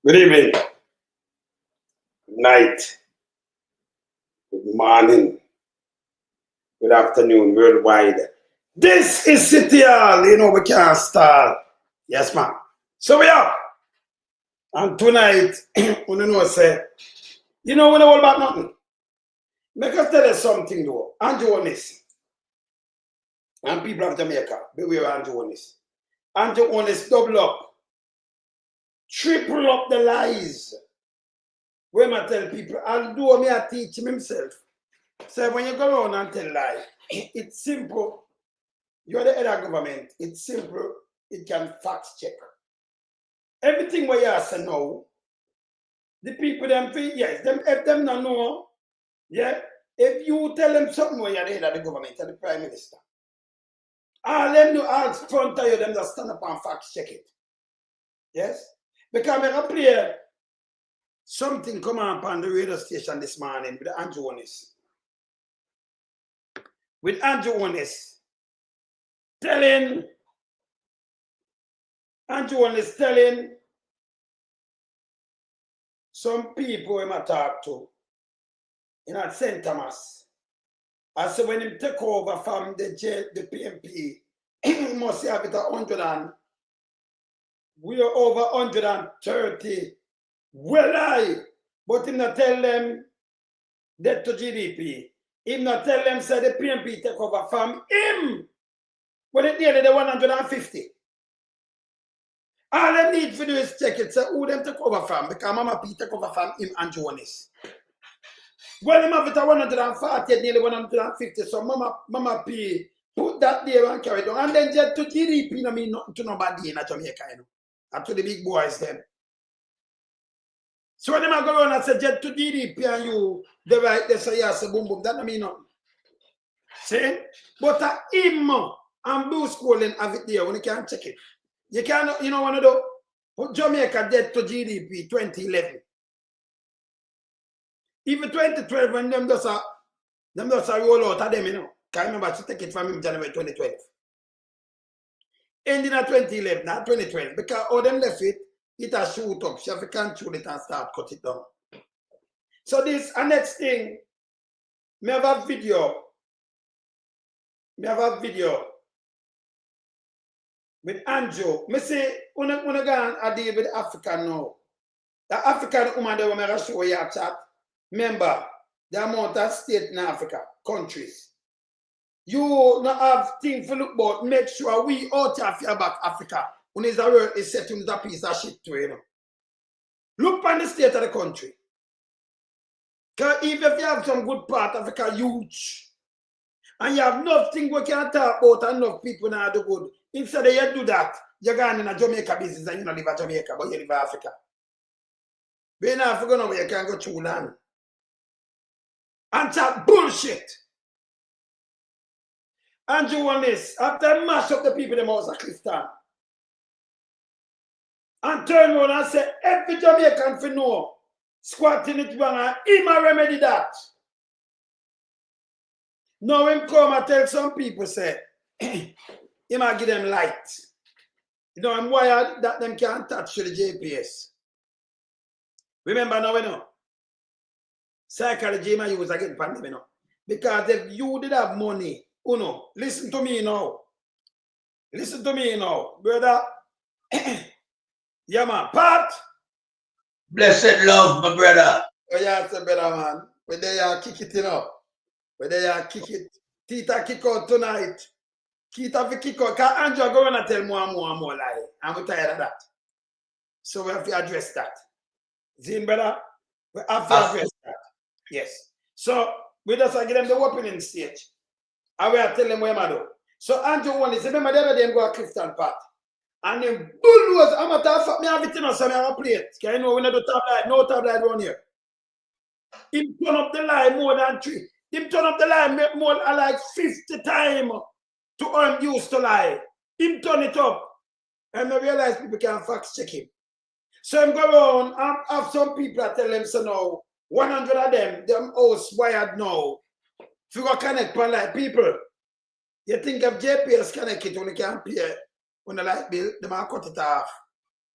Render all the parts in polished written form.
Good evening, good night, good morning, good afternoon, worldwide. This is City Hall, we can't start. Yes, ma'am. So we are. And tonight, say, we know all about nothing. Make us tell you something though. Andrew Holness and people of Jamaica, beware Andrew Holness. Andrew Holness double up, triple up the lies. When I tell people, although me I teach him himself. So when you go around and tell lie, it's simple. You're the head of government. It's simple. It can fact check. Everything what you say now, the people them feel, yes, them if them not know, yeah. If you tell them something when you're the head of the government and the prime minister, all them do all front of you, them just stand up and fact check it. Yes? Because I play something come up on the radio station this morning with Andrew Holness. With Andrew Holness telling some people him I talk to in St. Thomas. I said when him take over from the PMP, he must have it 100 and we are over 130. Well, but him not tell them debt to GDP. Him not tell them say the PMP take over from him. When it nearly the 150. All they need to do is check it, say who them take over from, because Mama P take over from him and Holness. Well, him have it at 140, nearly 150, so Mama P put that there and carry it on. And then just to GDP, no mean nothing to nobody in Jamaica, and to the big boys them. So when them go around and say jet to GDP and you, the right, they say yes, boom, boom, that no mean nothing. See? But him and Blue Schooling have it there when you can't check it. You can't, want to do, put Jamaica debt to GDP 2011. Even 2012, when them just roll out of them, Can't remember to take it from him January 2012. Ending at 2011, not 2012, because all them left it has shoot up. So if you can't control it and start cut it down. So this, and next thing, me have a video with Andrew. Me say, when I go and deal with Africa now. The African woman that will show you a chat. Remember, the amount of states in Africa, countries. You not have things to look about, make sure we out of your back Africa. When is the world is setting a piece of shit to Look on the state of the country. Because even if you have some good part of Africa, huge. And you have nothing we can talk about and enough people now do good. Instead of you do that, you're going in a Jamaica business and you don't live in Jamaica, but you live in Africa. But in Africa, no way you can go through land. And chat bullshit. Andrew Holness, after mash up the people in the house of Clifton, and turn around and say, every Jamaican for know, squatting it wrong, and he might remedy that. Now him come and tell some people, say, he might give them light. I'm wired that them can't touch the JPS. Remember now, we know. Psychology might use again pandemic, because if you did have money, listen to me now. Listen to me now, brother. Yeah, man. Pat. Blessed love, my brother. Oh, yeah, it's a better man. Where they are kick it, Where they are kick it. Tita kick out tonight. Tita kick out. Because Andrew go and tell more and more lie. I'm tired of that. So we have to address that. Zin, brother? We have to address that. Yes. So we just give them the opening stage. I will tell them where I do. So Andrew Holness, remember the other day go to Clifton Park. And then bulldoze, I'm a tough, me have it in us, so I have a plate. Because you know we don't do tabloid, no tabloid around here. He turn up the line more than 3. He turn up the line more than like 50 times to earn used to lie. He turn it up. And I realize people can fact check him. So I'm going around and have some people that tell them, so now, 100 of them house wired now. If you go connect on like people, you think of JPS connect it when you can't pay on the light bill, they might cut it off.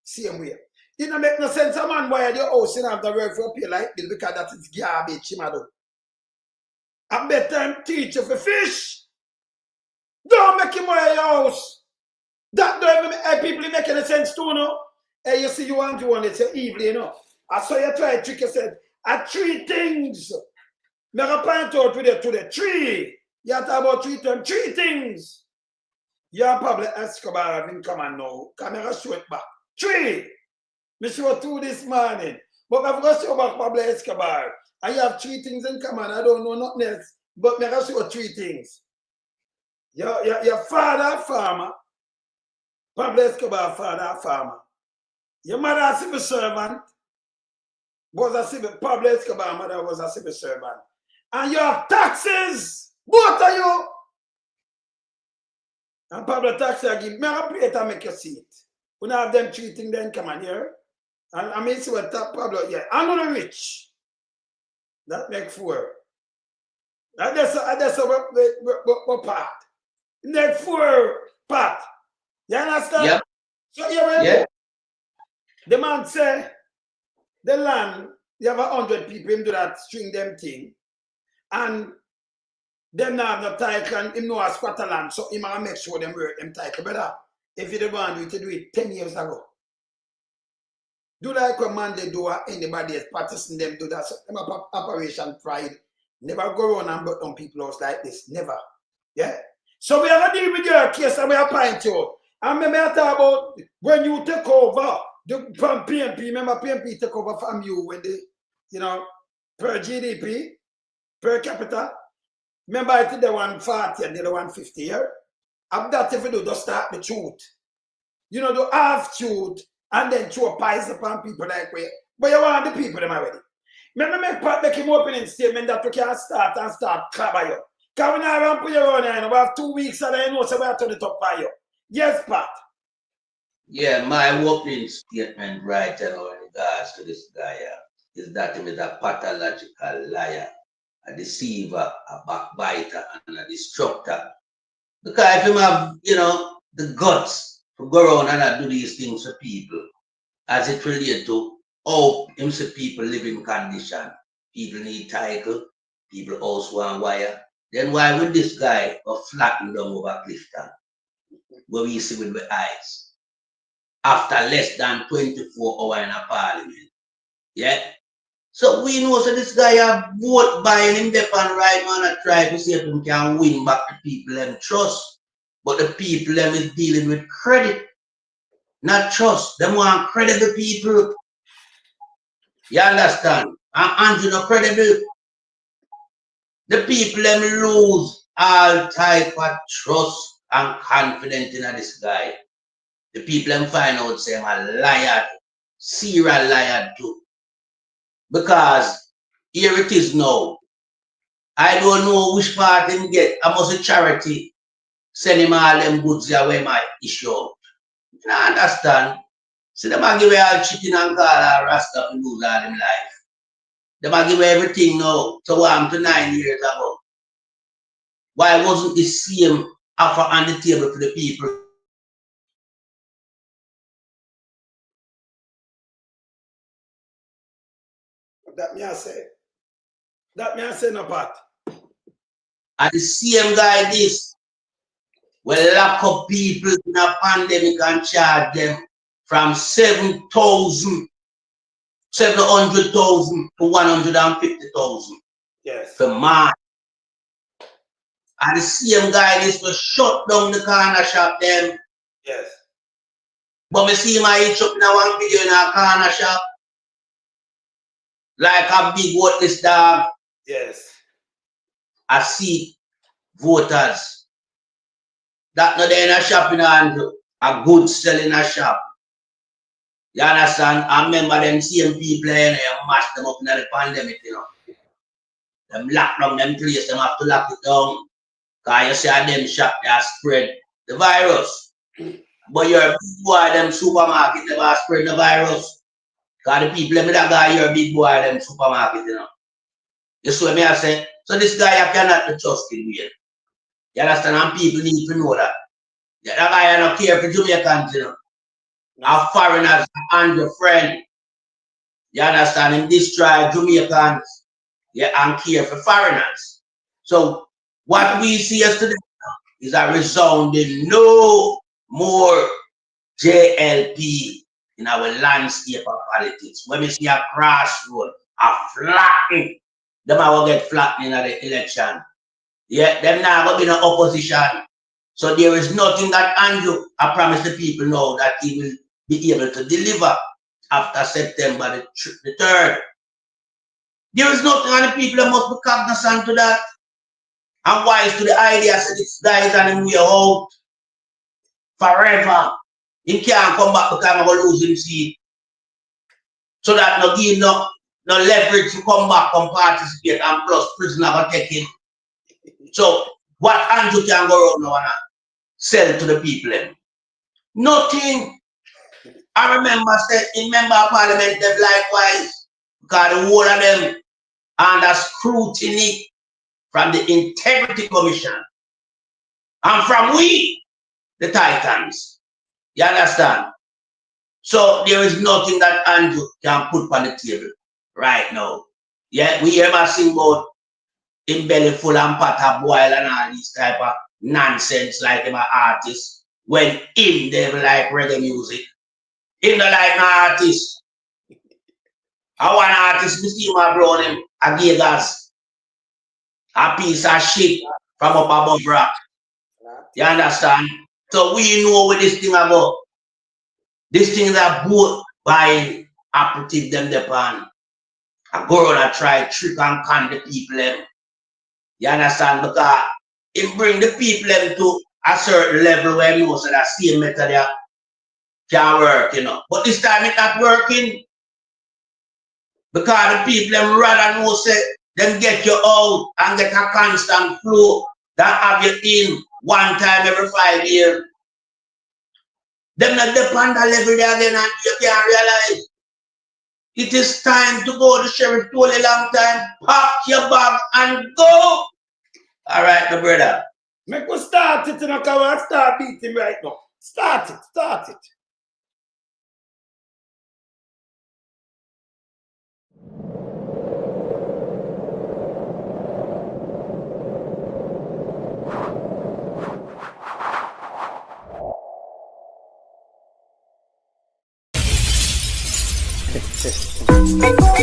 Same way. It don't make no sense a man wire your house and have the work for pay like bill because that is garbage, him do. I better teach you for fish. Don't make him wire your house. That don't even people make any sense too, no? Hey, you see you want to one, it's evil, you know. I saw you try to trick yourself. I 3 things. Make a point out with you today. 3. You talk about 3 things. You're probably Escobar having come on now. Camera show it back. 3. Me show 2 this morning. But I've got to show back Pablo Escobar. And you have 3 things in common. I don't know nothing else. But me got to show 3 things. Your father farmer. Pablo Escobar father farmer. Your mother civil servant. Was a civil, Pablo Escobar mother was a civil servant. And you have taxes. Both of you. And Pablo taxes I give me a plate and make you see it. We don't have them 3 things then come on here. And I mean see what Pablo, yeah. I'm not rich. That make 4. That's a part. Make 4 part. You understand? Yep. So here we go. The man say, the land, you have 100 people, him do that, string them thing. And them not have no title and him know a squatter land, so him will make sure them work them title better. If you don't want to do it 10 years ago. Do like what man they do or anybody else, partisan them do that. So them Operation Pride. Never go around and burn on people house like this. Never. Yeah? So we have to deal with your case and we are point you out. And maybe I talk about when you take over from PNP, remember PNP took over from you when they, you know, per GDP, per capita. Remember I think they 140 and they 150 here. After that, if you do, just start the truth. You know, do half truth and then throw pies upon people like we. But you want the people them already. Remember make him opening statement that we can start clap you. Because we not put you on here, we have 2 weeks and I know so we have to turn it up by you. Yes, Pat. Yeah, my opening statement right now in regards to this guy is that he is a pathological liar, a deceiver, a backbiter, and a destructor. Because if him have, you know, the guts to go around and do these things for people, as it relates to how him see people living condition, people need title, people also want wire, then why would this guy go flatten down over Clifton, where we see with the eyes? After less than 24 hours in a parliament. Yeah? So we know so this guy have vote buying him there and right man and try to see if he can win back the people them trust. But the people them is dealing with credit, not trust. Them want credible people. You understand? And Andrew not credible. The people them lose all type of trust and confidence in this guy. The people them find out say I'm a liar, serial liar too. Because here it is now. I don't know which part him get. I must a charity send him all them goods away my issue. You don't understand? See them a give away all chicken and call all Rasta to lose all them life. Them a give away everything now to warm to 9 years ago. Why wasn't the same offer on the table for the people? That me I say. That me I say no part. And the same guy this will lock up people in a pandemic and charge them from 700,000 to 150,000 Yes. per month. And the same guy is to shut down the corner shop them. Yes. But me see my each up in one video in a corner shop. Like a big worthless dog. Yes. I see voters. That not there in a shop in a good selling a shop. You understand? I remember them same people and mash them up in the pandemic, you know. Them lock down them place, them have to lock it down. Because you see them shop, they spread the virus. But your big boy, them supermarket, they have spread the virus. Because the people, them that guy, your big boy, them supermarket, you know. You see what I say? So this guy, you cannot be trusted with. You understand? And people need to know that. That guy, I don't care for Jamaicans, you know. Our foreigners and your friend. You understand? Him destroy Jamaicans, yeah, and care for foreigners. So what we see yesterday is a resounding no more JLP in our landscape of politics. When we see a crossroad, a flatten, them I will get flattened in the election. Yeah, them now going to be in opposition. So there is nothing that Andrew I promise the people now that he will be able to deliver after September the 3rd. There is nothing, and the people must be cognizant to that and wise to the idea that this guy is on his way out forever. He can't come back because I'm going to lose him seat. So that no give no leverage to come back and participate, and plus prisoner will take him. So what Andrew can go around now and sell to the people? Nothing. I remember in member of parliament them likewise, because the whole of them under scrutiny from the integrity commission and from we, the Titans. You understand? So there is nothing that Andrew can put on the table right now. Yeah, we ever sing about him belly full and pot of boil and all these type of nonsense like him an artist when him they like reggae music. Him don't like no artist. I want artist, we see my bro him a Vegas, a piece of shit from up above rock. You understand? So we know what this thing about. This thing that both buying operative them depend. A girl that try trick and con the people them. You understand? Because it bring the people them to a certain level where you say that same method there can work, you know. But this time it's not working. Because the people them rather know say them get you out and get a constant flow than have you in one time every 5 years. Them not depend on level there again and you can't realize. It is time to go. The sheriff told a long time. Pack your bag and go. All right, my brother. Make us start it, you know, because we start beating right now. Start it, start it.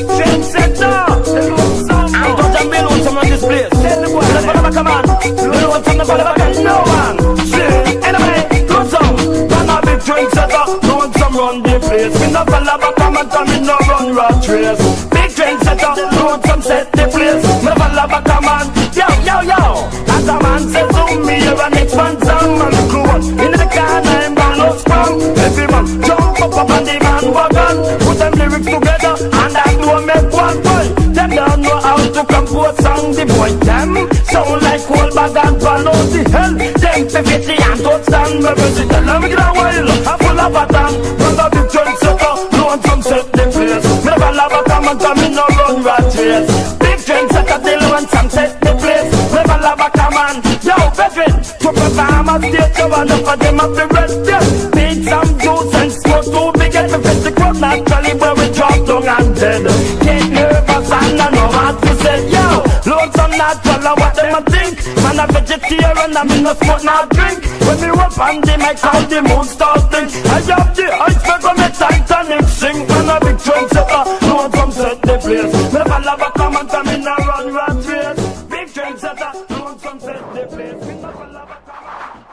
Trendsetter, I'm going to build on some of this place. Tell the boy, the follow come on. Build on some, the follow back, no one. See, anyway, do some. Gonna be trendsetter, want some run the place. Me no follow back, come on, me no run rat race. Big trendsetter, want some set the place. Me follow back, come on. Yo, yo, yo. As a man says to me, you're an expansion, man. Cool. In the car, I'm gonna sprung. Every man jump up on the man wagon. Put them lyrics together. And I know make one boy. Them don't know how to compose song. The boy them sound like cold bag and follow the hell. Them 50 and touchdown. Maybe she tell them get a while. I full of a tan. Run up the trendsetter. No one come set the place. Me never love a come and come in no run rat race. Big trendsetter till one some set the place. Never love a come and yo veteran. To perform a stage show and up for them up the rest. Big some juice and smoke too big at the fest. The crowd naturally where we drop down and dead. Get nervous and I know what to say. Yo, loads of natural what them a think. Man a vegetarian and me no smoke no drink. When me up on the mic how the moon starting. I have the iceberg on the Titanic sing. Man a big trendsetter, no one come set the place. Never love a come and come in a run rat race. Big trendsetter, no one come set the place. Me never love a come and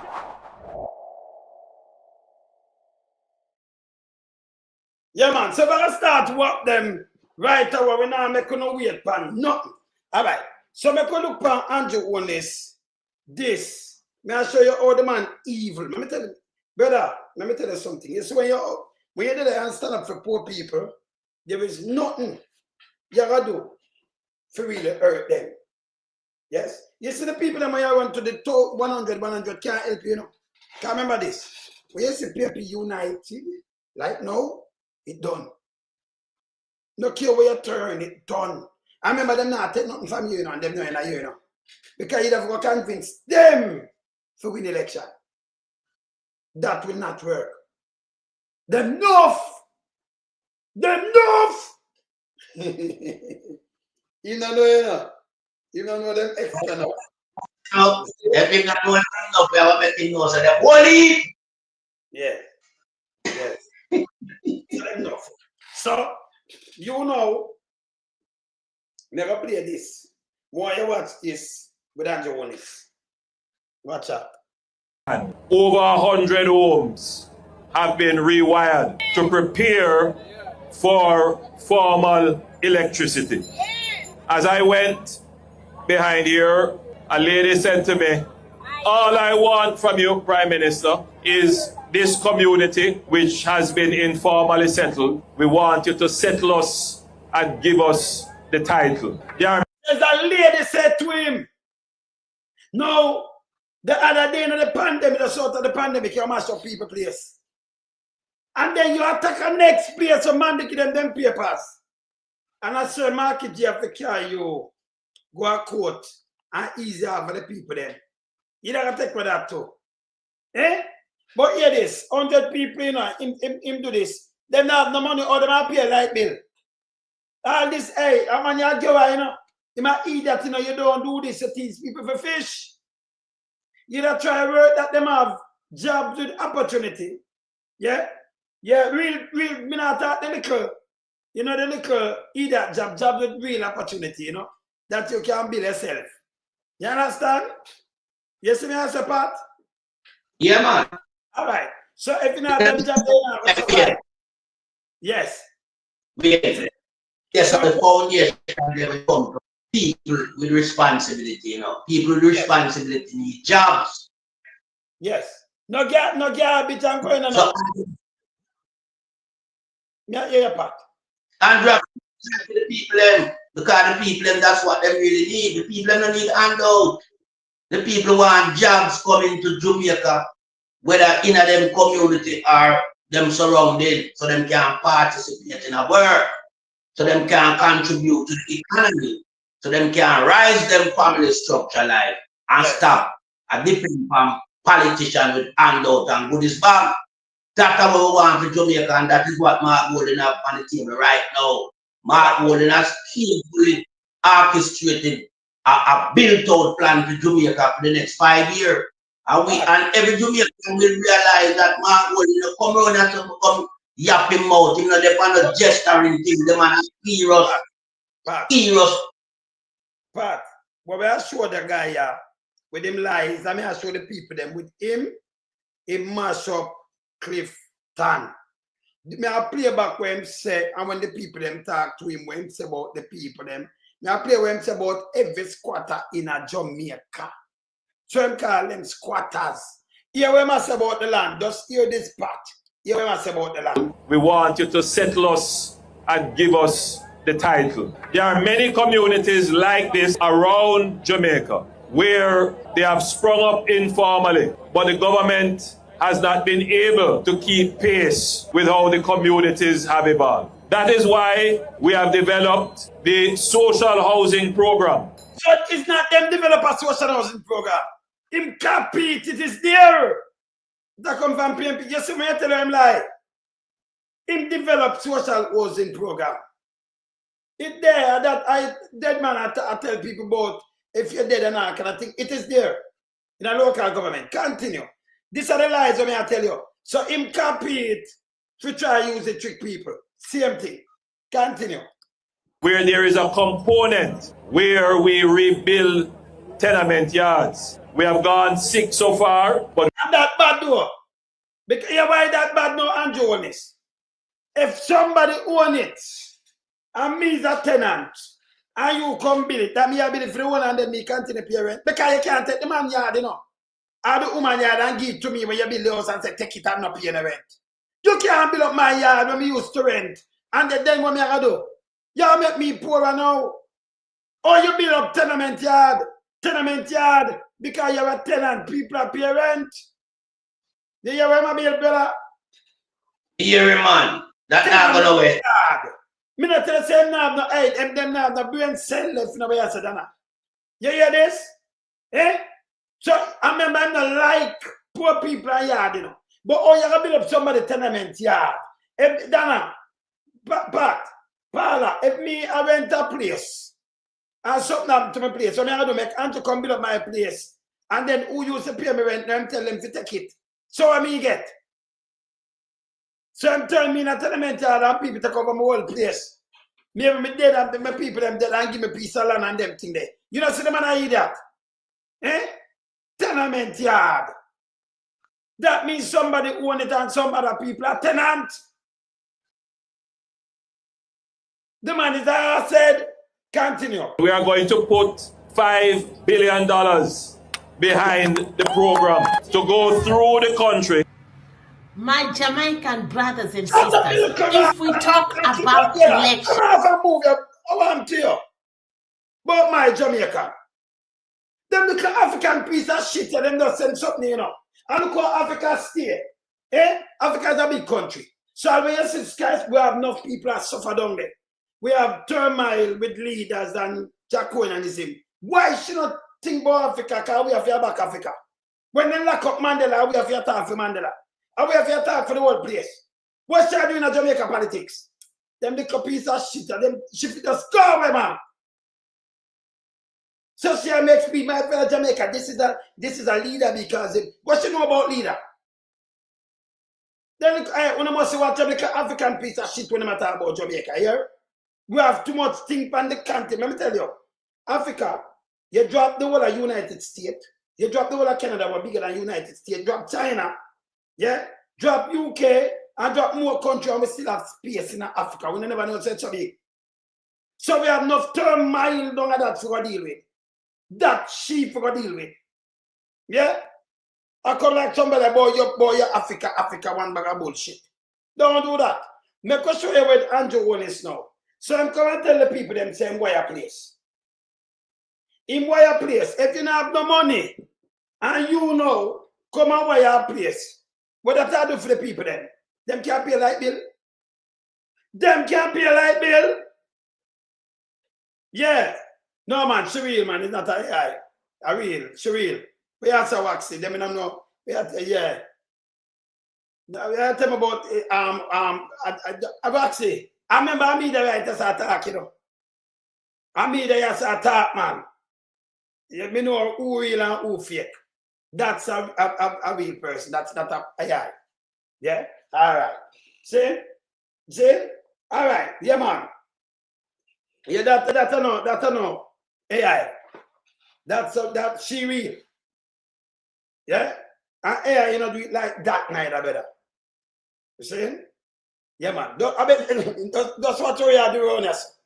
Yeah, man. So we're going to start work them right away. We now make no wait for nothing. All right. So we can look for Andrew Holness. This. May I show you how the man evil. Let me tell you, brother, let me tell you something. It's when you're there and stand up for poor people, there is nothing you got to do to really hurt them. Yes? You see the people that might run to the top 100 can't help you, you know. Can't remember this. When you see people united, like now, it done. No care where you turn, it done. I remember them not take nothing from you, you know, and them knowing that you know. Because you'd have got to convince them to win the election. That will not work. Them enough. Them enough. You don't know, you know. You don't know them extra enough. No, if you not know enough, we have making know so them holy. Yeah. Yes. Enough. So, you know, never play this. Why you watch this with Andrew Holness? Watch out. Over 100 homes have been rewired to prepare for formal electricity. As I went behind here, a lady said to me, all I want from you, Prime Minister, is this community, which has been informally settled. We want you to settle us and give us the title. There's a lady said to him, no, the other day in the pandemic, the sort of the pandemic, you mash up people place. And then you attack a next place, so man, they give them papers. And I said, market, you have to carry you, go to court, and easy for the people then. You don't take with that too. Eh? But hear this, 100 people, you know, him do this. They don't have no money or they don't pay a light bill. All this, hey, I'm on your job, you know. You might eat that, you know, you don't do this to teach people for fish. You don't try to work that them have jobs with opportunity. Yeah? Yeah, real, me not talk the little, you know, the little eat that job with real opportunity, you know, that you can build yourself. You understand? You see me as a part? Yeah, man. All right. So if you not have them job, they have survive. Yes. Yes, the foundation they will come from people with responsibility, you know. People with responsibility need jobs. Yes. No garbage and going on. So, Yeah, part. and drop the people them, because the people them, that's what they really need. The people them don't need handout. The people want jobs coming to Jamaica, whether in a them community or them surrounding, so them can participate in a work, so them can contribute to the economy, so them can rise them family structure life and stop a depending on politicians with handout and goodies bag. That's what we want for Jamaica, and that is what Mark Golden have on the table right now. Mark Golden has skillfully orchestrated a built-out plan for Jamaica for the next 5 years. And every Jamaican will realize that Mark Golden come around and come yap him out. You know, they want to gesturing thing. They want to serious. But what I show the guy with him lies, I mean, I show the people them with him, he mash up Clifton. Me I play back when him say, and when the people them talk to him, when him say about the people them, me I play when him say about every squatter in a Jamaica. So him call them squatters. Here when I say about the land, just hear this part. Here when I say about the land. We want you to settle us and give us the title. There are many communities like this around Jamaica where they have sprung up informally, but the government has not been able to keep pace with how the communities have evolved. That is why we have developed the social housing program. So it's not them develop a social housing program. Him copy it is there. That come from PMP. You see me tell him lie. Him develop social housing program. It there that I dead man I tell people about if you're dead and I kind of think it is there in a local government. Continue. These are the lies I tell you. So him copy it to try to use it trick people. Same thing. Continue. Where there is a component where we rebuild tenement yards. We have gone 6 so far, but not that bad though. Because you why that bad no Andrew Holness. If somebody own it and me is a tenant and you come build it, that me I build it for the one and then me continue pay rent. Because you can't take the man yard, you know. Or the woman yard and give it to me when you build the house and say take it and not pay the rent. You can't build up my yard when me used to rent. And then what me I do? You make me poor now. Or you build up tenement yard because you're a tenant, people are pay rent. Do you hear where my bill, brother? Hear him, man. That's not going to wait. Me not tell you say no have no head, them no have no brain cell left in the way I said that. You hear this? Eh? So I remember I don't like poor people in yard, you know. But oh, you gotta build up somebody tenement yard. If Dana, Pat, Paula, if me I rent a place and something happened to my place, so I have to make Andrew come build up my place. And then who used to pay me rent and tell them to take it. So what me get? So I'm telling me in a tenement yard and people to cover my whole place. Maybe me dead and my people them dead and give me a piece of land and them thing there. You know see the man I eat that? Eh? Tenement yard. That means somebody own it and some other people are tenant. The man is I said, continue. We are going to put $5 billion behind the program to go through the country. My Jamaican brothers and sisters, if we talk about election, I want to you. But my Jamaican, them look African piece of shit and them just send something, you know. And look how Africa stay. Eh? Africa is a big country. So when you see guys, we have enough people that suffer down there. We have turmoil with leaders and Jacobinism. Why should not think about Africa? Because we have to back Africa. When they lock up Mandela, we have to talk for Mandela. And we have to talk for the whole place. What should I do in Jamaica politics? Them little piece of shit and them shit just go away, man. So she makes me my fellow Jamaica. This is a leader because what you know about leader? Then when I must say what Jamaica African piece of shit when I talk about Jamaica here. We have too much thing on the country. Let me tell you, Africa, you drop the whole of United States, you drop the whole of Canada, we're bigger than United States, drop China, yeah, drop UK, and drop more country, and we still have space in Africa. We never know such a big. So we have enough turmoil down at that for deal with. That sheep for deal with. Yeah? I come like somebody boy your Africa, one bag of bullshit. Don't do that. Make us show you with Andrew Holness now. So I'm coming to tell the people them say wire place. In wire place, if you don't have no money and you know, come and wire place. What that I do for the people then? Them can't pay light bill. Them can't pay light bill. Yeah. No man, she real man, it's not a AI. A real, she real. We have to wax it. Them don't know. We have to, yeah. We have to tell them about waxy. I remember I mean the right to start talking, you know. I mean the start talk, man. You know who real and who fake. That's a real person. That's not a AI. Yeah? Alright. See? Alright, yeah man. Yeah, that's a no. AI. That's she real. Yeah? And AI, you know, do it like that neither better. You see? Yeah, man. That's what we are doing, honest.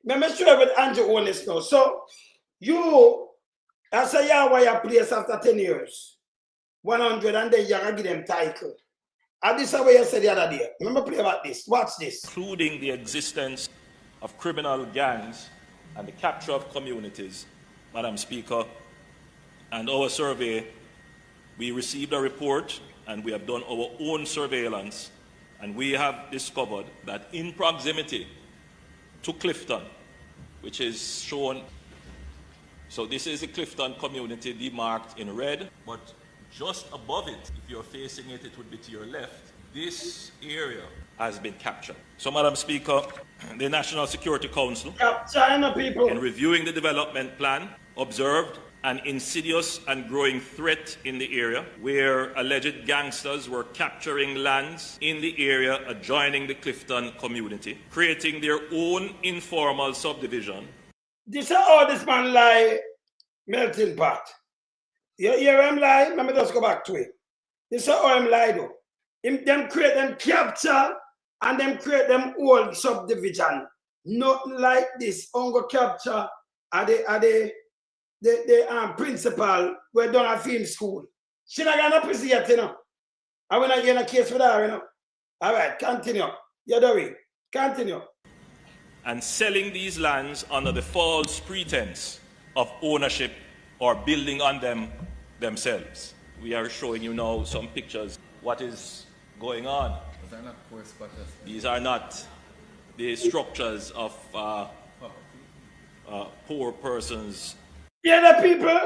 Let me show you with Andrew Holness now. So, you, as a year where you place after 10 years, 100, and then you're going to give them title. And this is what you said the other day. Remember play about this. Watch this. Including the existence of criminal gangs and the capture of communities, Madam Speaker, and our survey, we received a report and we have done our own surveillance, and we have discovered that in proximity to Clifton, which is shown, so this is the Clifton community demarked in red, but just above it, if you're facing it, it would be to your left. This area has been captured. So, Madam Speaker, the National Security Council, China people, in reviewing the development plan, observed an insidious and growing threat in the area where alleged gangsters were capturing lands in the area adjoining the Clifton community, creating their own informal subdivision. This is how this man lie, melting pot. You hear him lie? Let me just go back to it. This is how him lie though. Them create them capture and them create them old subdivision. Nothing like this. Ongo capture are the principal we done at film school. She not gonna prison yet, you know. I will not get a case with her, you know. All right, continue. You're doing. Continue. And selling these lands under the false pretense of ownership or building on them themselves. We are showing you now some pictures. What is going on? These are not the structures of poor persons. Yeah, the people,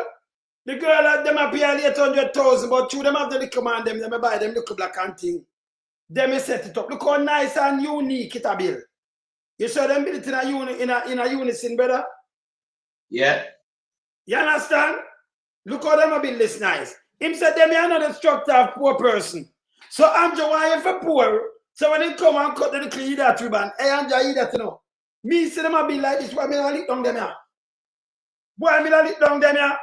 The girl that them pay 800,000, but through them have the little man, them buy them little black and thing. Them set it up. Look how nice and unique it a build. You saw them build it in a unison, brother? Yeah. You understand? Look how them build this nice. Him said them are not a structure of poor person. So Andrew, why if a poor? So when they come and cut the little eat that ribbon, hey Andrew, eat that, you know. Me see them a build like this, why me not lick down them here? Why me not lick down them here?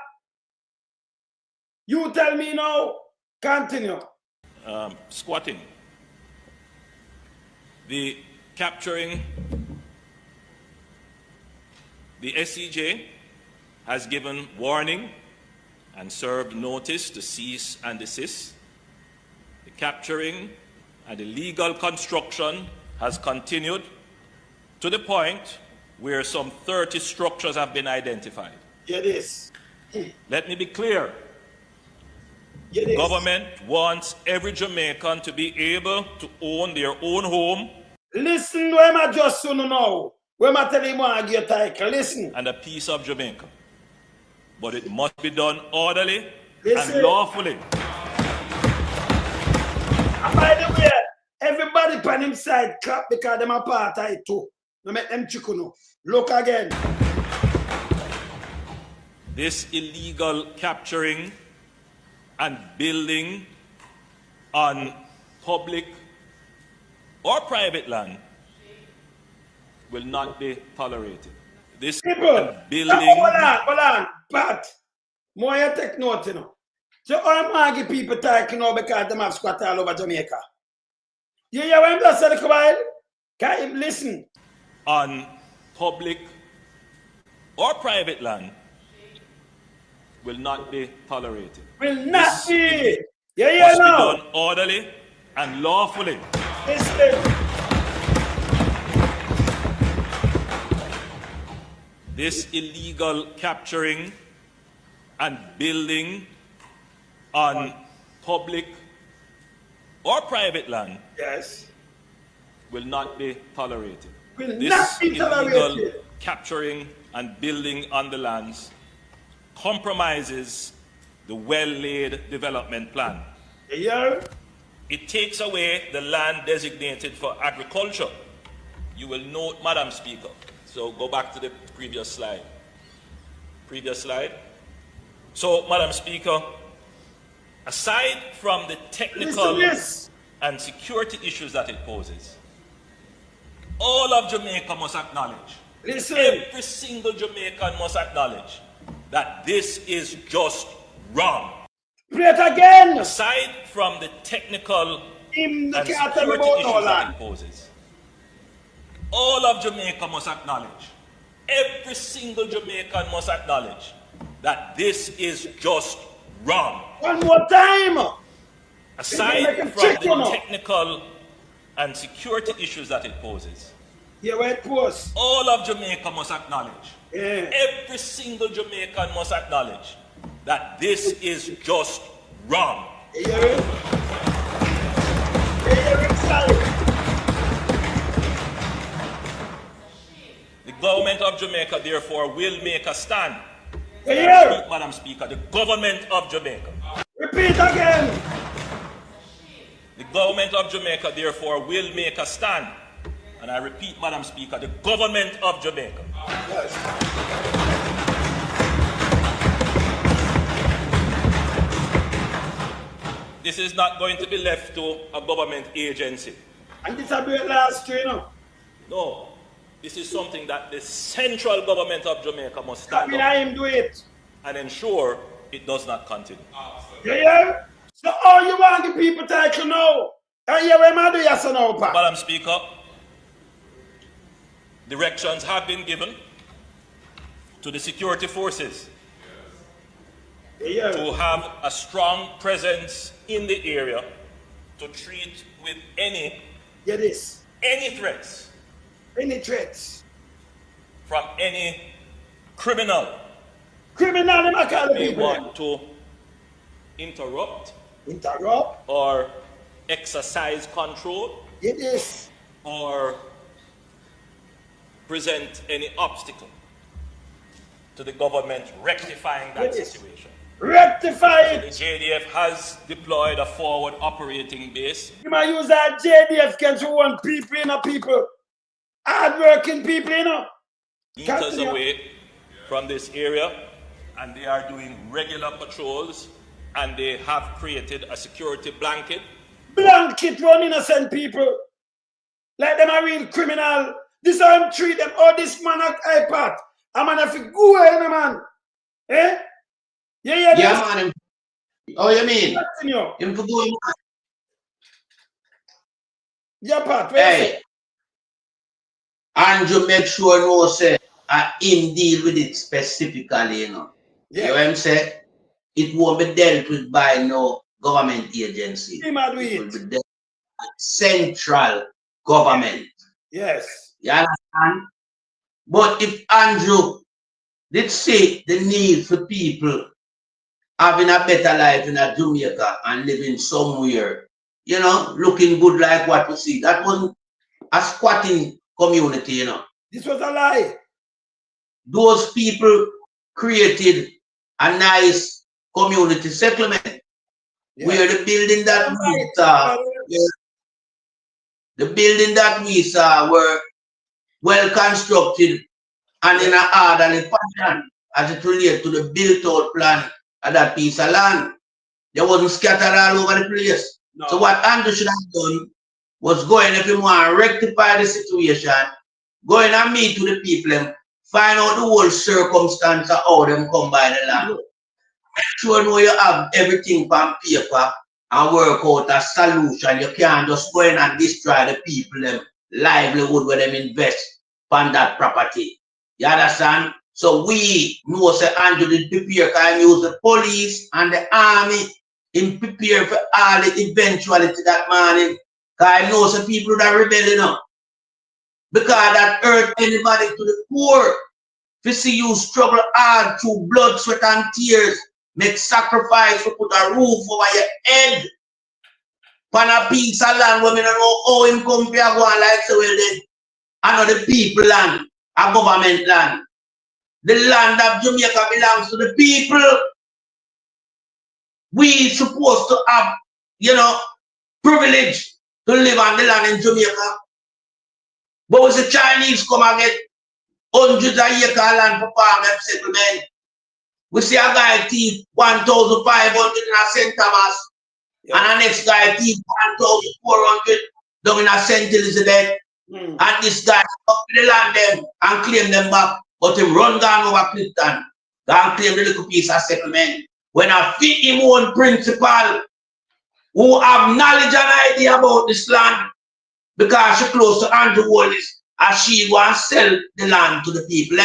You tell me now. Continue. Squatting. The capturing, the SCJ has given warning and served notice to cease and desist. The capturing and the legal construction has continued to the point where some 30 structures have been identified. It is. Let me be clear. It The is. government wants every Jamaican to be able to own their own home. Listen, where I just soon know. Where I tell him I get title. Listen. And a piece of Jamaica. But it must be done orderly Listen. and lawfully. And by the way, everybody pan him side clap because them a part of it too. No make them chicken no. Look again. This illegal capturing and building on public or private land will not be tolerated. This People, building. hold on, Pat. More you take note, you know. So I'm going to give people talking now because them have squat all over Jamaica. You hear what I'm just saying, Kabyle? Can you listen? On public or private land will not be tolerated. Will not This be. You hear must be now? done orderly and lawfully. Listen. This illegal capturing and building on public or private land Yes. will not be tolerated. Will This not be illegal tolerated. capturing and building on the lands compromises the well-laid development plan. You hear? It takes away the land designated for agriculture. You will note, Madam Speaker. So go back to the previous slide. Previous slide. So, Madam Speaker, aside from the technical Listen, and security issues that it poses, all of Jamaica must acknowledge, listen. every single Jamaican must acknowledge that this is just wrong. Play it again. Aside from the technical Him and can't tell me security about no issues that land. it poses, all of Jamaica must acknowledge, every single Jamaican must acknowledge that this is just wrong. One more time. Aside Make him from check, the you know. technical and security issues that it poses, Yeah, where it post. all of Jamaica must acknowledge, Yeah. every single Jamaican must acknowledge that this is just wrong. You hear it? You hear it, Sally? The government of Jamaica, therefore, will make a stand. You hear? Madam Speaker, the government of Jamaica. Repeat again. The government of Jamaica, therefore, will make a stand. And I repeat, Madam Speaker, the government of Jamaica. Yes. This is not going to be left to a government agency. And this will be the last three, you know. No. This is something that the central government of Jamaica must Come stand in up and him do it. and ensure it does not continue. You hear? So all you want the people to know. And you hear what I do, yes or no, Pat? Madam Speaker, directions have been given to the security forces You hear? to have a strong presence in the area to treat with any Hear this. threats Any threats. from any criminal Criminal, them a call the may people. want to interrupt Interrupt. or exercise control Hear this. or present any obstacle to the government rectifying that Yes. situation. Rectify The it. JDF has deployed a forward operating base. You might use that JDF against one people, you know, people. Hard-working people, you know. Meters away from this area, and they are doing regular patrols, and they have created a security blanket. Blanket run innocent people. Like them a real criminal. This how them treat them. Oh, this man at iPad. A man have to go away, man. Eh? Yeah, Yeah, man. Oh, you mean? Continue. Him to do him. Yeah, Pat. Hey, Andrew make sure no say him deal with it specifically, you know. Yeah. You know what I'm saying? It won't be dealt with by no government agency. He might do It will it. be dealt with central government. Yes. You understand? But if Andrew did see the need for people having a better life in a Jamaica and living somewhere, you know, looking good like what we see, that wasn't a squatting community, you know. This was a lie. Those people created a nice community settlement where the building that we saw, were well constructed and in an orderly fashion as it relates to the built out plan of that piece of land. They wasn't scattered all over the place. No. So what Andrew should have done was go in if he want to rectify the situation, go in and meet with the people and find out the whole circumstance of how them come by the land. Make sure know you have everything on paper and work out a solution. You can't just go in and destroy the people them livelihood where them invest on that property. You understand? So we know say Andrew did prepare can use the police and the army in prepare for all the eventuality that morning. Because I know some people that rebelling up. Because that hurt anybody to the core. To see you struggle hard through blood, sweat, and tears, make sacrifice to put a roof over your head. On a piece of land where we don't know how him come here go on like so well then. I know the people land, a government land. The land of Jamaica belongs to the people. We supposed to have, you know, privilege to live on the land in Jamaica. But when the Chinese come and get hundreds of acres land for farm settlement, we see a guy thief 1,500 in a St. Thomas, and the next guy thief 1,400 down in a St. Elizabeth. And this guy up the land them and claim them back, but him run down over Clifton, go and claim the little piece of settlement. When I fit him own principal who have knowledge and idea about this land, because she close to Andrew Holness, and she want to sell the land to the people.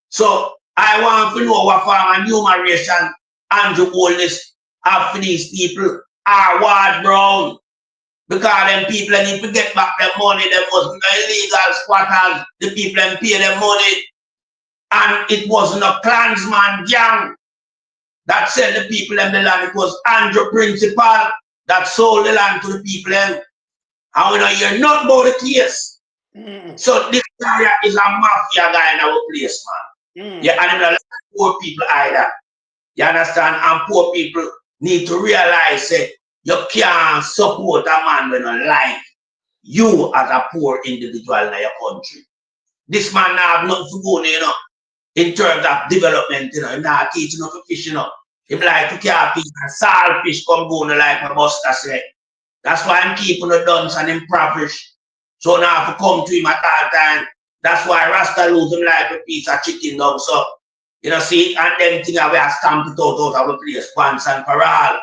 So I want to know what form of numeration Andrew Holness have for these people. Ward Brown. Because them people need to get back their money, them was illegal squatters, the people them pay their money. And it wasn't a clansman gang that sell the people them the land. It was Andrew Principal that sold the land to the people them. And we don't hear nothing about the case. So this guy is a mafia guy in our place, man. Yeah, and not like poor people either. You understand? And poor people need to realize that you can't support a man when you like you as a poor individual in your country. This man now have nothing to go, you know, in terms of development, you know, he's not teaching enough to fish, you know. He like to catch fish and salt fish come go like my buster said. That's why I'm keeping the dunce and impoverished. So now I have to come to him at all time. That's why Rasta lose him like a piece of chicken dog. So, you know, see, and them things are where I stamp it out of the place once and for all.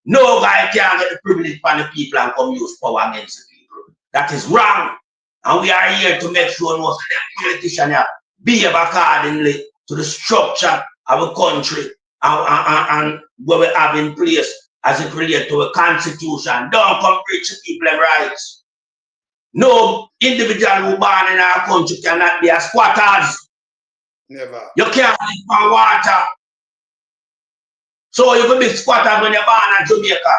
No guy can get the privilege from the people and come use power against the people. That is wrong. And we are here to make sure most of the politicians behave accordingly to the structure of a country and what we have in place as it relates to a constitution. Don't come preach the people their rights. No individual who born in our country cannot be a squatters. Never. You can't live for water. So you can be squatters when you're born in Jamaica.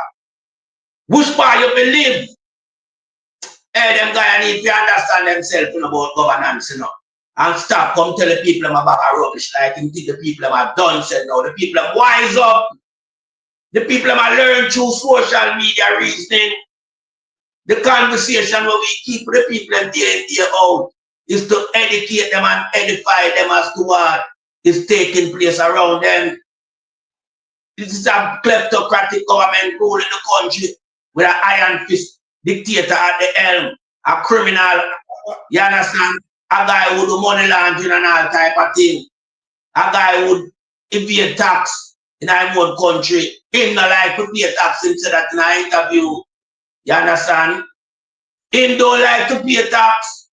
Which part you believe? Hey, them guys need to understand themselves about governance, you know. and stop come tell the people about rubbish like him think the people have done said now. The people have wise up. The people have learned through social media reasoning. The conversation where we keep the people day in, day out is to educate them and edify them as to what is taking place around them. This is a kleptocratic government ruling the country with an iron fist dictator at the helm, a criminal, you understand? A guy who do money laundering and all type of thing. A guy who would evade tax in our own country. Him not like to pay tax, him said that in an interview. You understand? Him don't like to pay tax.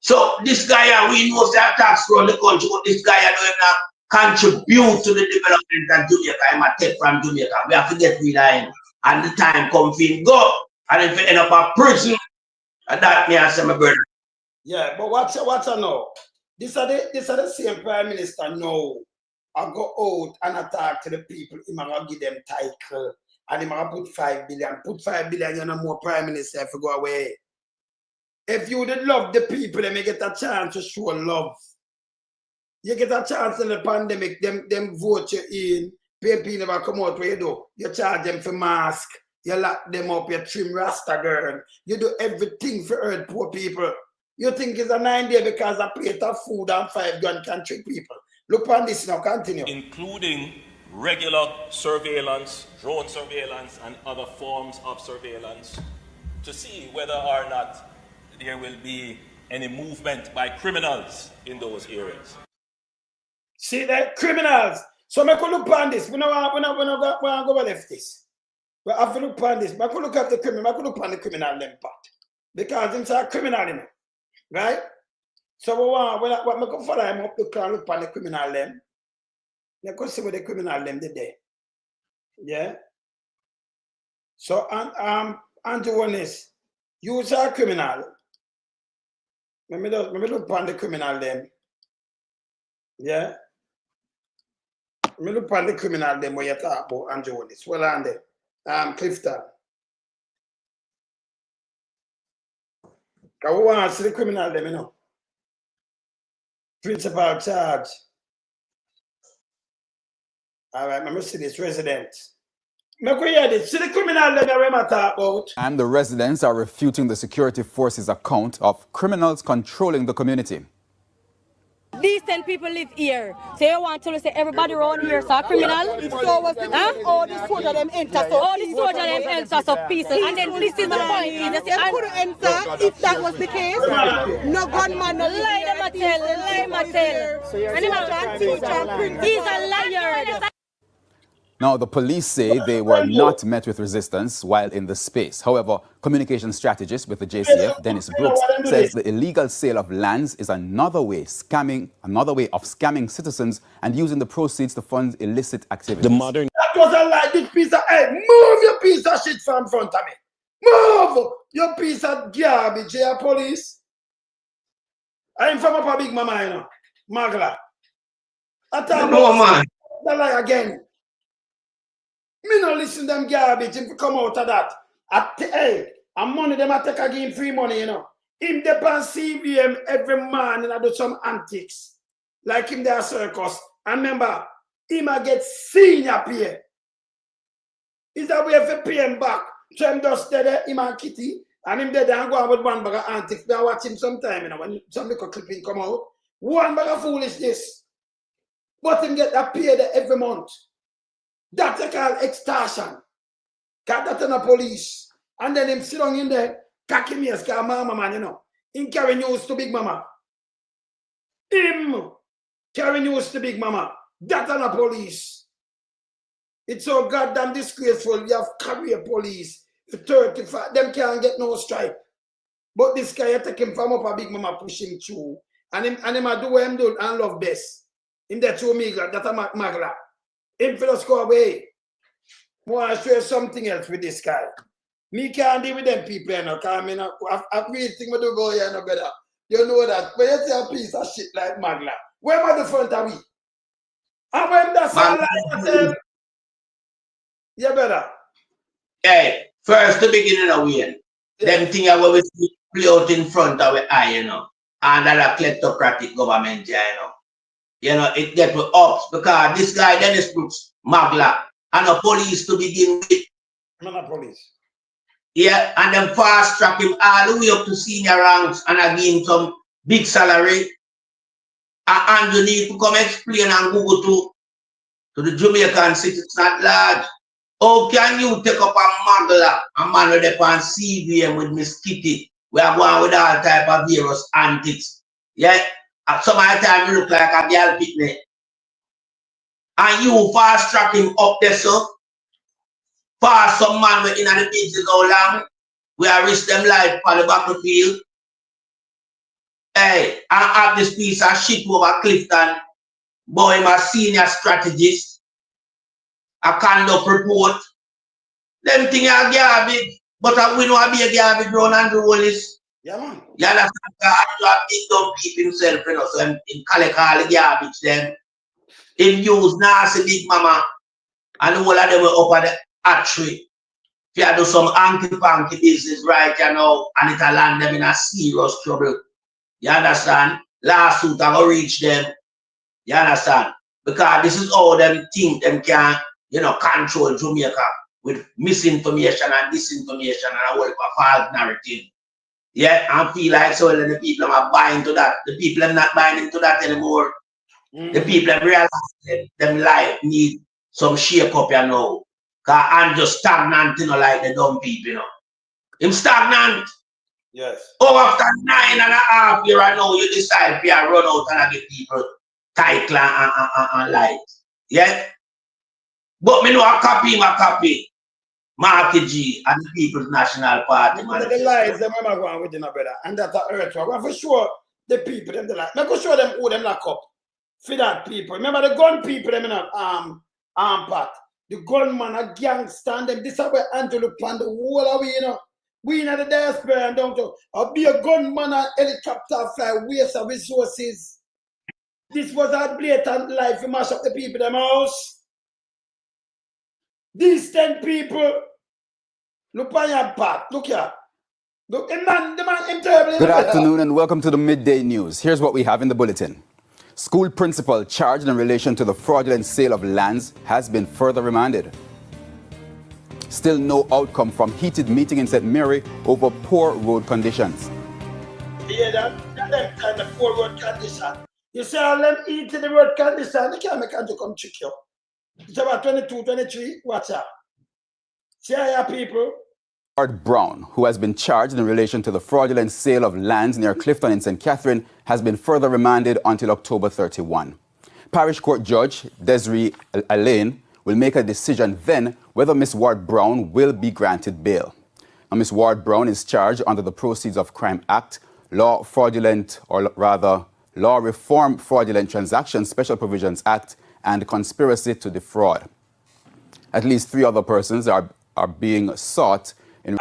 So this guy, we know that tax from the country, but this guy don't even contribute to the development of Jamaica. I'm a take from Jamaica. We have to get rid of him. And the time come for him go. And if he end up a prison, and that me and say my brother. Yeah, but what's I know? This are the same Prime Minister now. I go out and attack to the people. He might give them title. And he might put 5 billion. Put 5 billion, you know more Prime Minister if you go away. If you would love the people, they may get a chance to show love. You get a chance in the pandemic, them vote you in, people never come out where you do. You charge them for mask, you lock them up, you trim Rasta girl, you do everything for hurt poor people. You think it's a 9 day because a plate of food and 5 gun can trick people. Look on this now, continue. Including regular surveillance, drone surveillance, and other forms of surveillance to see whether or not there will be any movement by criminals in those areas. See that criminals. So I could look on this. We don't go left this. We have to look on this. I could look at the criminal. I could look on the criminal them part. Because it's a criminal, you know. Right? So what I could follow him up to look on the criminal them. You could see what the criminal them did there. Yeah? So Andrew Holness, you are a criminal. Let me look on the criminal them. Yeah? Let me look on the criminal them where you talk about Andrew Holness. Well on there. Clifton. Because we want to see the criminal them, you know. Principal charge. All right, let me see this resident. See the criminal them I talk about. And the residents are refuting the security forces' account of criminals controlling the community. Decent people live here. So you want to say everybody around here is a criminal? So was the all the soldiers them enter so all the soldiers them enter so peaceful. And then this is the point. They couldn't enter if that was the case. No gunman, no lie them a tell, lie them a tell. He's a liar. Now, the police say they were not met with resistance while in the space. However, communication strategist with the JCF, Dennis Brooks, says the illegal sale of lands is another way of scamming citizens and using the proceeds to fund illicit activities. That was a lie. This piece of hey, move your piece of shit from front of me. Move your piece of garbage, here, police. I'm from up a big mama, you know. Magla. I thought man. The lie again. Me no listen them garbage if you come out of that. Hey, and money them I take again free money, you know. Him depend CVM every man and I do some antics. Like him there circus. And remember, him I get senior pay. Is that way for pay him back? So him just stay there, him and Kitty, and him there and go on with one bag of antics. We watch him sometime, you know, when some little clipping come out. One bag of foolishness. But him get that pay there every month. That's a called extortion. Got that in the police. And then him sit down in there, cocky me as mama man, you know. Him carry news to Big Mama. Him carry news to Big Mama. That in the police. It's so goddamn disgraceful. You have career police for 35. Them can't get no stripe. But this guy, you take him from up a Big Mama, push him through. And him a do what him do and love best. Him there through me, that a magla. Him for just go away. I want to show you something else with this guy. Me can't deal with them people, you know, because I mean, I really think we do go here, no better. You know that. When you see a piece of shit like Magla, where am I the front of we? And when that's all like you better. Hey, first the beginning of we. Them things are where we play out in front of our eye, you know. under the kleptocratic government, you know, it get with ups because this guy Dennis Brooks, Magla, and the police to begin with. Not police. Yeah, and then fast track him all the way up to senior ranks and I give him some big salary. And Andrew need to come explain and Google to the Jamaican citizens at large. How can you take up a Magla, a man with the on CBM with Miss Kitty? We are going with all type of virus antics. Yeah, at some of the time you look like a girl picnic. And you fast track him up there, so fast some man with in the business how long. We are risk them life on the battlefield. Hey, I have this piece of shit over Clifton. Boy, I'm a senior strategist. I conduct report. Them things are garbage. But we know I be a garbage around Andrew Holness. Yeah, man. You understand? Andrew have big dumb people himself, you know, so him collect all the garbage them. Him use nasty big mama. And the whole of them were up at the hatchery. If you do some hanky-panky business right, you know, and it'll land them in a serious trouble. You understand? Lawsuit I will reach them. You understand? Because this is how them think them can, you know, control Jamaica with misinformation and disinformation and a whole false narrative. Yeah, I feel like so the people are buying to that. The people are not buying into that anymore. The people have realized them life need some shake up, you know. Cause I'm just stagnant, you know, like the dumb people, you know. I'm stagnant. Yes. Oh, after 9.5 years, I know you decide to run out and give people title and light. Yeah? But me know I copy Marky G and the People's National Party. The lies, them are going with you, brother. And that's a earthwork. Well, for sure, the people, them, the lies. I go show them who them lock up. For that people. Remember the gun people, them in part. The gunman, a gangster, and them, this is where Andrew look on the whole of we, you know. We in the diaspora and don't know. I'll be a gunman and helicopter fly, waste of resources. This was a blatant life to mash up the people in the house. These 10 people, look on your part. Look here. Look, the man, terrible. Good afternoon and welcome to the Midday News. Here's what we have in the bulletin. School principal charged in relation to the fraudulent sale of lands has been further remanded. Still no outcome from heated meeting in St. Mary over poor road conditions. Yeah, that kind of poor road condition. You say all them eat in the road condition, they can't make Andrew come trick you. It's about 22, 23, watch out. See how people. Ward Brown, who has been charged in relation to the fraudulent sale of lands near Clifton in St. Catherine, has been further remanded until October 31. Parish Court Judge Desiree Alain will make a decision then whether Ms. Ward Brown will be granted bail. Now, Ms. Ward Brown is charged under the Proceeds of Crime Act, Law Reform Fraudulent Transactions Special Provisions Act, and conspiracy to defraud. At least 3 other persons are being sought in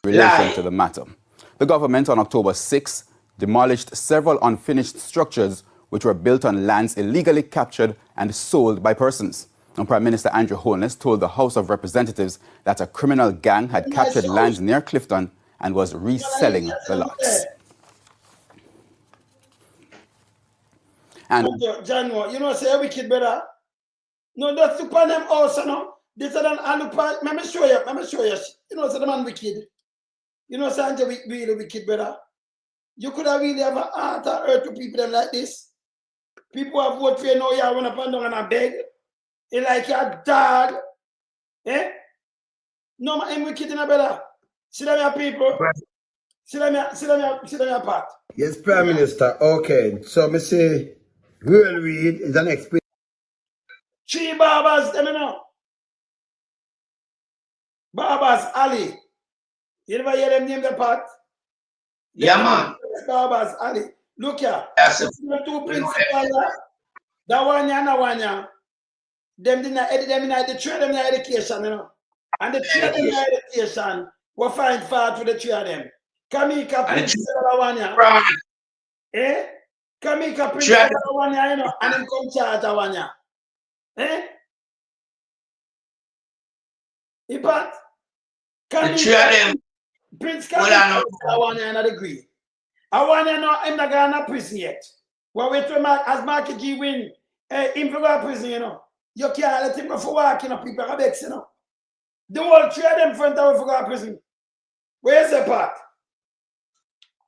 relation to the matter. The government on October 6 demolished several unfinished structures which were built on lands illegally captured and sold by persons. And Prime Minister Andrew Holness told the House of Representatives that a criminal gang had captured lands near Clifton and was reselling the lots. And John, you know, say wicked brother. No, that's the them also, no. This is an alupa. Let me show you. You know, so the man wicked. You know, Sanja really wicked brother. You could have really have a heart or earth to people them like this. People have voted for you now, you run up and down and a beg. You like your dog. Eh? No, I'm wicked in a brother. See them your people. See them your part. Yes, Prime Minister. Okay. So me say Will Reid is an expert. 3 barbers, them you know. Barbers Ali. You never hear them name the part? Yeah, man. Barbers Ali. Look here. Yes, The 2 principals. That one and that one. Them didn't they train them in education, you know. And the 3 of them in education were find fault with the 3 of them. Kamika principal one, eh? Kamika principal one, you know, and then come charge one, eh? Ipat? The 3 of them. Prince Kamika one, and a degree. I want to know him not going to prison yet. Well, wait till as Marky G win, him for go to prison, you know. You can't let him go for walking up people are vex, you know. The whole three of them front of for go to prison. Where's the part?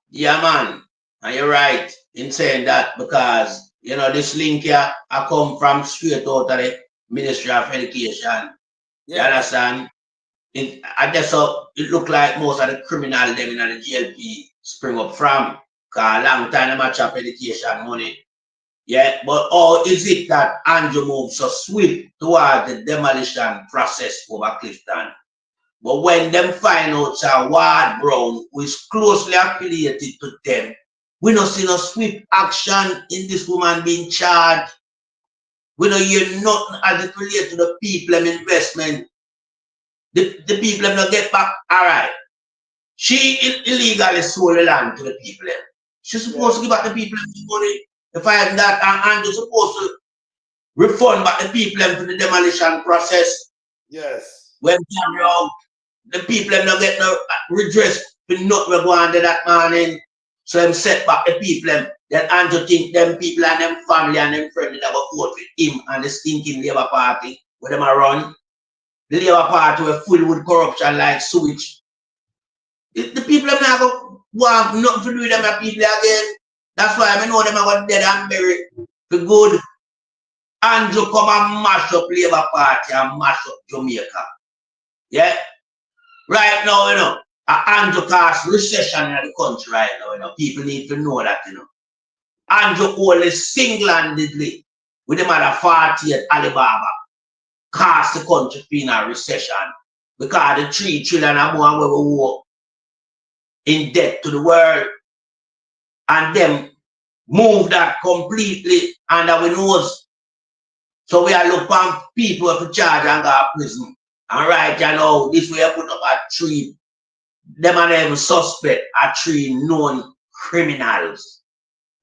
Yeah, man. And you're right in saying that because, you know, this link here, I come from straight out of the Ministry of Education. You understand? I guess so it look like most of the criminal them in the JLP spring up from. Cause a long time they chop education money. Yeah, but how is it that Andrew moved so swift towards the demolition process over Clifton? But when them find out that Ward Brown, who is closely affiliated to them, we don't see no swift action in this woman being charged. We don't hear nothing as it relates to the people and investment. The people have not get back. All right. She illegally sold the land to the people. She's supposed to give back the people the money. If I am that, and they're supposed to refund back the people to the demolition process. Yes. When carry out, the people have not get no redress for not we're going to that morning. So them set back the people. Then Andrew think them people and them family and them friends that will vote with him and the stinking Labour Party where them are run. The Labour Party were full with corruption like sewage. The people have not want nothing to do with them people again. That's why I know them are going dead and buried for good. Andrew come and mash up Labour Party and mash up Jamaica. Yeah? Right now, you know, Andrew cause recession in the country right now, you know. People need to know that, you know. Andrew only single-handedly with the mother 48 Alibaba cast the country in a recession because the 3 trillion and more where we work in debt to the world and them move that completely under our nose. So we are looking for people to charge and go to prison. And right you know, this way I put up a 3, them and them suspect are 3 known criminals.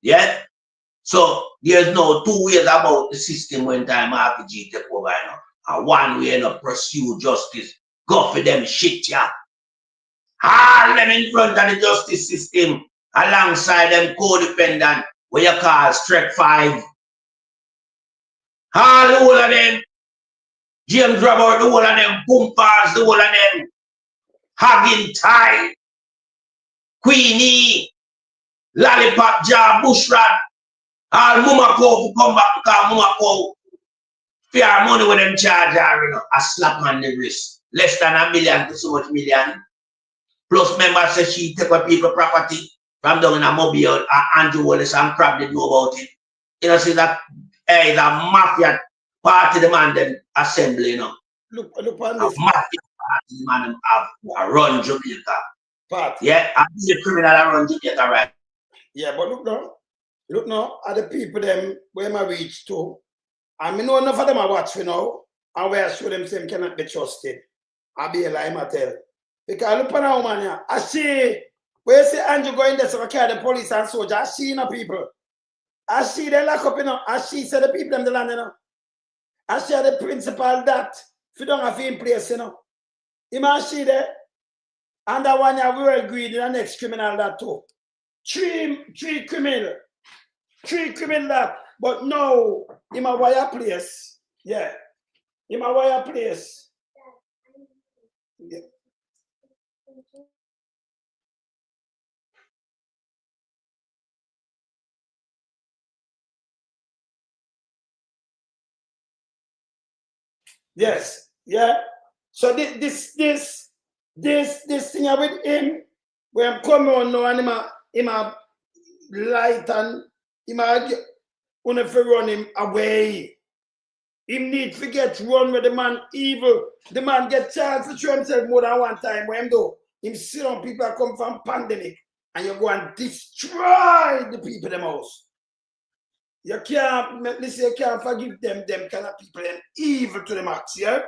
Yeah? So there's no 2 ways about the system when time RPG take over, you know. And one way, you know, pursue justice. Go for them shit, yeah. All them in front of the justice system alongside them codependent, what you call Strike 5. All the whole of them, James Robert, the whole of them, Pumpers, the whole of them, Haggin Tie, Queenie, Lollipop Jar, Bushrat, all Mama Cow come back because Mama Cow fair money with them charge her, you know, a slap on the wrist. Less than $1 million to so much million. Plus members say she take away people property from down in a mobile, Andrew Holness and Crab didn't know about it. You know, see that is a mafia party demanding assembly, you know. Look on A this. mafia party demanding have run Jamaica. Party. Yeah, and the criminal run Jamaica, right? Yeah, but look now, at the people them where I reach to, and I know enough of them are watch, you know, and where I show them say cannot be trusted. I'll be a lie, I tell. Because look at that woman here. I see, where you see Andrew going there so I carry the police and soldier, I see, you know, people. I see they lock up, you know, I see say the people them the land, you know. I see the principal that, if you don't have in place, you know. You might see there. And that one you will agree in the next criminal that too. Three criminal. 3 criminal that. But no, in my wire place. Yeah. In my wire place. Yeah. Yes. Yeah. So this thing with him, when I'm coming on now and him a light and him a run him away. Him need to get run with the man evil. The man get chance to show himself more than one time. When him do, him see on people that come from pandemic and you go and destroy the people them house. You can't, listen, you can't forgive them kind of people and evil to the max, yeah?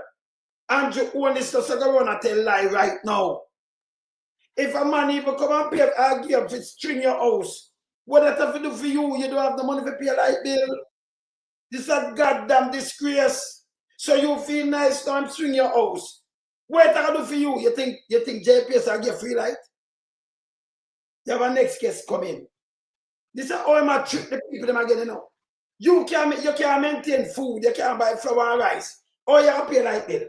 Andrew Holness just go run and tell lie right now. If a man even come and pay argue to string your house, what that have to do for you? You don't have the money to pay a light bill. This is a goddamn disgrace. So you feel nice now and string your house. What that do for you? You think JPS will get free light? You have a next guest coming. This is how I trick the people them again, you know. You can't maintain food, you can't buy flour and rice. Or you pay like that.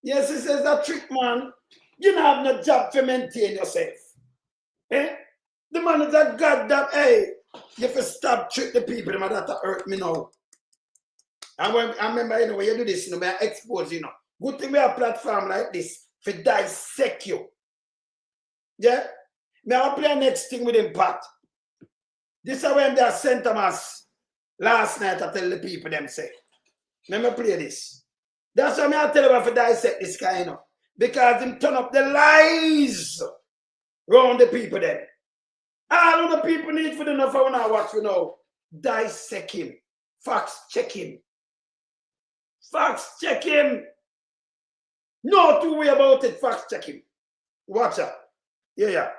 Yes, it says a trick, man. You don't have no job to maintain yourself. Eh? The man is a god that, hey, you have to stop trick the people them that hurt me now. I remember, you know, when you do this, you know, when I expose, you know. Good thing we have a platform like this to dissect you. Yeah? Now I'll play next thing with him, Pat. This is when they are St. Thomas last night. I tell the people them say. Let me play this. That's why I tell you to dissect this guy, you know. Because him turn up the lies around the people then. All of the people need for the enough for now watch you know. Dissect him. Facts check him. Facts check him. No two way about it. Facts check him. Watch out. Yeah.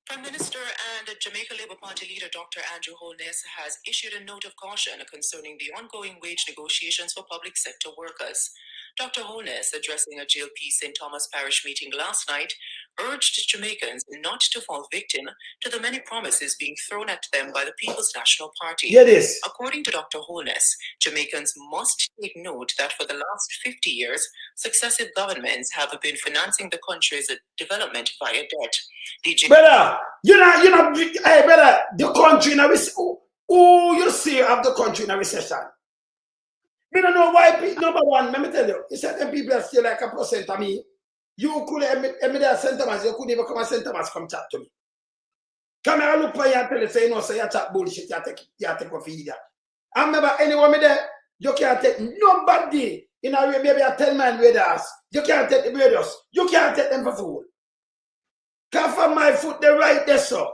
Prime Minister and Jamaica Labour Party leader Dr. Andrew Holness has issued a note of caution concerning the ongoing wage negotiations for public sector workers. Dr. Holness, addressing a Jlp St. Thomas Parish meeting last night, urged Jamaicans not to fall victim to the many promises being thrown at them by the People's National Party. Hear this. According to Dr. Holness, Jamaicans must take note that for the last 50 years, successive governments have been financing the country's development via debt. Brother, you know, hey, brother, the country in a recession. Who you see of the country in a recession? We don't know why. Number one, let me tell you, you said them people are still like a percent of me. You could have St. Thomas, you couldn't even come and St. Thomas come chat to me. Come here, look for you and tell you, say, you know, say you chat bullshit, you take a feed. I remember anyone me there, you can't take nobody in a maybe a 10 man raiders. You can't take the raiders. You can't take them for food. Come from my foot, they right there, so.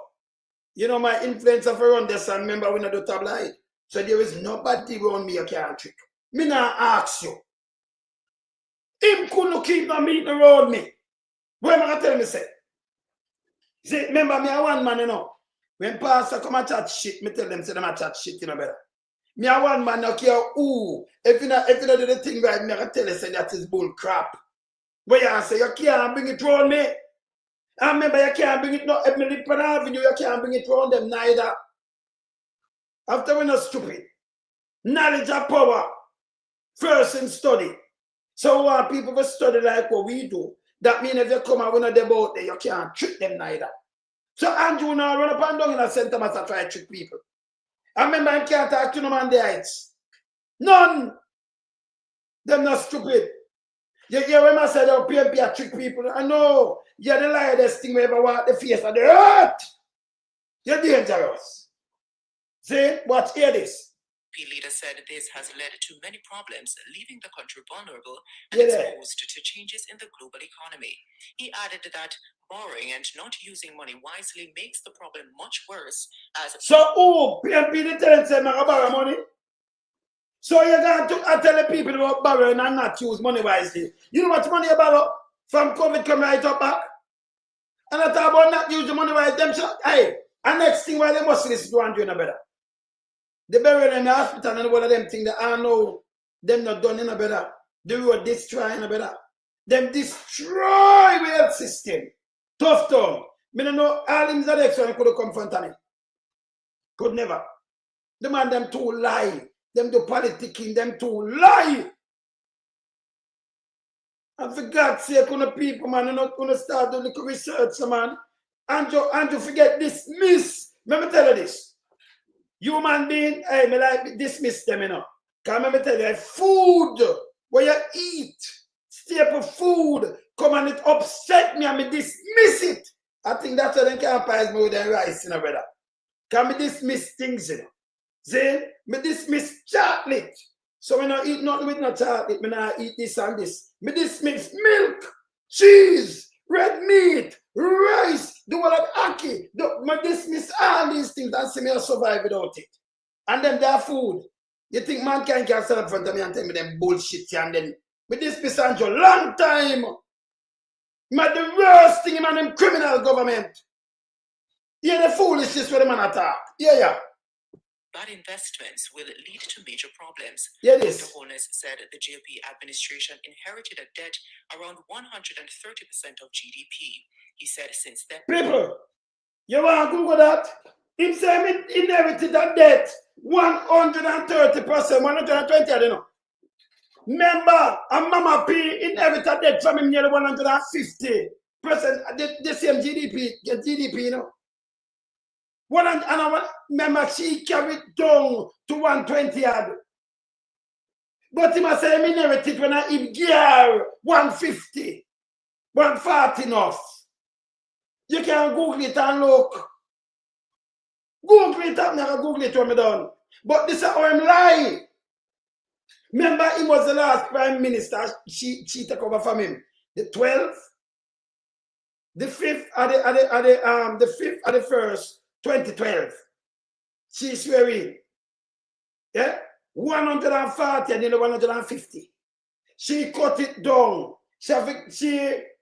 You know, my influencer for run this, and remember when I do tabloid. So there is nobody around me you can't trick. Me not ask you. Him couldn't keep no meeting around me. What am I tell me say? See, remember me a one man, you know. When pastor come and chat shit, me tell them say them a chat shit, you know better. Me a one man, no care who. If you not do the thing right, me I tell you say that is bull crap. But you say you can't bring it around me. I remember you can't bring it no if me live on avenue, you can't bring it around them neither. After we're not stupid. Knowledge of power. First in study. So what people will study like what we do. That means if you come and we're not about there, you can't trick them neither. So Andrew now run up and down in a St. Thomas and try to trick people. I remember I can't talk to no man the heights. None. Them not stupid. You hear when I said oh PMP trick people. I know. You're the liarest thing we ever want the face of the earth. You're dangerous. See? Watch, hear this. The leader said this has led to many problems, leaving the country vulnerable and exposed to changes in the global economy. He added that borrowing and not using money wisely makes the problem much worse. So, PMP the tenant said, I borrow money. So, you're going to tell the people about borrowing and not use money wisely. You know what money you borrow? From COVID come right up back. And I talk about not using money wisely. Them shot, hey, and next thing why they must listen to Andrew no better. They bury them in the hospital and one of them things that I know them not done in a better. The road destroy in a better. Them destroy the health system. Tough tongue. Me don't know all them that extra could have come front of me. Could never. The man them too lie. Them do politicking, them too lie. And for God's sake, when the people, man, you're not going to start doing the research, man. Andrew, forget dismiss. Let me tell you this. Human being, hey, me like dismiss them, you know. Because let me tell you, food, where you eat, staple food, come and it upset me and me dismiss it. I think that's why they can't prize me with their rice, you know, brother. Can me dismiss things, you know. See, me dismiss chocolate. So when I eat nothing with no chocolate, me not eat this and this. Me dismiss milk, cheese, red meat, rice, do all that ackee. Me dismiss all these things and see me survive without it. And then their food. You think mankind can stand up in front of me and tell me them bullshit and then me dismiss Andrew long time. Me the worst thing in them criminal government. Yeah, the foolishness where the man attack. Yeah. bad investments will lead to major problems. Yeah, Dr. this. Holness said the Jlp administration inherited a debt around 130% of GDP. He said since then... People, you want to Google that? Him say he inherited that debt 130%, 120, I don't know. Remember, and Mama P inherited debt from him nearly 150%. The same GDP, you know. Remember, she carried down to 120 odd. But he must say him inherited when he gear 150, 140 enough. You can Google it and look. Google it, I'm never Google it when me done. But this is how him lie. Remember, he was the last prime minister. She took over from him. The 12th, the 5th, the 5th of the 1st, 2012. She swear in. Yeah? 140 and then 150. She cut it down. She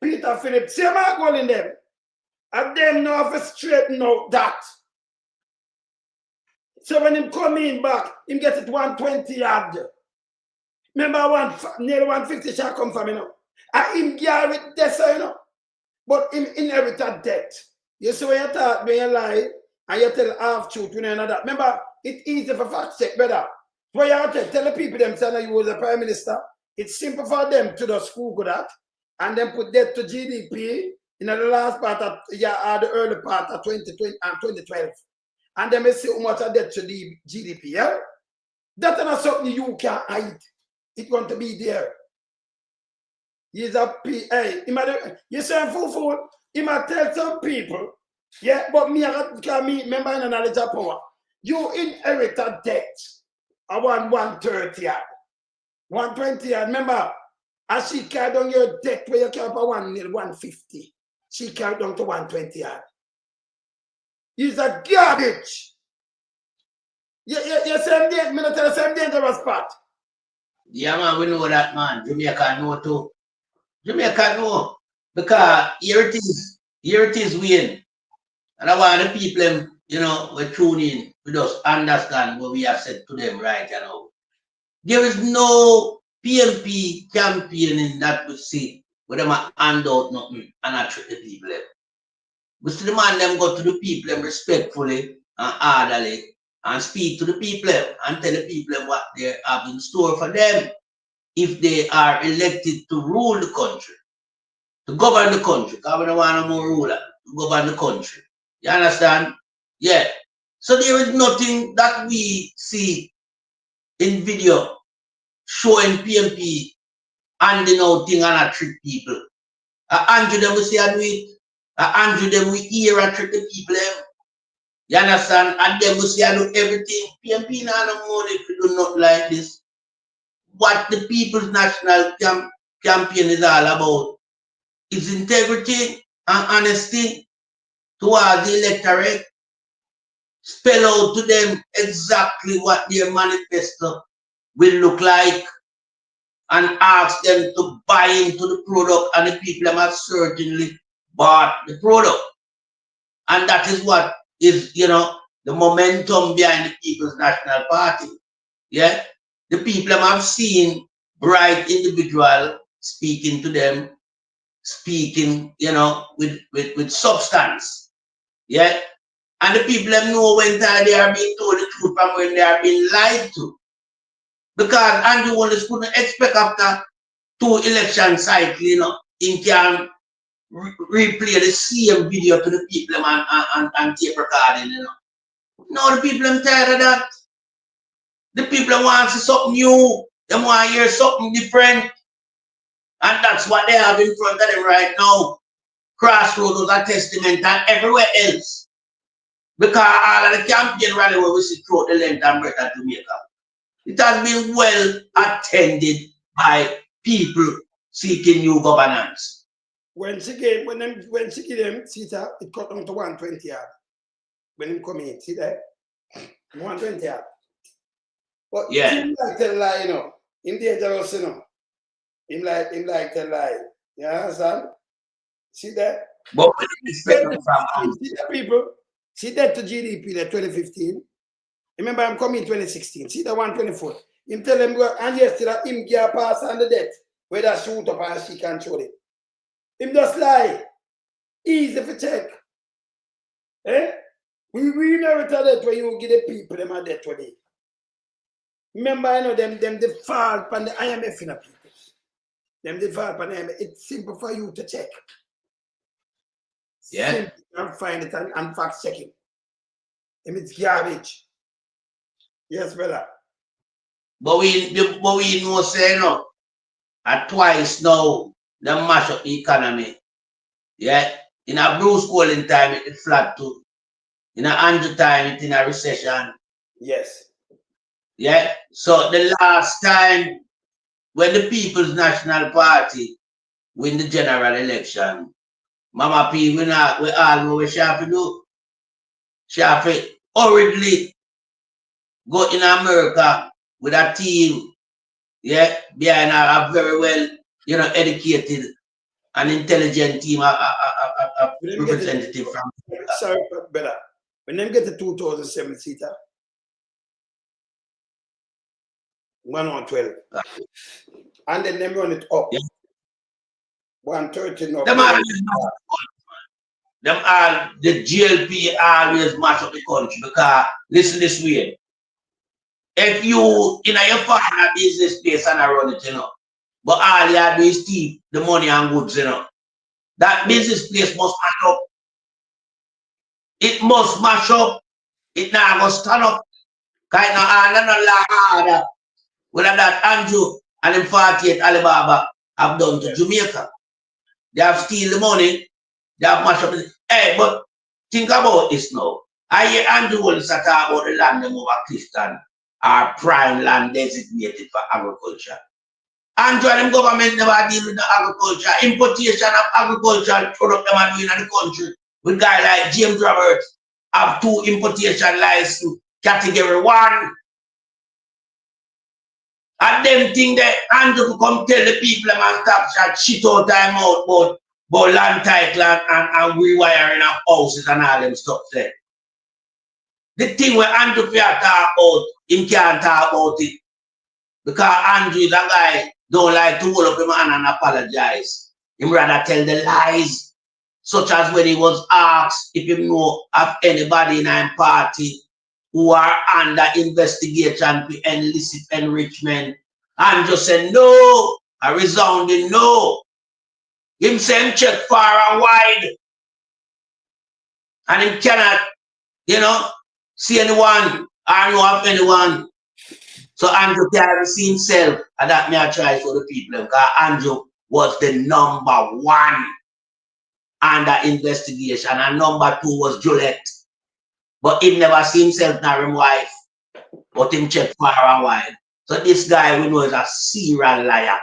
Peter Phillips, see my goal in them. And them now have to straighten out that. So when him come in back, him get it 120 yard. Remember, nearly 150 shall come from, you know. And him gear with this, you know. But him inherited debt. You see when you talk, when you lie, and you tell half truth, you know that. Remember, it's easy for fact check, brother. When you tell the people them saying you was a prime minister, it's simple for them to just Google that and then put debt to GDP in the last part of the early part of 2020 and 2012. And then we see how much of debt to the GDP, yeah? That's not something you can hide. It's going to be there. He's a PA. You say fool. He might tell some people, yeah, but me, remember in the knowledge of power, you inherit a debt. I want 130 yard. 120 yard. Remember, as she carried on your debt where you carry up 150. She carried down to 120 yard. He's a garbage. You same day, me not tell the same dangerous part. Yeah, man, we know that, man. Jamaica know too. Jamaica know. Because here it is, Wayne. And I want the people, you know, we tune in, we just understand what we have said to them right now. There is no PMP campaigning that we see where them hand out nothing and I treat the people. We see the man them go to the people respectfully and orderly and speak to the people and tell the people what they have in store for them if they are elected to rule the country, to govern the country, because we don't want no more ruler, to govern the country. You understand? Yeah. So there is nothing that we see in video showing PMP handing out things and I trick people. Andrew them we see I do it. Andrew them we hear and trick the people. You understand? And them we see I do everything. PMP now no more if you do not like this. What the People's National Campaign is all about is integrity and honesty towards the electorate. Spell out to them exactly what their manifesto will look like and ask them to buy into the product, and the people have certainly bought the product. And that is what is, you know, the momentum behind the People's National Party. Yeah? The people have seen bright individual speaking to them, speaking, you know, with substance. Yeah? And the people have know when they are being told the truth from when they are being lied to. Because Andrew Holness couldn't expect after 2 election cycles, you know, he can replay the same video to the people and tape recording, you know. No, the people are tired of that. The people want to see something new. They want to hear something different. And that's what they have in front of them right now. Crossroads was a testament and everywhere else. Because all of the campaign rally where we see throughout the length and breadth of Jamaica, it has been well attended by people seeking new governance. When she gave them Sita, it cut down to 120 yard. When him come in, see that? 120 yard. But yeah, him like to lie, you know. Him dangerous, you know. Him like to lie. You understand? See that? But when you expect from see the people, see that to GDP, that 2015. Remember, I'm coming 2016. See the 124. Him tell him go, and yesterday him get pass on the death. Where that shoot up and she control it. Him just lie. Easy for check. Eh? We never tell that when you give the people them a death today. Remember, I know them default on the IMF in the people. Them default on the IMF. It's simple for you to check. Yeah. Simple and find it and fact checking. If it's garbage. Yes, brother. But we know say no. At twice now, they mash up the economy. Yeah. In a Bruce Colin time, it flat too. In a Andrew time, it's in a recession. Yes. Yeah. So the last time when the People's National Party win the general election, Mama P, we all know what she have to do. She have to hurriedly go in America with a team, yeah, behind a very well, educated and intelligent team, a representative from. Sorry, but better. When them get the 2007 seater, 1 on 12. And then them run it up. Yeah. 130 no. Them all, the GLP always mash up the country because, listen this way, if you, your partner business place and I run it, but all you have to do is keep the money and goods, that business place must mash up. It must mash up. It now must stand up. Kind of harder. Whether that Andrew and them 48 Alibaba have done to Jamaica. They have steal the money. They have mashed up. Hey, but think about this now. I hear Andrew will talk about the land them over Clifton are prime land designated for agriculture. Andrew and them government never deal with the agriculture. Importation of agricultural product them are doing in the country. With guy like James Roberts have 2 importation licenses, category 1. And them think that Andrew come tell the people and stop shit out time out about land title and rewiring of houses and all them stuff there. The thing where Andrew talk about, him can't talk about it. Because Andrew is a guy don't like to hold up him hand and apologize. Him rather tell the lies. Such as when he was asked if you know of anybody in our party who are under investigation for illicit enrichment, and just said no, a resounding no. Him say him check far and wide, and him cannot, see anyone or know of anyone. So Andrew can't see himself, and that may I try for the people, because Andrew was the number 1 under investigation, and number 2 was Jlp. But he never see himself nor his wife, but him check far and wide. So this guy we know is a serial liar.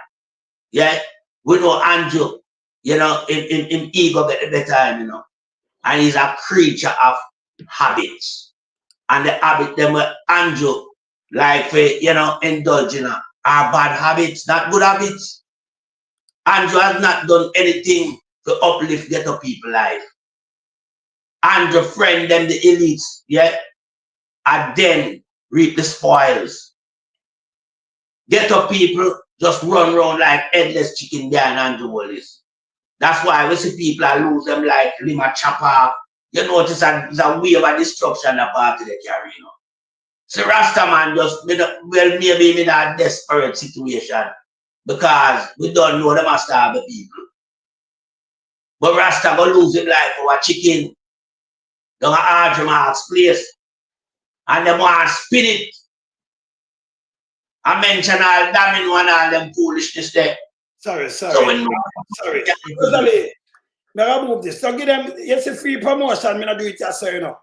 Yeah, we know Andrew, him ego get the better, and he's a creature of habits. And the habit them Andrew like for indulge in are bad habits, not good habits. Andrew has not done anything to uplift ghetto people life. Andrew friend them the elites, yeah, and then reap the spoils. Ghetto people just run around like headless chicken there in Andrew Wallace. That's why we see people are lose them like Lima Chopper. You notice that it's a wave of destruction the party they carry, So Rastaman just, maybe in a desperate situation because we don't know the master of the people. But Rasta go lose his life for a chicken down at Arjama's place. And they want to spin it. I mention all damning one all them foolishness there. Sorry. So when Sorry. Now I move this. So give them, yes, a free promotion. I do it as so,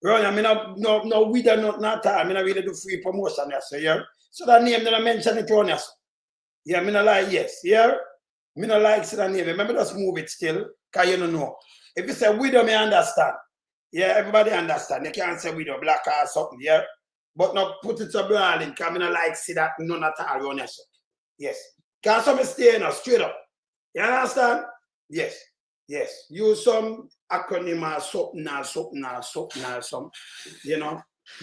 Right, I mean, no, we don't not time. I mean, I really do free promotion, yes, yeah. So that name that I mention it on, yes. Yeah, I mean, I like, yes, yeah. I mean, I like that name. Remember, just move it still, because you don't know. If you say widow, me understand. Yeah, everybody understand. You can't say widow, black or something, yeah. But not put it to branding, because I mean, I like see that none at all on yourself. Yes. Can't some stay straight up. You understand? Yes. Yes. Use some acronym or something,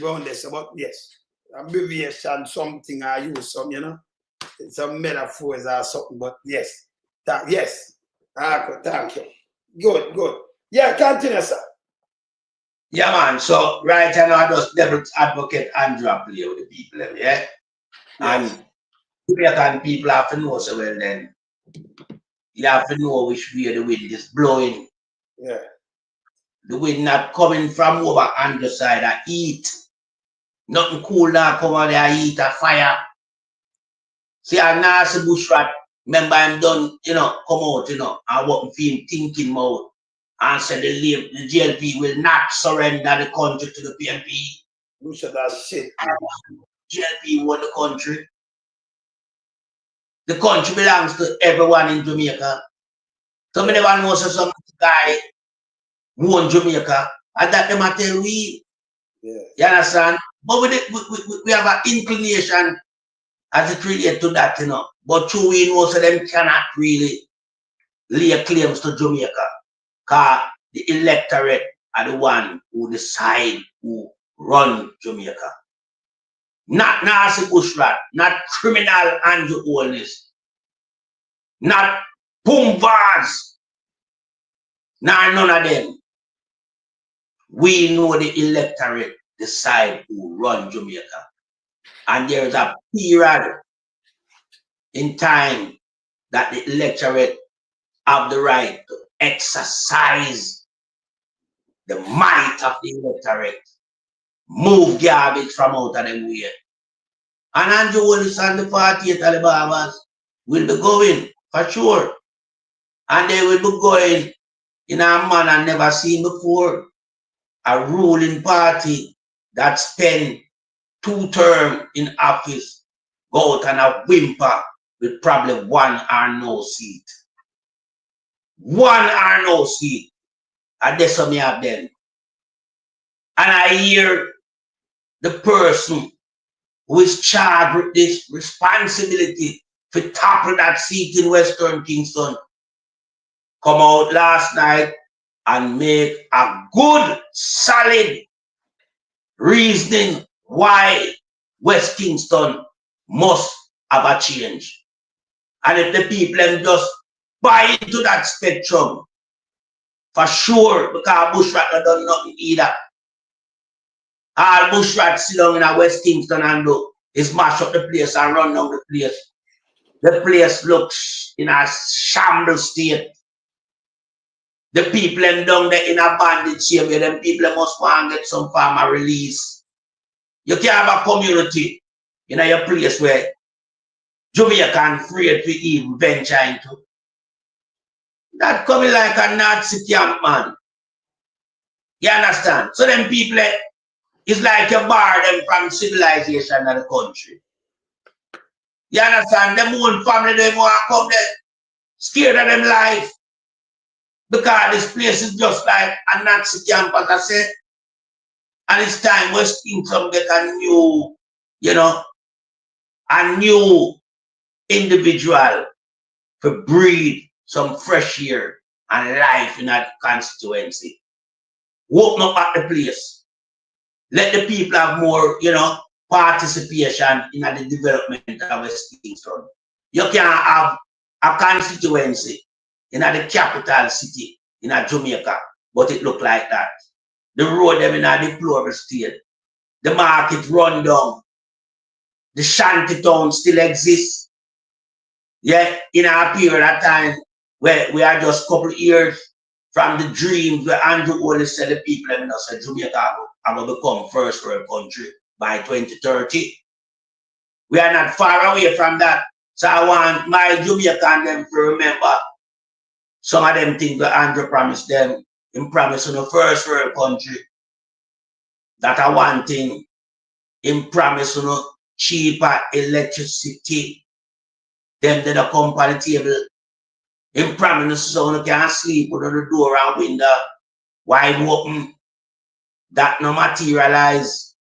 around this, but yes, abbreviation, something I use some, you know, some metaphors or something, but yes, that, yes. Thank you. Good. Yeah, continue, sir. Yeah, man. So right now, I just devil's advocate Andrew play with the people, yeah? Yes. And Jamaican people have to know so well then. You have to know which way the wind is blowing. Yeah. The wind not coming from over Andrew side of heat. Nothing cool now come on there, heat a fire. See, a nasty bushrat, remember I'm done, you know, come out, you know, and what him thinking mode. And said the JLP will not surrender the country to the PNP. Bushrat that shit. JLP won the country. The country belongs to everyone in Jamaica. So many one knows some guy who won Jamaica, and that them I tell we. Yeah. You understand? But we have an inclination as it relates to that, you know. But true we know so them cannot really lay claims to Jamaica. Because the electorate are the one who decide who run Jamaica. Not Nasty Bushrat, not criminal Andrew Holness, not Boomvars, none of them. We know the electorate decide who run Jamaica. And there is a period in time that the electorate have the right to exercise the might of the electorate, move garbage from out of them way. And Andrew Holness and the 48 Alibabas will be going for sure. And they will be going in a manner never seen before. A ruling party that spent 2 terms in office go out and a whimper with probably 1 or no seat. 1 or no seat. And that's what me have them. And I hear the person who is charged with this responsibility to topple that seat in Western Kingston come out last night and make a good, solid reasoning why West Kingston must have a change. And if the people them just buy into that spectrum, for sure, because Bushrat not done nothing either. All Bushrat sit down in a West Kingston and do is mash up the place and run down the place. The place looks in a shambles state. The people them down there in a bandit shape, them people must want to get some form of release. You can't have a community in your place where Jamaican afraid to even venture into. That coming like a Nazi camp, man. You understand? So them people, it's like you bar them from civilization of the country. You understand? Them own family, they want to come there, scared of them life. Because this place is just like a Nazi camp, as I said. And it's time West Kingston get a new, you know, a new individual to breathe some fresh air and life in that constituency. Open up at the place. Let the people have more, you know, participation in the development of West Kingston. You can have a constituency in the capital city in Jamaica, but it look like that. The road them in a deplorable state. The market run down. The shanty town still exists. Yeah, in a period of time where we are just a couple of years from the dreams where Andrew always said the people in us, Jamaica are going to become first world country by 2030. We are not far away from that. So I want my Jamaican them to remember some of them things that Andrew promised them. He promised in the first world country. That are one thing. He promised cheaper electricity. Them that are come on the table. He promised so you can sleep with the door and window wide open. That no materialize.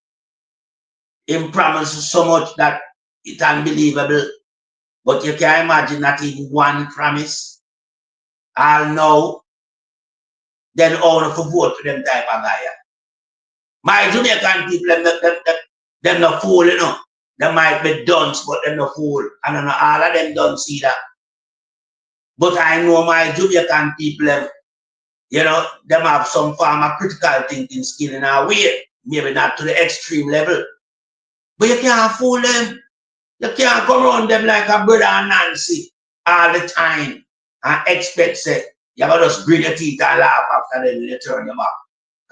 He promised so much that it's unbelievable. But you can imagine that in one promise. I'll know. Then all of vote for them type of guy. My Jamaican people, them no fool, you know. They might be dunce, but them no fool. And all of them don't see that. But I know my Jamaican people, you know, them have some form of critical thinking skill in our way. Maybe not to the extreme level. But you can't fool them. You can't come around them like a brother and Nancy all the time and expect say you gotta just grin your teeth and laugh after them you turn your back.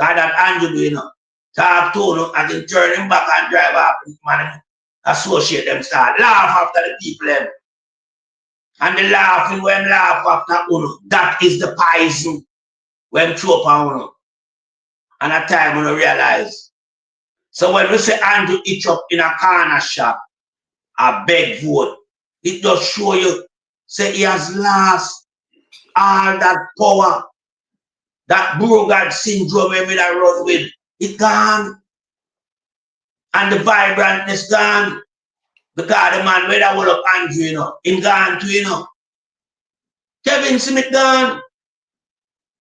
Cause that Andrew do, you know. Talk to him and then turn him back and drive off and man associate them start laugh after the people them. And the laughing when laugh after Uno. That is the poison when throw upon Uno. And at time Uno realize. So when we say Andrew each up in a corner shop, a beg vote, it does show you, say he has lost all that power, that Burgard syndrome when I run with, it gone. And the vibrantness gone. Because the man where that will up Andrew, you know, him gone too, you know. Kevin Smith gone.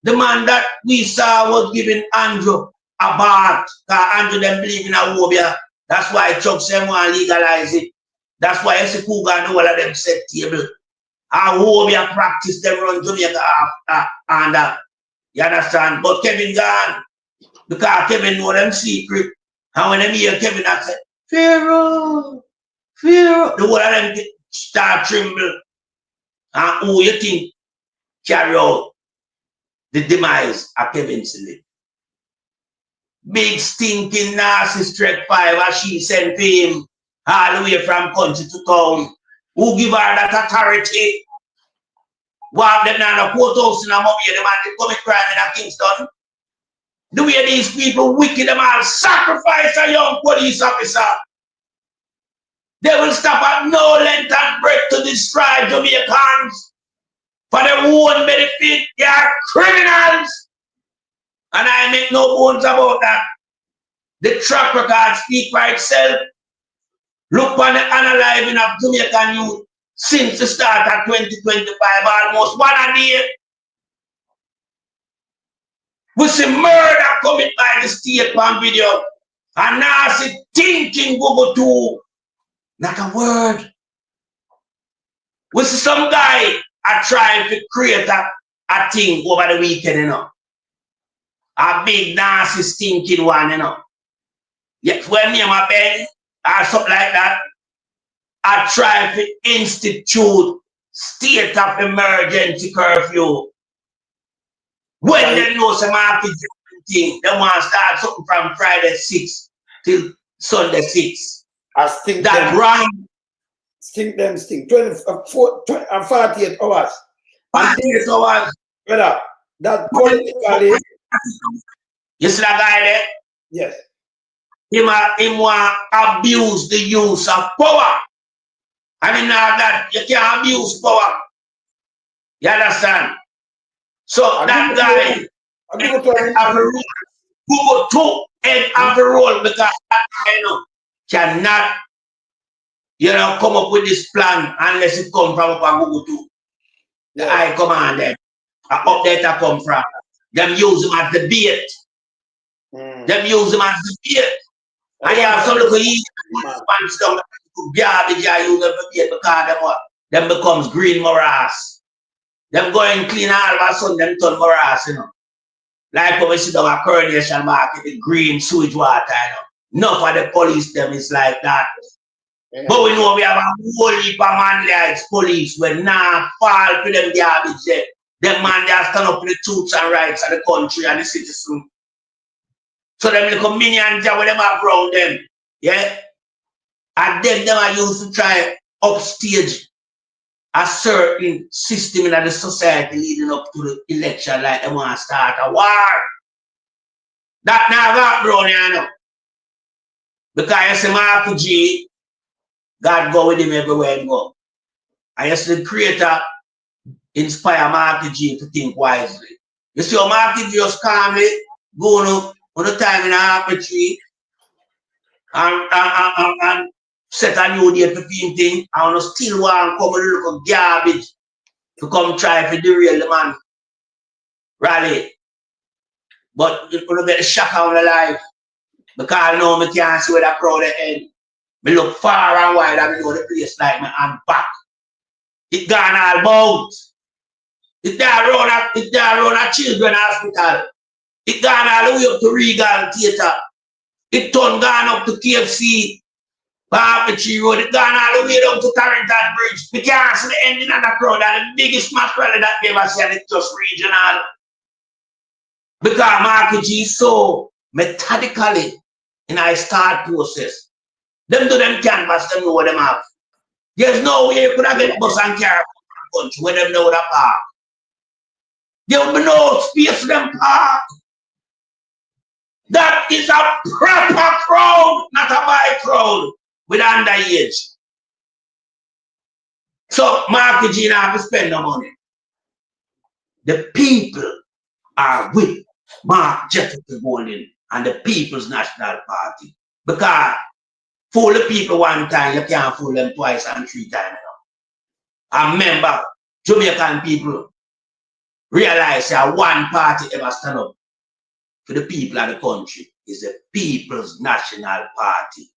The man that we saw was giving Andrew a bath. Because Andrew them believe in a phobia. That's why Chuck said want to legalize it. That's why Escobar and all of them set table. Our phobia practice them run Jamaica and you understand? But Kevin gone. Because Kevin know them secret. And when them hear Kevin I say, Pharaoh, Pharaoh, the whole of them start tremble. And who you think carry out the demise of Kevin Smith? Big stinking narcissist Trek 5 as she sent him all the way from country to town. Who give her that authority? Walk them down the courthouse in a movie, them and they commit crime in a Kingston. The way these people wicked, them all sacrifice a young police officer. They will stop at no length and break to destroy Jamaicans for their own benefit. They are criminals. And I make no bones about that. The track record speaks for itself. Look on the analyzing of Jamaican youth since the start of 2025, almost 1 a day. We see murder committed by the state on video. And now I see thinking go to not a word. We see some guy are trying to create a thing over the weekend, you know. A big narcissist thinking one, you know. Yes, when me and my Ben or something like that, I try to institute state of emergency curfew. When they know some market thing, they want to start something from Friday 6 till Sunday 6. I stink that them. wrong. Stink them, stink. 48 hours. 48 hours. Brother, that politically. You see that guy there? Yes. Him want to abuse the use of power. I mean, now that you can't abuse power. You understand? So that guy have a role. Go to and have a role because that guy, you know, cannot, you know, come up with this plan unless it come from up and Google too. The high command them. Up there to come from. Them use him as the bait. Them use him as the bait. And you have some little easy pants down garbage I use them for bait because them becomes green morass. Them going clean all of a sudden them turn morass, you know. Like when we sit down at Coronation Market, the green sewage water, you know. Enough of the police them is like that. Yeah. But we know we have a whole heap of manly police when now fall to them garbage there. Them man they stand up for the truths and rights of the country and the citizen. So them little minions with them have around them. Yeah? And them are used to try upstage a certain system in the society leading up to the election, like they want to start a war. That now got brown, you know. Because you see Mark G, God go with him everywhere he go. And you see the creator inspire Mark G to think wisely. You see how Mark G just calmly going up on the time in a half a tree and set a new date to film thing, and still want to come and look at garbage to come try to derail the man rally. But you're going to get a shock on the life. Because now I can't see where the crowd end. Me look far and wide and I know the place like me and back. It gone all about. It there around a children hospital. It gone all the way up to Regal Theatre. It gone up to KFC. Tree Road, it gone all the way down to Carrington Bridge. We can't see the ending of the crowd and the biggest mass rally that we ever seen, it's just regional. Because Marky G so methodically in our start process. Them do them canvas, them know what them have. There's no way you could have get bus and car from the country where them know the park. There will be no space for them park. That is a proper crowd, not a by crowd with underage. So Marky G now have to spend the money. The people are with Mark Jefferson Golding and the People's National Party. Because fool the people one time, you can't fool them twice and three times. I remember Jamaican people realize that one party ever stand up for the people of the country is the People's National Party.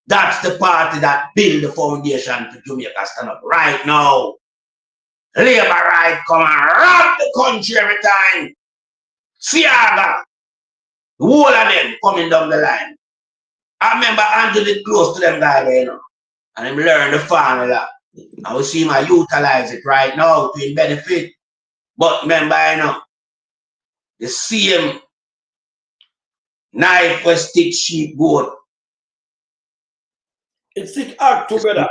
That's the party that build the foundation for Jamaica stand up right now. Labour right come and rob the country every time. Siaga, the whole of them coming down the line. I remember Andrew did close to them guys, you know, and him learn the formula. I will see him utilize it right now to his benefit. But remember, you know, the same knife with stick sheep goat. It stick act together.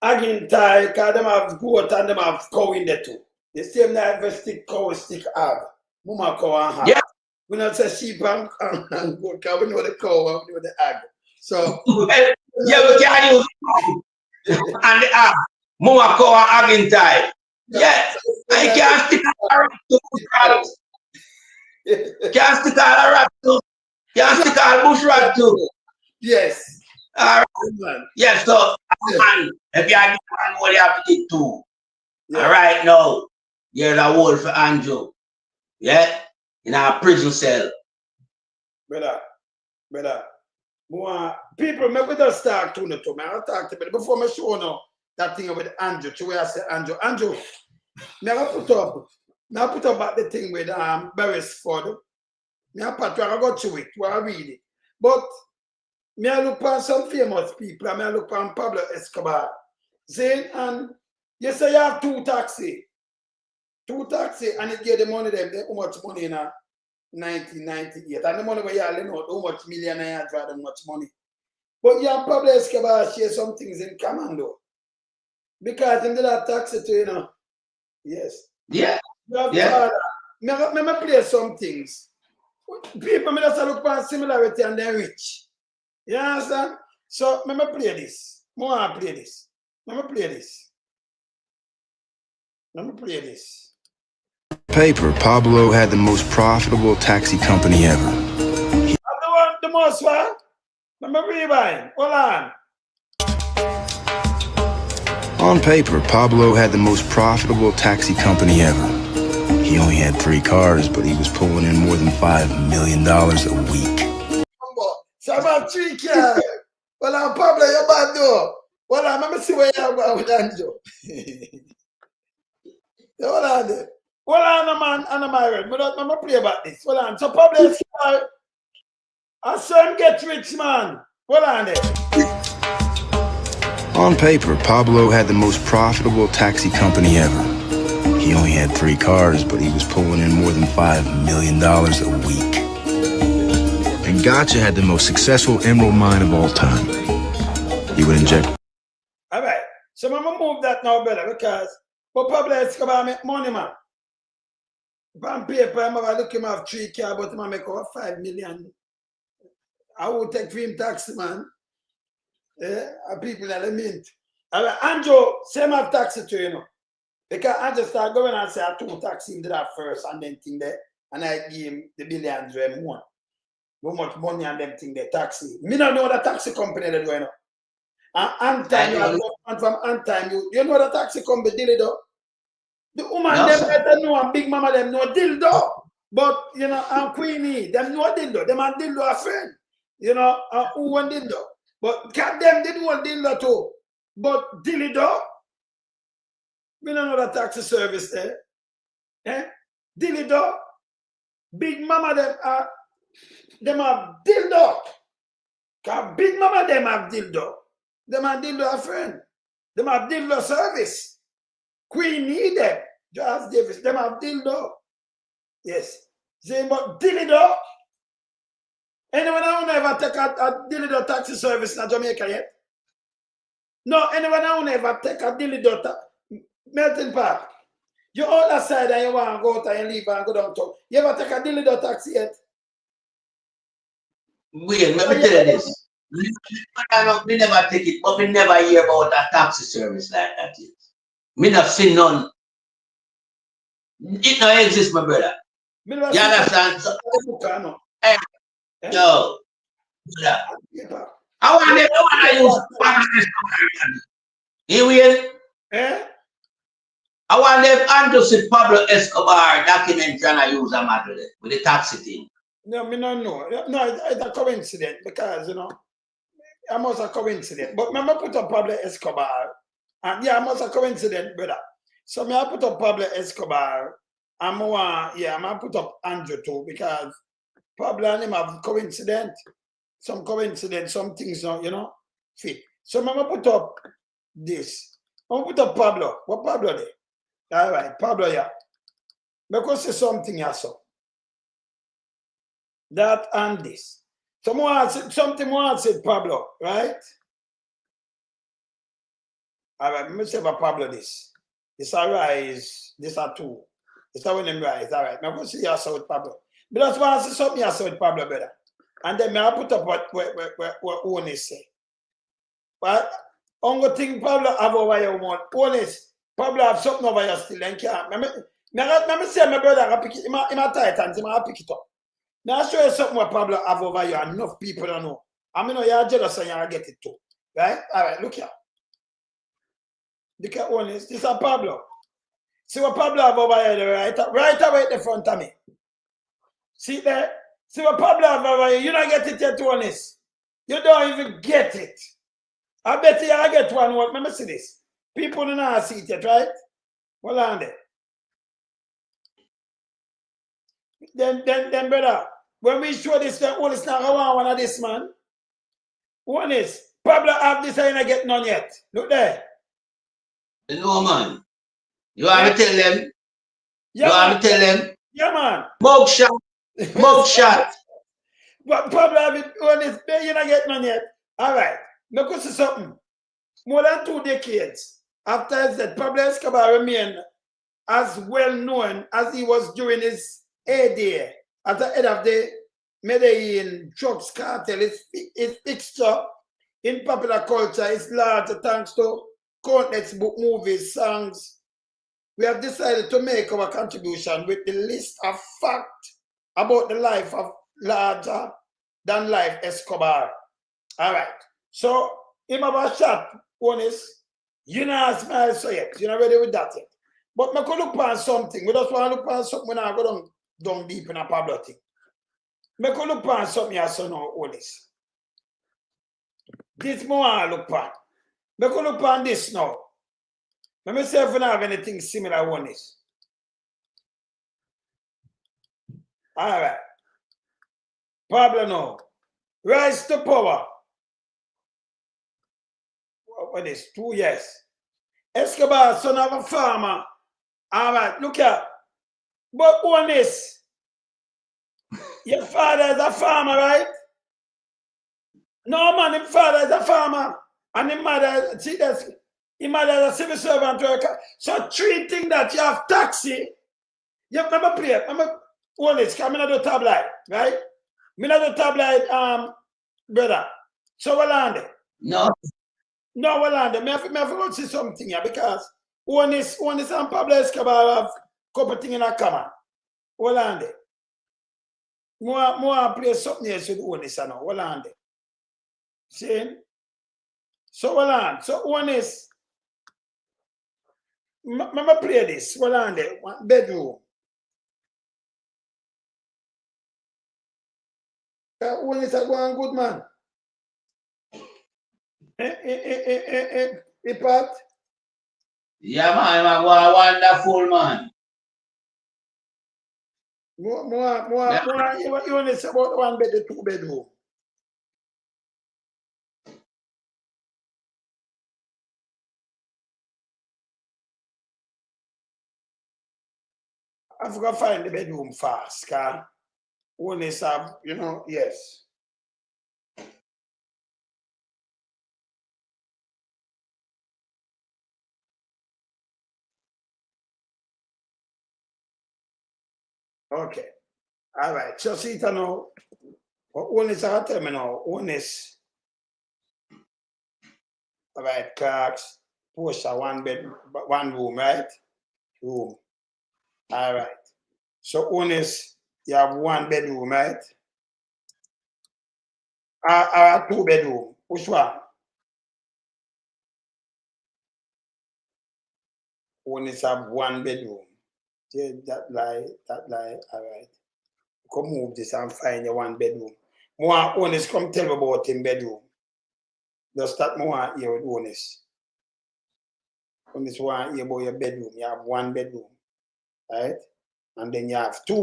Again, tie, because them have goat and them have cow in there too. The same knife with stick cow, stick hag. Mama cow and hag. Yeah. We not say sheep and goat, because we know the cow and we know the hag. So, yeah, we can use and the hag. Mama cow and hag in tie. Yeah, I can't stick a rat to bush rat. Can't stick a rat to. Can't stick a bush rat too. Yes. All right. Yes, so man, if you have what you have to do too. Yeah. All right now, you're the wolf for Andrew. Yeah? In our prison cell. Brother. People, maybe we just talk to me. I'll talk to me before I show now that thing with Andrew. To where I say Andrew, never put up about the thing with Beresford. I go through it, I read it. But I look for some famous people, I look for Pablo Escobar. Zane, and you say you have two taxi, and it gave the money them, how much money in 1998. And the money where you know how much million I drive them much money. But you have Pablo Escobar share some things in common though. Because in that taxi too, you know. Yes. Yeah. Yeah. Me play some things. People may just look for similarity and they're rich. You understand? So let me play this. Let me play this. Paper, Pablo had the most profitable taxi company ever. The most what? Let me rewind. Hold on. On paper, Pablo had the most profitable taxi company ever. He only had 3 cars, but he was pulling in more than $5 million a week. So about 3 cars. Well, I'm Pablo, you're bad though. Well, let me see where you're going with Andrew. Hold on there. Hold on, man, and I'm married. Let me play about this. Hold on. So Pablo Escobar, I saw him get rich, man. Hold on there. On paper, Pablo had the most profitable taxi company ever. He only had 3 cars, but he was pulling in more than $5 million a week. And Gotcha had the most successful emerald mine of all time. He would inject. All right. So I'm going to move that now, brother, because Pablo Escobar make money, man. On paper, I'm going to look him have 3 cars, but I'm make over $5 million. I would take for him taxi, man. Yeah, people that I mint. All right, Andrew, same have taxi too, you know. Because I just start going and say I 2 taxi into that first and then thing there, and I give him the billions where more. How much money and them thing there, taxi. Me don't know the taxi company they're doing. And from Antime, you know the taxi company deal though. The woman them better know and Big Mama them know dildo. But you know, and Queenie, them know dildo. Them and dildo a friend. You know, who one dildo. But cat them did one dildo too. But dildo, we don't know the taxi service there. Eh? Dildo, big mama them have dildo. Cause big mama them have dildo. Them have dildo a friend. Them have dildo service. Queen need them. Charles Davis, them have dildo. Yes. Say but dildo. Anyone who never take a dildo taxi service in Jamaica yet? No, anyone who never take a dildo Melting Park. You all aside and you want to go out and leave and go downtown. You ever take a dildo taxi yet? Wait, let me tell you this. Me never take it, but me never hear about a taxi service like that yet. Me not seen none. It no exist, my brother. You understand? So, hey, yo, brother. I want to use Pablo. You will? Eh? I want them handle see Pablo Escobar documentary and I use a model with the taxi thing. No, me no know. No, it's a coincidence because, you know, almost a coincidence. But me put up Pablo Escobar. And yeah, almost a coincidence, brother. So me I put up Pablo Escobar. And I put up Andrew too because Pablo and him have coincidence. Some coincidence, some things, you know, fit. So me put up this. I put up Pablo. What Pablo there? All right, Pablo, yeah. Because say something here, so. That and this. Something more said Pablo, right? All right, let me say about Pablo this. This arise, this are two. This are when them rise. All right, I'm going to see you with Pablo. But that's why I say something you with Pablo, brother. And then I put up what Holness say. But only thing Pablo have over your one. Holness, Pablo have something over your still and can't. Let me say my brother, I pick it. I'm tight and I pick it up. Now I show you something what Pablo have over you. Enough people don't know. I mean, you're jealous and you get it too. Right? All right, look here. Look at Holness. This is Pablo. See what Pablo have over here, right away at the front of me. See there? See what Pablo have over here. You don't get it yet, Holness. You don't even get it. I bet you I get one. Let me see this. People don't know see it yet, right? Hold on there. Then, brother, when we show this, Holness now, I want one of this, man. Holness, Pablo have this, I ain't get none yet. Look there. No, man. You want to tell them? Yeah, you want to tell them? Yeah, man. Mug shot. Mug shot. But Pablo have it, Holness, you not get none yet. All right. Look at something. More than 2 decades after that, Pablo Escobar remained as well known as he was during his heyday at the head of the Medellin drugs cartel. His fixture in popular culture is large thanks to countless book, movies, songs. We have decided to make our contribution with the list of facts about the life of larger than life Escobar. All right. So, him have a shot, Holness. You know, ask me so yet. You're not ready with that yet. But I could look for something. We just want to look for something when I go down deep in a Pablo thing. I could look for something else now, Holness. This more I look for. I could look for this now. Let me see if I don't have anything similar, Holness. All right. Pablo now. Rise to power. What is 2 years? Escobar, son of a farmer. All right, look here. But Holness, your father is a farmer, right? No, man, his father is a farmer. And his mother, see, his mother is a civil servant worker. So 3 things that you have taxi. You remember play, remember Holness, come in the tabloid, right? Me not the tabloid, brother. So well on there. No. No, well on there. Me have to see something here because Holness and Pablo Escobar have a couple things in a common. Well on there. More play something else with Holness now. Well on there. See? So well on. So Holness, remember play this. Well on there. Bedroom. Holness a going good, man. Pat? Yeah, man, I'm a wonderful man. You only say about 1 bed, 2 bedroom. I've got to find the bedroom fast, because Holness have, you know, yes. Okay. All right. So see it now. Holness, I tell me now. Holness. All right, Clark's. Portia, 1 bed, 1 room, right? Room. All right. So Holness, you have 1 bedroom, right? 2 bedroom. Which one? Holness have 1 bedroom. Yeah, that lie. All right. Come move this and find your 1 bedroom. More Holness, come tell me about him bedroom. Just start more here with Holness. Holness want here about your bedroom. You have 1 bedroom, right? And then you have 2.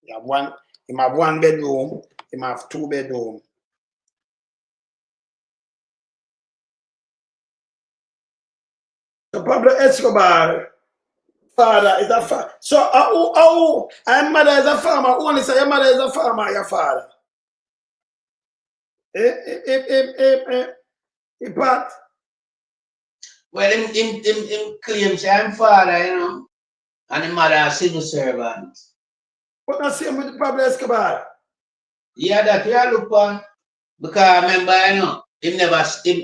You have 1. You have 1 bedroom. You have 2 bedroom. So Pablo Escobar, father is a farmer. So your mother is a farmer. Only say your mother is a farmer, your father. Pat? Well, him claims I'm father, you know, and his mother a civil servant. What not same with Pablo Escobar? Yeah, that we are look on. Because remember, you know,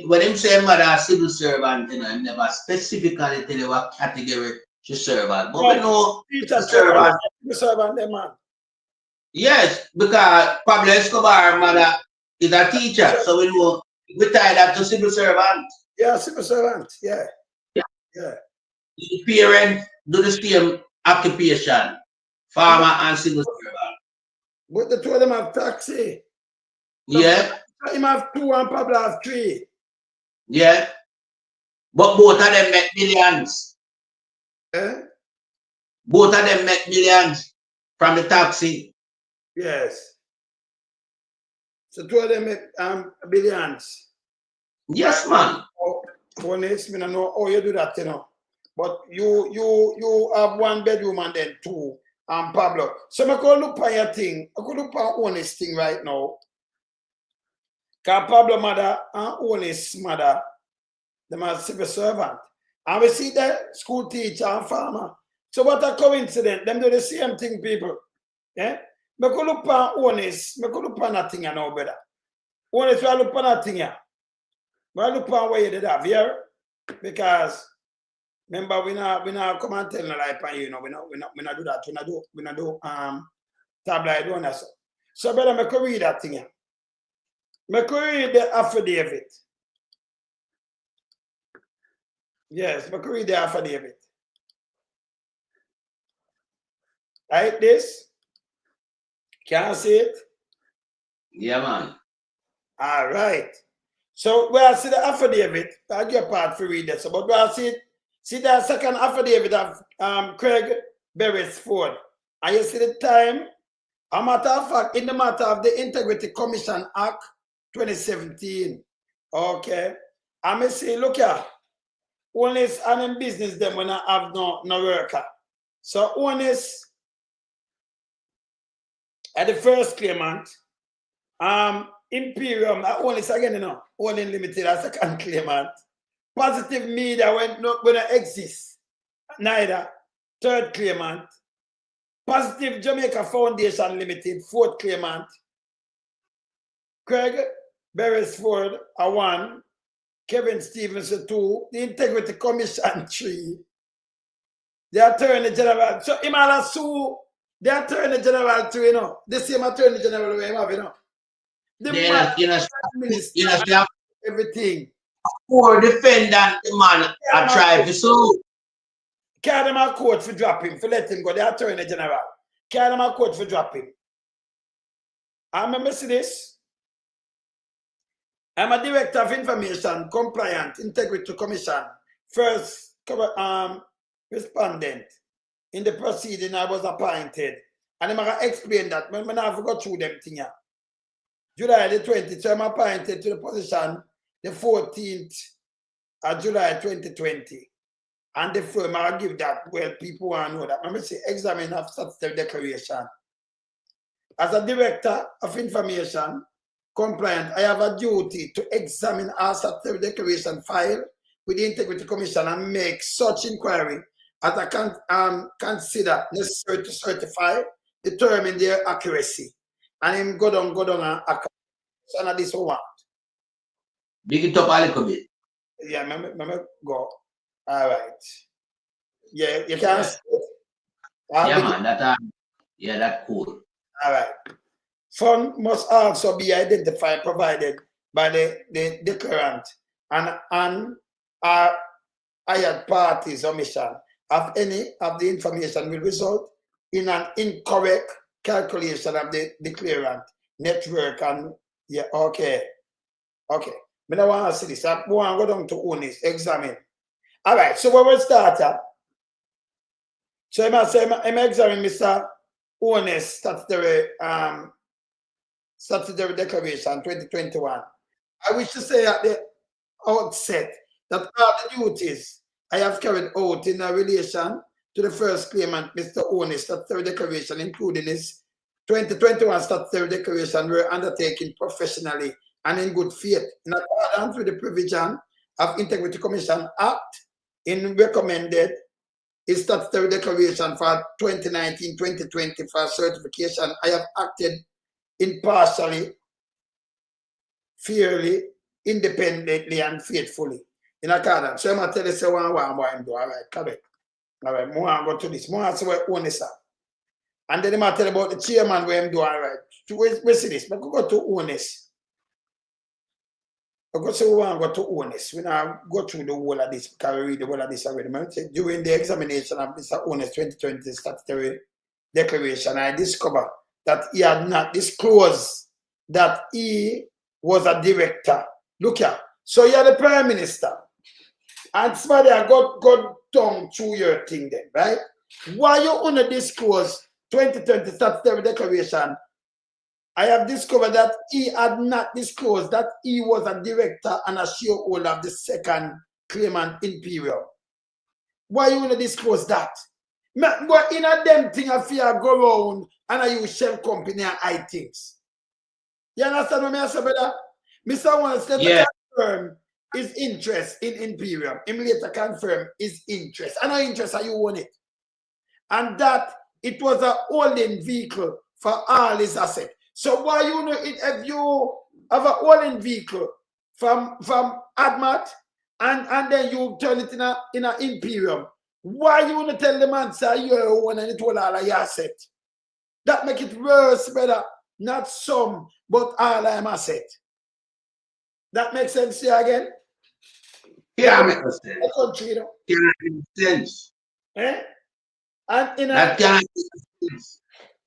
when him say mother a civil servant, you know, him never specifically tell you what category she servant. But we know Teacher servant. Servant, them man. Yes, because Pablo Escobar mother is a teacher, so we know we tie that to civil servant. Yeah, civil servant, yeah. Yeah. The parents do the same occupation, farmer and civil servant. But the 2 of them have taxi. Yeah. Him have 2 and Pablo have 3. Yeah. But both of them make millions. Eh? Both of them make millions from the taxi. Yes. So 2 of them make billions. Yes, man. Holness, I don't know how you do that, you know. But you have 1 bedroom and then 2 and Pablo. So I could look at your thing. I could look at Holness thing right now. Because Pablo mother and Holness mother, them are civil servant. And we see the school teacher and farmer. So what a coincidence. Them do the same thing, people. Yeah? I could look at Holness. I could look at nothing, you know, brother. Holness, I look at nothing here. But I look at what you did have here. Because remember, we not come and tell no lie upon you know, we not do that. We not do tabloid one. So brother, I could read that thing here. I could read the affidavit. Yes, I could read the affidavit. Like this. Can you see it? Yeah, man. All right. So where I see the affidavit, I get part for read this. But where I see the second affidavit of Craig Beresford. And you see the time, a matter of fact, in the matter of the Integrity Commission Act 2017. Okay. I may say, look here, Holness and in business them when I have no worker. So Holness at the first claimant, Imperium, Holness again, you know, only limited as second claimant. Positive Media when not gonna exist. Neither. Third claimant. Positive Jamaica Foundation Limited, 4th claimant. Craig Beresford, 1. Kevin Stevenson, 2. The Integrity Commission, 3. The Attorney General. So he might sue the Attorney General too, you know. The same Attorney General we have, you know. The minister, everything. Poor defendant, the man, I try to sue. Carry them a court for drop him, for let him go. The Attorney General. Carry them a court for drop him. I remember see this. I'm a Director of Information, Compliance, Integrity Commission, first respondent in the proceeding I was appointed. And I'm going to explain that when I forgot through them thing. July the 20th, so I'm appointed to the position the 14th of July 2020. And the firm, I'll give that, well, people want to know that. Let me say, examine of statutory declaration. As a Director of Information, Compliance, I have a duty to examine our statutory declaration file with the Integrity Commission and make such inquiry as I can consider necessary to certify, determine their accuracy. And him go down and this one. Big it up a little bit. Yeah, me go. All right. Yeah, you can see it. Yeah, man, that's cool. All right. Fund must also be identified, provided by the declarant and hired parties omission of any of the information will result in an incorrect calculation of the declarant network. And yeah, okay. I don't want to see this. I want to go down to Holness, examine. All right, so we will start. So I'm examining Mr. Holness statutory declaration 2021. I wish to say at the outset that all the duties I have carried out in relation to the first claimant, Mr. Holness statutory declaration, including his 2021 statutory declaration, were undertaken professionally and in good faith, in accordance with the provision of Integrity Commission Act, in recommended his statutory declaration for 2019-2020 for certification. I have acted impartially, fairly, independently, and faithfully in accordance. So I'm going to tell you say what I'm doing. All right, correct. All right, more I'm going to this. More answer what Holness. And then I'm going to tell you about the chairman where I'm doing. All right. We see this. But go to Holness. I go say we want to go to Holness. We now go through the whole of this because we read the whole of this already. During the examination of Mr. Holness 2020 statutory declaration, I discovered that he had not disclosed that he was a director. Look here. So you're the Prime Minister. And somebody got down through your thing then, right? Why you only disclose 2020 statutory declaration? I have discovered that he had not disclosed that he was a director and a shareholder of the second claimant Imperial. Why you want to disclose that? But in a damn thing, I fear go around and I use shell company and I things. You understand what I say, brother? Mr. Holness later confirm his interest in Imperial. Him later confirm his interest. I know interest how you own it. And that it was a holding vehicle for all his assets. So why you know it if you have a holding vehicle from Admat and then you turn it in a Imperium? Why you want to tell the man say you own and it will all of your asset? That make it worse, brother. Not some, but all of them asset. That makes sense here again? Yeah, makes sense. Country, you know? Yeah, makes sense. Eh? And in that can't make sense.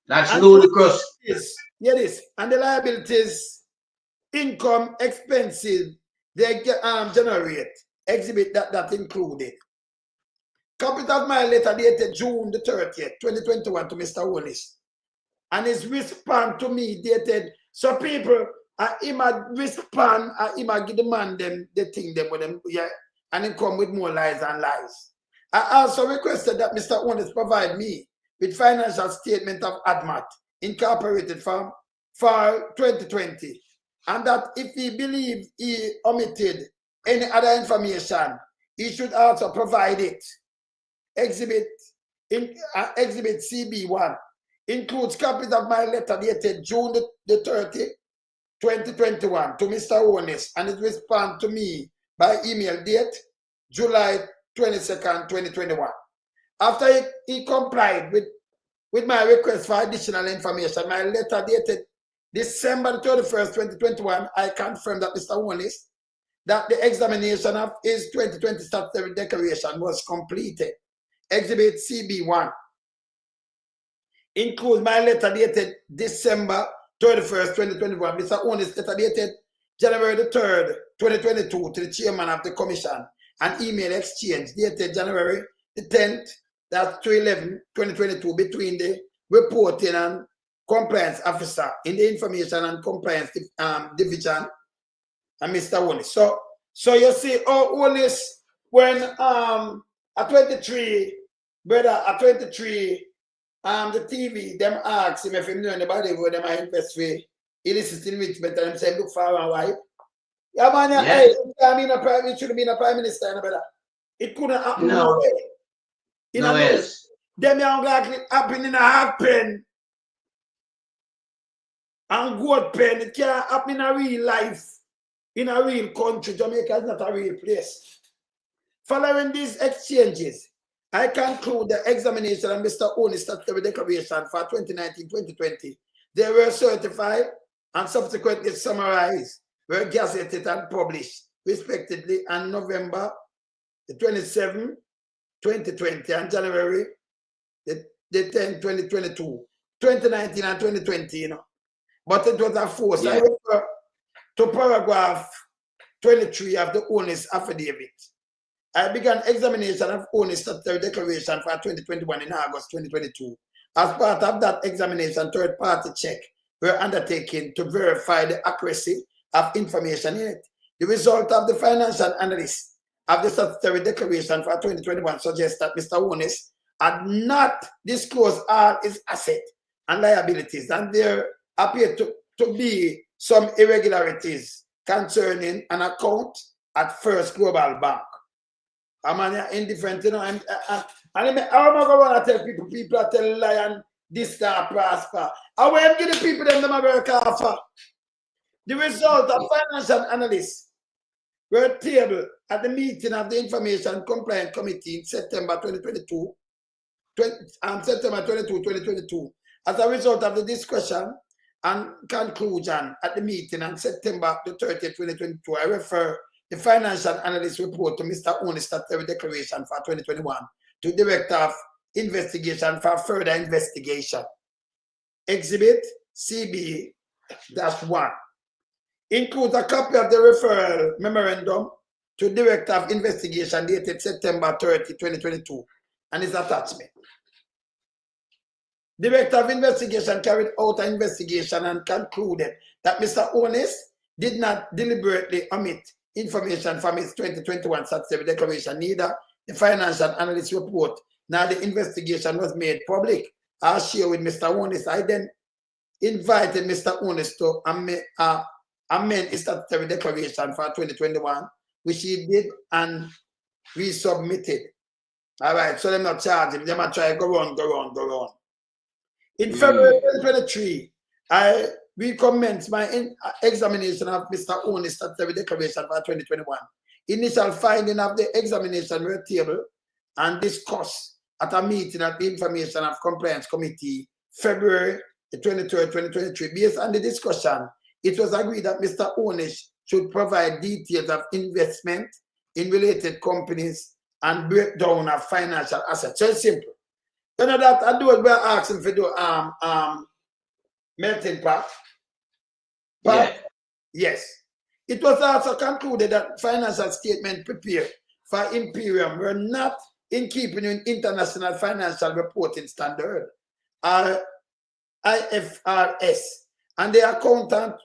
That's ludicrous. Yeah, this. And the liabilities, income, expenses, they generate. Exhibit that included. Copy of my letter dated June the 30th, 2021 to Mr. Holness. And his response to me dated, so people, he might respond, he might give the man them, the thing them with them, yeah, and he come with more lies and lies. I also requested that Mr. Holness provide me with financial statement of Admat Incorporated for 2020, and that if he believes he omitted any other information, he should also provide it. Exhibit CB1 includes copies of my letter dated June the 30th, 2021 to Mr. Holness, and it responds to me by email date July 22nd, 2021. After he complied with my request for additional information, my letter dated December 31st, 2021, I confirmed that Mr. Holness, that the examination of his 2020 statutory declaration was completed. Exhibit CB1 includes my letter dated December 31st, 2021. Mr. Holness letter dated January the 3rd, 2022 to the chairman of the commission, and email exchange dated January the 10th, that's 2/11/2022, between the reporting and compliance officer in the information and compliance division and Mr. Holness. So you see, Holness, when at 23, brother, at 23, the TV, them ask him if he know anybody where them are invest for illicit enrichment, and them say look for a wife. Yeah, man, yeah. Hey, it should have been a prime minister, brother. It couldn't happen no way. No else. Them young likely happen in a half pen and gold pen. It can't happen in a real life, in a real country. Jamaica is not a real place. Following these exchanges, I conclude the examination of Mr. Holness statutory declaration for 2019-2020. They were certified and subsequently summarized, were gazetted and published, respectively, on November the 27th, 2020, and January the 10th, 2022, 2019 and 2020, you know. But it was a force. Yeah. I refer to paragraph 23 of the Holness affidavit. I began examination of Holness statutory declaration for 2021 in August 2022. As part of that examination, third-party check were undertaken to verify the accuracy of information in it. The result of the financial analysis of the statutory declaration for 2021 suggests that Mr. Holness had not disclosed all his assets and liabilities, and there appeared to be some irregularities concerning an account at First Global Bank. I'm indifferent, you know. I'm going to tell people are telling lie and this not prosper. I want to give the people them work offer. The result of financial analysts were tabled at the meeting of the Information Compliance Committee in September 2022. September 22, 2022. As a result of the discussion and conclusion at the meeting on September the 30th, 2022, I refer the financial analyst report to Mr. Holness statutory declaration for 2021 to Director of Investigation for further investigation. Exhibit CB-1 includes a copy of the referral memorandum to Director of Investigation dated September 30, 2022, and its attachment. Director of Investigation carried out an investigation and concluded that Mr. Holness did not deliberately omit information from his 2021 statutory declaration. Neither the financial analyst report nor the investigation was made public. I'll share with Mr. Holness. I then invited Mr. Holness to amend his statutory declaration for 2021, which he did and resubmitted. All right, so they're not charging. They might try go on. In February 2023, I recommenced my examination of Mr. Holness statutory declaration for 2021. Initial finding of the examination were tabled and discussed at a meeting at the Information of Compliance Committee, February 23rd, 2023. Based on the discussion, it was agreed that Mr. Holness should provide details of investment in related companies and breakdown of financial assets. So it's simple. You know that I do what we're asking for do melting pot. Yeah. Yes. It was also concluded that financial statements prepared for Imperium were not in keeping with international financial reporting standard, IFRS, and the accountant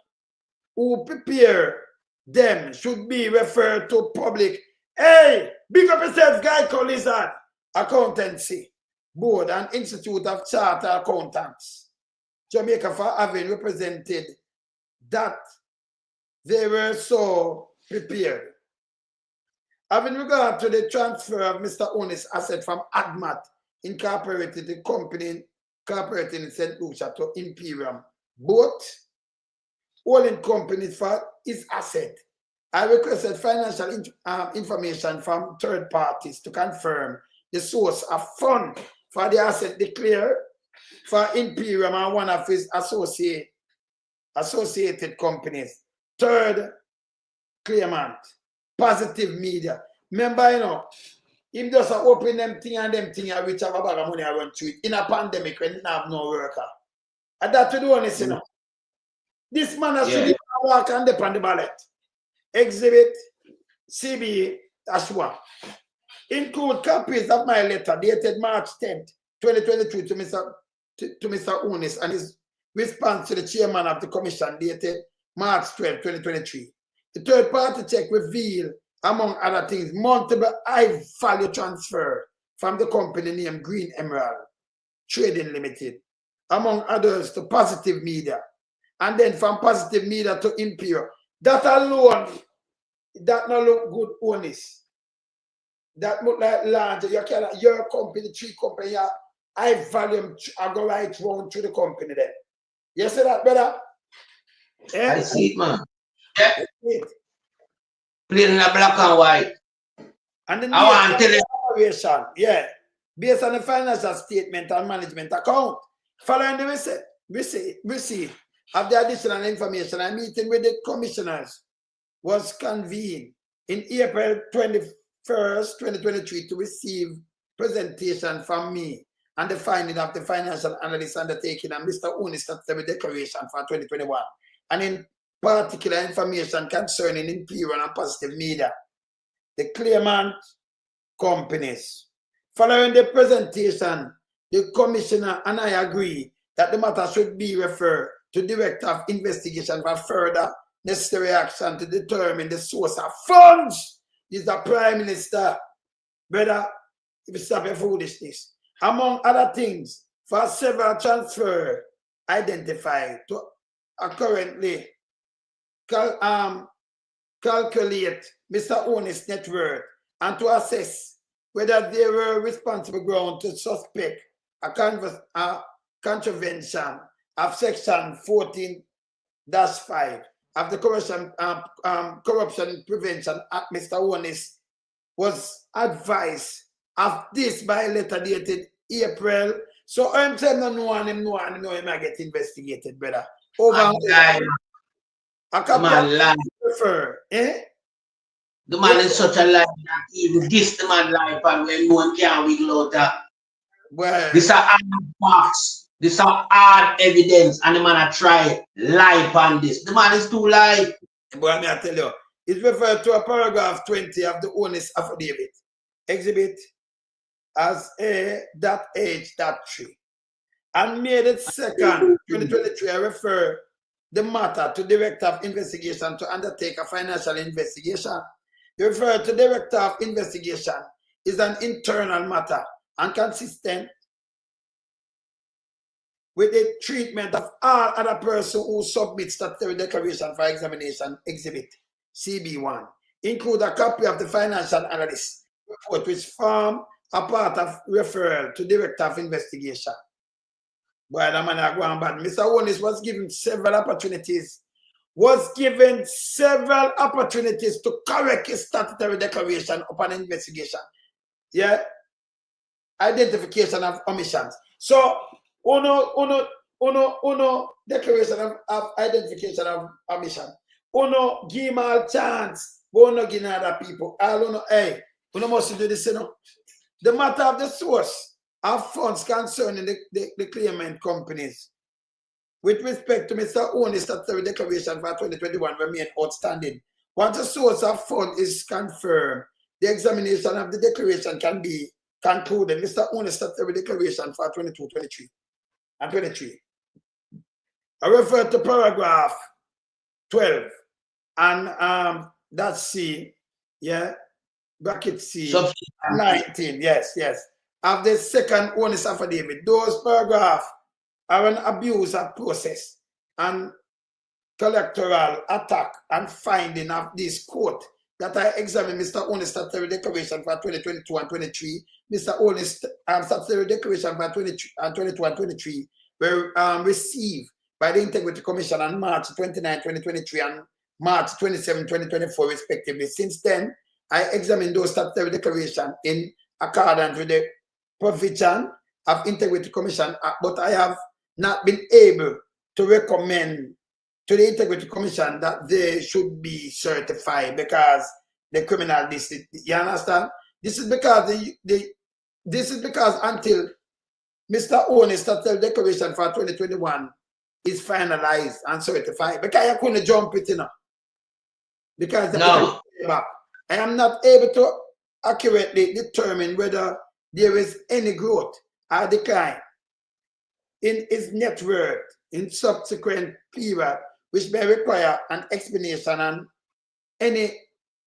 who prepare them should be referred to public. Hey, big up yourself, Guy Lizard, Accountancy Board and Institute of Chartered Accountants, Jamaica, for having represented that they were so prepared. Having regard to the transfer of Mr. Holness' asset from ADMAT Incorporated, the company incorporated in St. Lucia, to Imperium, both holding companies for his asset, I requested financial information from third parties to confirm the source of fund for the asset declared for Imperium and one of his associated companies. Third claimant, Positive Media. Remember, you know, him just open them thing and which have a bag of money I run through it in a pandemic when you have no worker. And that to do on this, you know. This man has should walk and dip on the ballot. Exhibit CB-1. Include copies of my letter dated March 10th, 2023 to Mr. Holness and his response to the chairman of the commission dated March 12, 2023. The third party check revealed, among other things, multiple high value transfer from the company named Green Emerald Trading Limited, among others to Positive Media, and then from Positive Media to Imperial. That alone, that not look good, honest. That look like large. You can your company, three company, high volume, I go right round to the company there. You see that, brother? Yeah? I see it, man. Yeah. Plain in a black and white. And then I want to tell you. Yeah. Based on the financial statement and management account. Following the receipt of the additional information, a meeting with the commissioners was convened in April 21st, 2023 to receive presentation from me and the finding of the financial analyst undertaking and Mr. Holness statutory declaration for 2021. And in particular information concerning Imperial and Positive Media, the claimant companies. Following the presentation, the commissioner and I agree that the matter should be referred to Director of Investigation for further necessary action to determine the source of funds. This is the Prime Minister. Brother, if you stop your foolishness. Among other things, for several transfers identified to currently calculate Mr. Holness' net worth and to assess whether there were responsible ground to suspect a contravention of Section 14-5 of the Corruption Prevention Act. Mr. Holness was advised of this by letter dated April. So I'm saying no one him might get investigated, brother. Over The man prefer, eh? The man is such a liar that even this the man life and when no one can wiggle out that. Well, this are hard facts. This are hard evidence and the man a try lie on this. The man is too lie. Boy, I tell you, it's referred to a paragraph 20 of the Holness affidavit. Exhibit as A.H.3. And May 2nd, 2023, I refer the matter to Director of Investigation to undertake a financial investigation. The refer to Director of Investigation is an internal matter and consistent with the treatment of all other persons who submit statutory declaration for examination. Exhibit CB-1 include a copy of the financial analyst report which form a part of referral to Director of Investigation. Boy, the man are going bad. Mr. Holness was given several opportunities to correct his statutory declaration upon investigation. Yeah. Identification of omissions. So, uno declaration of identification of omission. Uno give him all chance. Uno give other people. All uno, hey, uno must do this, you know. The matter of the source of funds concerning the claimant companies with respect to Mr. Holness' statutory declaration for 2021 remain outstanding. Once the source of fund is confirmed, the examination of the declaration can be concluded. Mr. Holness' statutory declaration for 22, 23, and 23. I refer to paragraph 12 and that's C, yeah, bracket C, 19, yes, of the second Holness affidavit. Those paragraphs are an abuse of process and electoral attack and finding of this court that I examined Mr. Holness' statutory declaration for 2022 and 23. Mr. Holness' statutory declaration for 22 and 23 were received by the Integrity Commission on March 29, 2023 and March 27, 2024 respectively. Since then, I examined those statutory declarations in accordance with the provision of Integrity Commission Act, but I have not been able to recommend to the Integrity Commission that they should be certified because the criminal district. You understand? This is because until Mr. Holness statutory declaration for 2021 is finalized and certified. Because I couldn't jump it, you know. Because No. I am not able to accurately determine whether there is any growth or decline in its net worth in subsequent period, which may require an explanation and any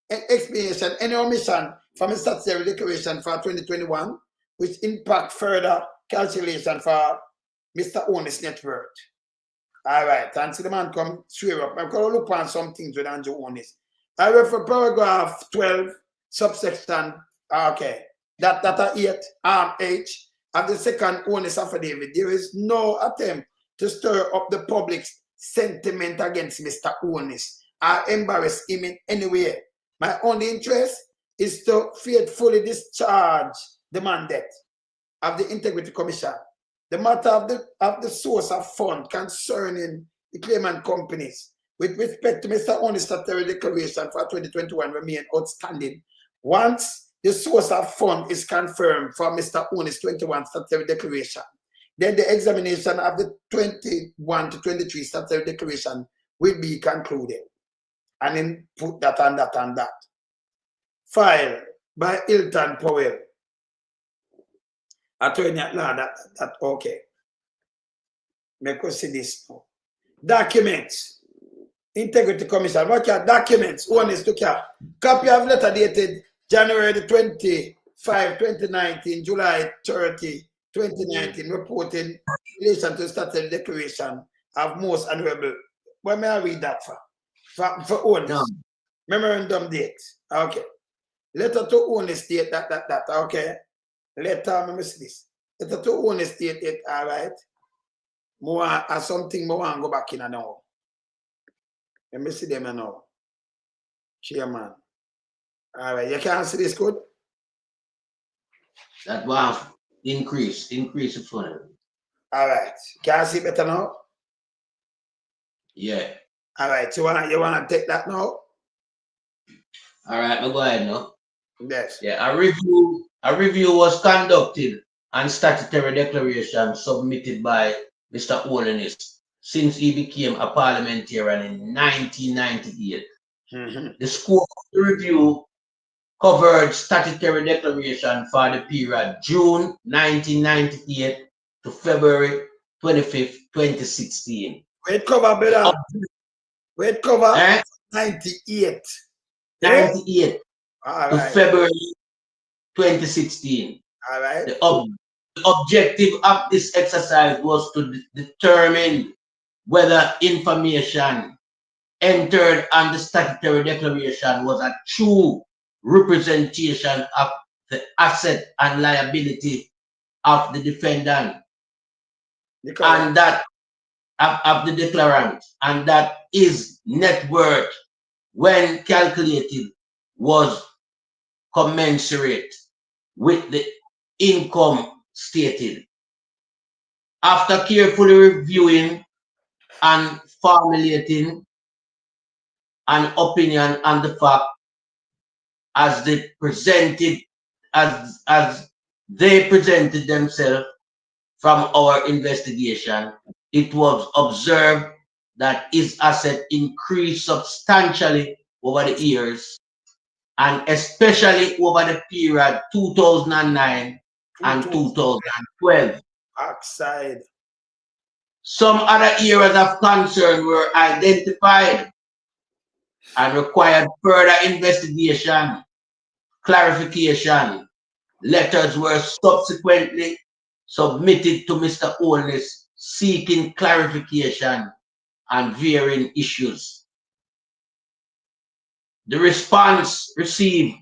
explanation, any omission from a statutory declaration for 2021, which impact further calculation for Mr. Holness' net worth. All right, and so the man come swear up. I'm going to look on some things with Andrew Holness. I refer paragraph 12, subsection, okay, that 8, H, of the second Holness affidavit. There is no attempt to stir up the public's sentiment against Mr. Holness or embarrass him in any way. My only interest is to faithfully discharge the mandate of the Integrity Commission. The matter of the source of fund concerning the claimant companies with respect to Mr. Holness' statutory declaration for 2021 remain outstanding. Once the source of fund is confirmed for Mr. Holness' 21 statutory declaration, then the examination of the 21 to 23 statutory declaration will be concluded. And then put that and that and that. Filed by Hilton Powell. Attorney at law, that okay. Make us see this now. Documents. Integrity Commission. What are documents? One is to care. Copy of letter dated January the 25, 2019, July 30, 2019, reporting in relation to the statutory declaration of most honorable. Where may I read that for? For Holness. No. Memorandum date. Okay. Letter to Holness date that. Okay. Letter, let me see this. Letter to Holness date it, all right. More as something more and go back in now. Let me see them now. Chairman. All right, you can see this good? That one increase the fund. All right. Can you see better now? Yeah. All right, you wanna take that now? All right, go ahead now. Yes. Yeah, a review was conducted and statutory declaration submitted by Mr. Holness since he became a parliamentarian in 1998. The scope of the review covered statutory declaration for the period June 1998 to February 25th, 2016. Wait, cover, brother. Wait, cover. 98. 98 All to right. February 2016. All right. The objective of this exercise was to determine whether information entered on the statutory declaration was a true representation of the asset and liability of the defendant and that of the declarant, and that his net worth when calculated was commensurate with the income stated. After carefully reviewing and formulating an opinion on the fact as they presented themselves from our investigation, it was observed that his asset increased substantially over the years, and especially over the period 2009 and 2012. Oxide. Some other areas of concern were identified and required further investigation, clarification. Letters were subsequently submitted to Mr. Holness seeking clarification on varying issues. The response received,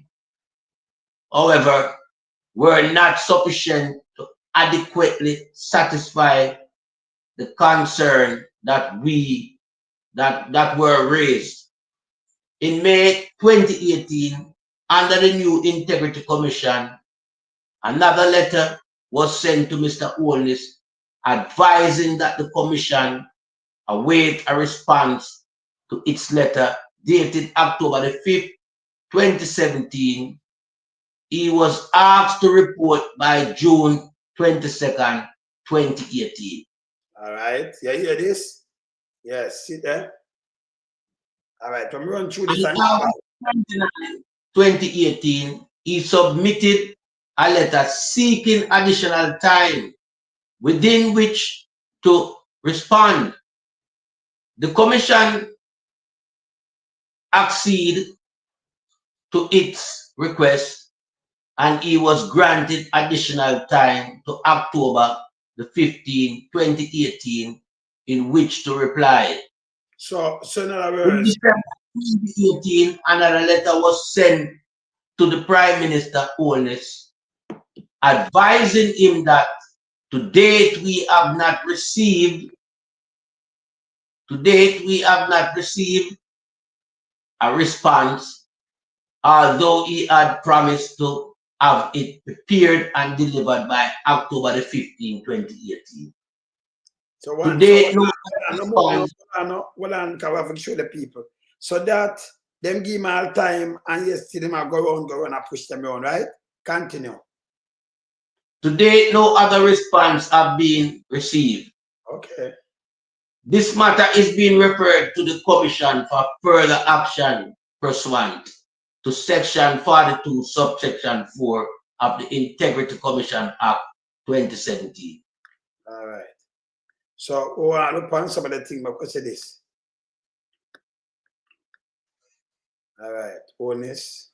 however, were not sufficient to adequately satisfy the concern that were raised. In May 2018, under the new Integrity Commission, another letter was sent to Mr. Holness advising that the Commission await a response to its letter dated October the 5th, 2017. He was asked to report by June 22nd, 2018. All right, you hear this? Yes, see there? All right, I'm run through And this. in August 29, 2018, he submitted a letter seeking additional time within which to respond. The commission acceded to its request and he was granted additional time to October the 15th, 2018, in which to reply. So in other In words, December 2018, another letter was sent to the Prime Minister Holness, advising him that to date we have not received a response, although he had promised to have it prepared and delivered by October the 15th, 2018. so what? Today, So no response. well, and can we have to show the people so that them give me all time and yesterday them go around and push them around, right? Continue. Today, no other response have been received. Okay. This matter is being referred to the Commission for further action pursuant to Section 42, Subsection 4 of the Integrity Commission Act 2017. All right. So, look on some of the things, but what's this? All right. Honest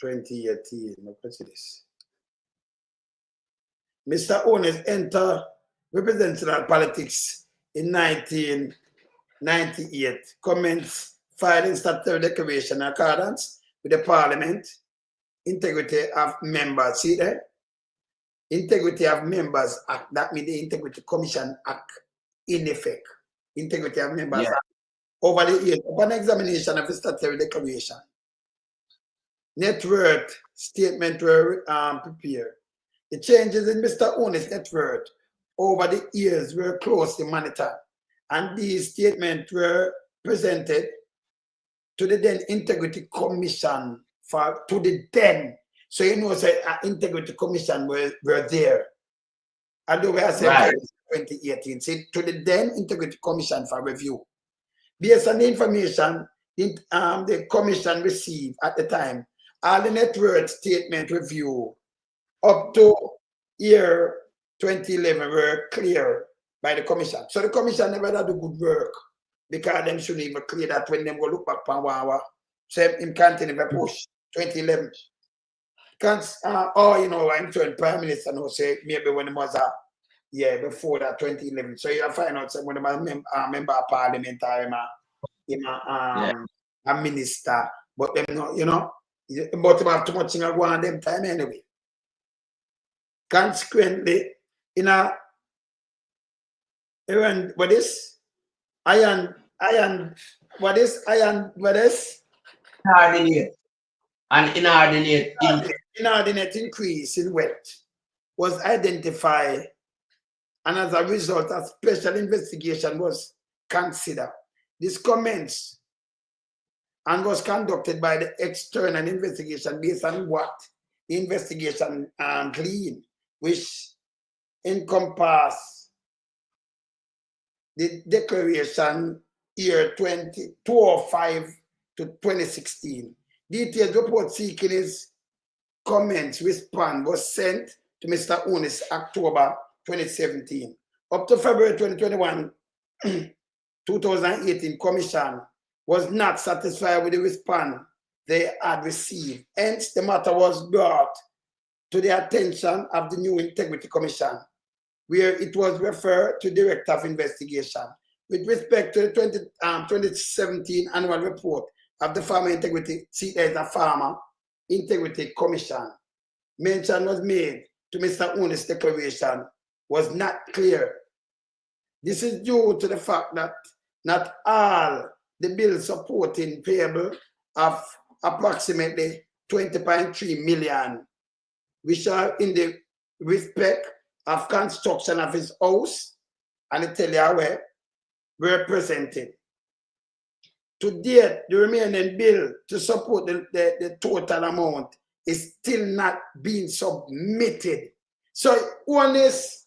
2018. What's this? Mr. Honest entered representative politics in 1998. Comments filing statutory declaration in accordance with the Parliament. Integrity of members. See there? Integrity of members act. That means the Integrity Commission Act in effect. Integrity of members act. Over the years, upon examination of the statutory declaration, net worth statement were prepared. The changes in Mr. Honest's net worth over the years were closely monitored, and these statements were presented to the then Integrity Commission to the then. So you know, say Integrity Commission were there. Although we are saying 2018, say to the then Integrity Commission for review. Based on the information the commission received at the time, all the net worth statement review up to year 2011 were clear by the commission. So the commission never did do good work because them shouldn't even clear that when them go look back on 1 hour. So him can't even push 2011. Can't, you know, I'm turned Prime Minister now say maybe when it was before that 2011. So you find out when I'm a member of Parliament or a minister, but them not, you know, but them have too much thing going on them time anyway. Consequently, what is iron? What is iron? What is inordinate increase in wealth was identified, and as a result, a special investigation was considered. This commenced and was conducted by the external investigation based on what the investigation gleaned, which encompassed the declaration year 2005 to 2016. Detailed report seeking his comments response was sent to Mr. Honest October 2017. Up to February 2021, 2018 Commission was not satisfied with the response they had received. Hence, the matter was brought to the attention of the new Integrity Commission, where it was referred to Director of Investigation. With respect to the 2017 annual report of the Farmer Integrity, the Farmer Integrity Commission, mention was made to Mr. Honest's declaration was not clear. This is due to the fact that not all the bills supporting payable of approximately 20.3 million, which are in the respect of construction of his house and the Teliaway, were presented. To date, the remaining bill to support the total amount is still not being submitted. So, Honest,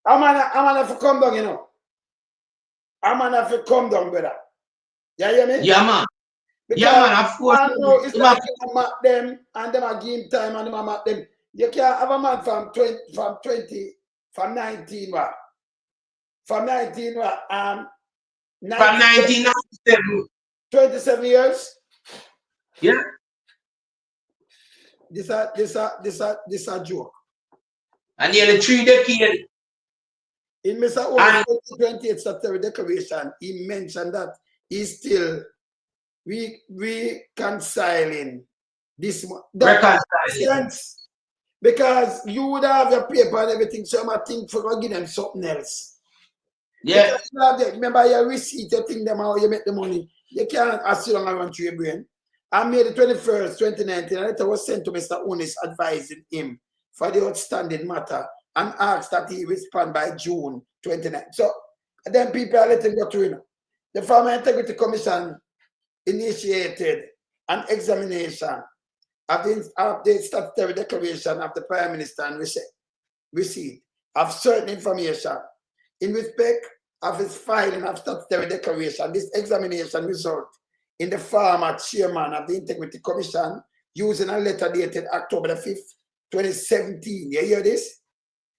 I'm gonna come down, you know. a man have to come down, brother. You hear me? Yeah, man. Because Yeah, man, of course. I know it's like you map them and them a give him time and them map them. You can't have a man from 19 what? From 19 what? From 1997. 27 years? Yeah. This a joke. And nearly 3 decades. In Mr. Owen's 28th September declaration, he mentioned that he's still reconciling this. That makes sense. Because you would have your paper and everything, so I think for give them something else. Yeah. Remember your receipt, you think them how you make the money. You can't assume around to your brain. On May the 21st, 2019, a letter was sent to Mr. Holness advising him for the outstanding matter and asked that he respond by June 29. So then people are letting go through. The Farmer Integrity Commission initiated an examination of the statutory declaration of the Prime Minister and receipt of certain information in respect of his filing of statutory declaration. This examination resulted in the former chairman of the Integrity Commission using a letter dated October the 5th, 2017. You hear this?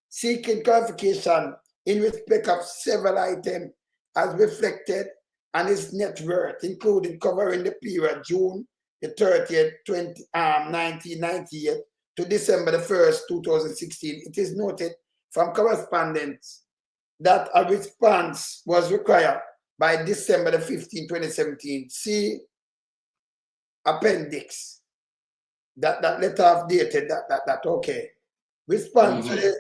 Seeking clarification in respect of several items as reflected on his net worth, including covering the period June the 30th, 1998 to December the 1st, 2016. It is noted from correspondence that a response was required by December the 15th, 2017. See appendix. That letter of dated that okay. Response to the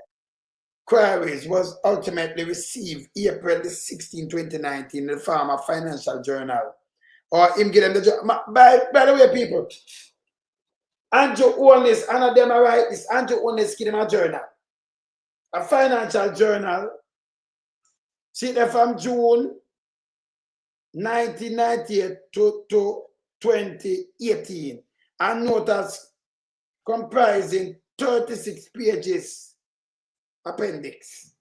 queries was ultimately received April the 16th, 2019 in the Farmer Financial Journal. Or him give them the by the way, people. Andrew Holness, and of them are right. This Andrew Holness give them a journal. A financial journal. See that from June 1998 to 2018. And notice comprising 36 pages appendix.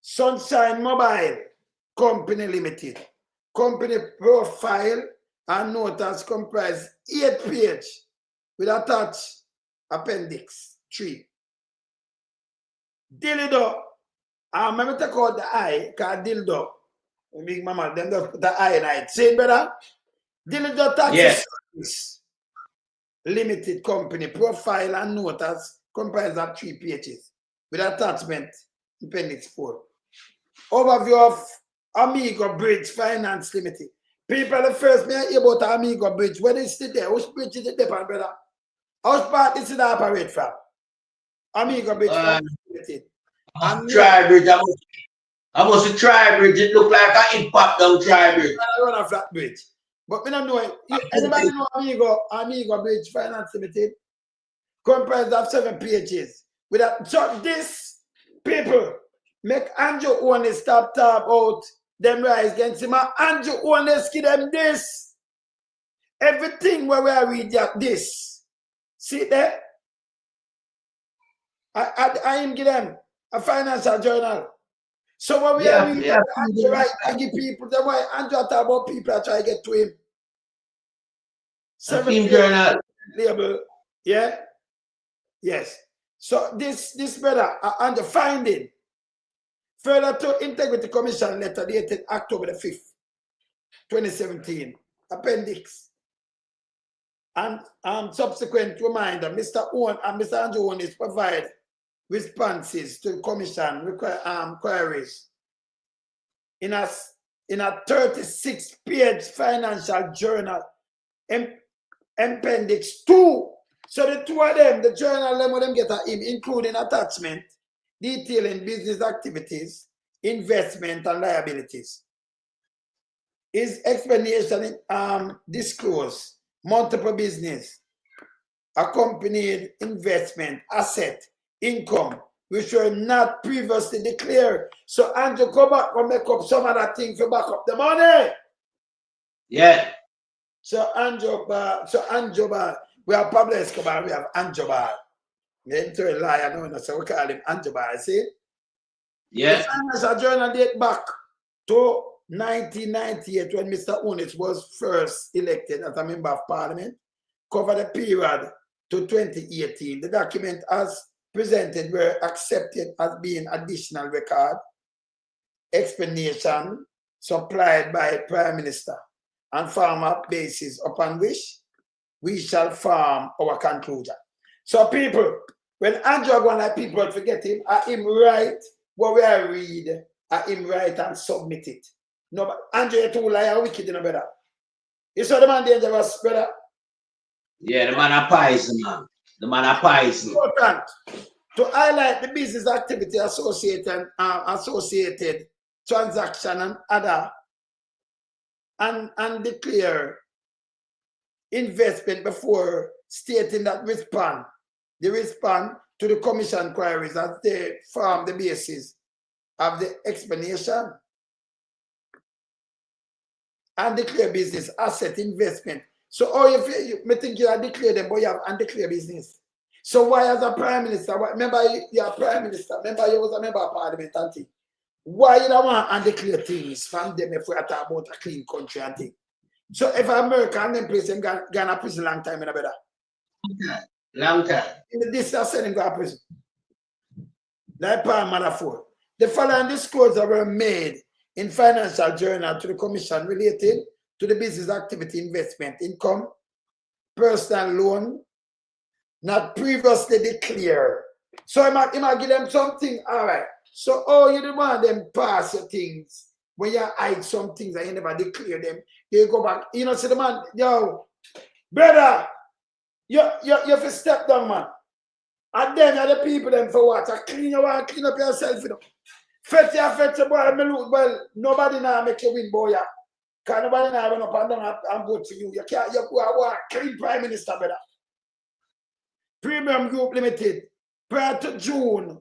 Sunshine Mobile Company Limited. Company profile and notice comprise 8 pages with attached appendix 3. Dildo. I remember to call the I, called dildo. Big mama, them just put the I in it. See, brother? Dildo Taxi Service Limited Company profile and notice comprise of 3 pages with attachment appendix 4. Overview of Amigo Bridge Finance Limited. People, the first me hear about Amigo Bridge. Where is it there? Which bridge is it there, brother? How part is it operate from? Amigo Bridge Finance Limited. Tri-bridge. I must a tri-bridge. It look like an impact down tri-bridge. I run a flat bridge. But we don't know it. Anybody know Amigo Bridge Finance Limited? Comprised of 7 pages. With that, so this people make Andrew Holness stop out them rise against him. Andrew Holness give them this. Everything where we are reading this. See there? I am give them a financial journal. So when we are reading Andrew, right, I give people the way Andrew talk about people I try to get to him. 7 journal label. Yeah? Yes. So this brother and the finding further to Integrity Commission letter dated October the 5th, 2017, appendix. And subsequent reminder, Mr. Owen and Mr. Andrew Holness provide responses to Commission queries in a 36-page financial journal, appendix 2. So the 2 of them, the journal, them get at him, including attachment, detailing business activities, investment, and liabilities. His explanation disclose multiple business, accompanied investment, asset, income, which were not previously declared. So Andrew come back and make up some other things to back up the money. Yeah. So Andrew, we have Pablo Escobar, we have Escobar. They ain't a liar, no, so we call him Escobar, see? Yeah. The financial journal date back to 1998, when Mr. Holness was first elected as a member of parliament, cover the period to 2018. The document as presented were accepted as being additional record, explanation supplied by Prime Minister, and form a basis upon which we shall form our conclusion. So people, when Andrew go like people forget him, him write what we read, him write and submit it. No, but Andrew, you too liar, wicked, you know, brother. You saw the man dangerous, brother? Yeah, the man a poison, man. The man a poison. Important to highlight the business activity associated transaction and other and declare investment before stating that respond to the commission queries as they form the basis of the explanation and declare business asset investment. So, you may think you have declared them, but you have undeclared business. So, why, as a prime minister, remember you're a prime minister, remember you was a member of parliament and thing. Why you don't want undeclare things from them if we are talking about a clean country and thing? So, if America and them place them gonna prison long time, in a better. Long time. This is sending to prison. Like Prime Manafor. The following disclosures were made in financial journal to the commission related to the business activity investment income, personal loan, not previously declared. So I might give them something, all right. So, you don't want them pass your things. When you hide some things and you never declare them, you go back. You know, see the man, yo, brother, you have to step down, man. And then the people them for what? Clean up yourself, you know. Fetty, boy, well, nobody now make you win, boy. Because nobody now run up and down and vote for you. You can't, you are clean prime minister, brother. Premium Group Limited, prior to June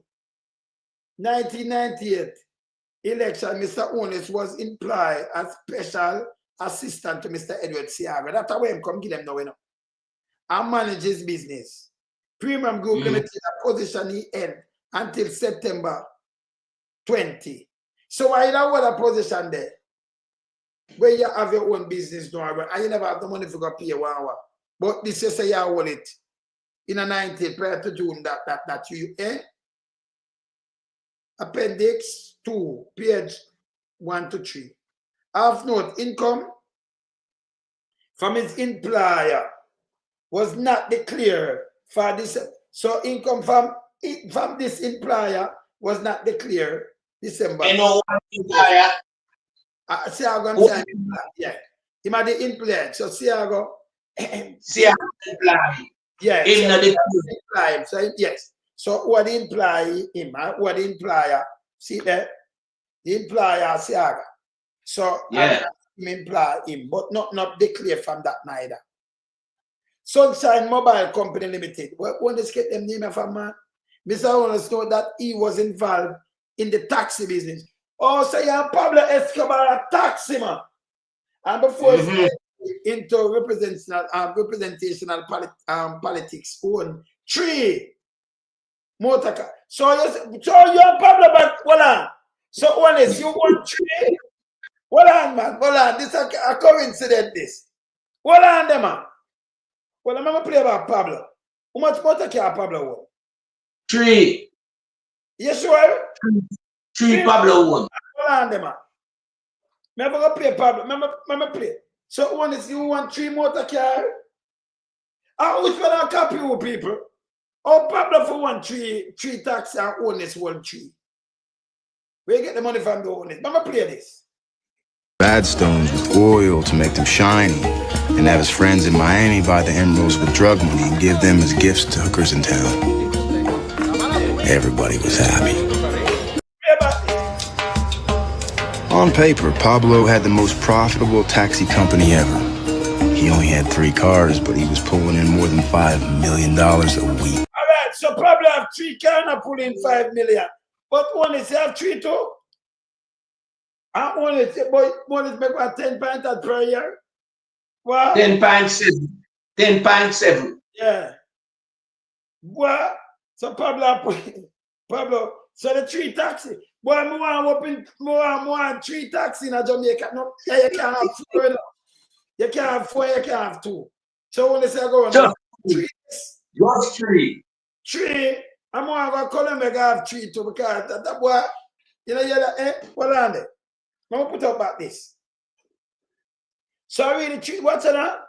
1998 election, Mr. Holness was employed as special assistant to Mr. Edward Seaga. That's why I'm come give them now, you know. And manage his business. Premium Group Limited, a position he held until September 20. So why you don't want a position there? Where you have your own business now, and you never have the money for go pay 1 hour. But this is say you hold it in a 90 prior to June that you Appendix 2, page 1 to 3. Half note, income from his employer was not declared for this. So income from this employer was not declared December. You know what employer? Yeah. He might be employed. So Seago. Seago employee. Yeah. So yes. So what imply him? What the employer? See there? The employer Seaga. So yeah. Imply him, but not declare from that neither. Sunshine Mobile Company Limited. When they get them name from man, Mr. Holness know that he was involved in the taxi business. Oh, so you have Pablo Escobar a taxi man. And before into representational politics, own 3 motor car. So you have Pablo, but hold on. So Holness, you want 3? Hold on, man. Hold on. This is a coincidence. This. Hold on, them, man. Well, I'm going to play about Pablo. How much motor car Pablo won? 3. You sure? 3 Pablo won. Hold on, them, man. I'm going to play Pablo. I'm play. So, Holness, you want 3 motor car? Which one I copy you, people? Oh, Pablo for 1 3 taxi and Holness 1 3. Where you get the money from the Holness? I'm going to play this. Bad stones with oil to make them shiny, and have his friends in Miami buy the emeralds with drug money and give them as gifts to hookers in town. Everybody was happy. On paper, Pablo had the most profitable taxi company ever. He only had 3 cars, but he was pulling in more than $5 million a week. All right, so Pablo have 3 cars and pull in $5 million. But Holness have 3 too? And Holness make what 10 pints per year? Wow. 10.7. 10.7. Yeah. What? So Pablo, so the 3 taxi. Boy, I want 3 taxis in Jamaica. No, yeah, you can't have 4. You can't have 4, you can't have 2. So when they say go on, Just 3. Just 3. 3. I'm going to go Columbia have 3 too because that boy, you know, what on there? I'm going to put up about this. So I really 3, what's that?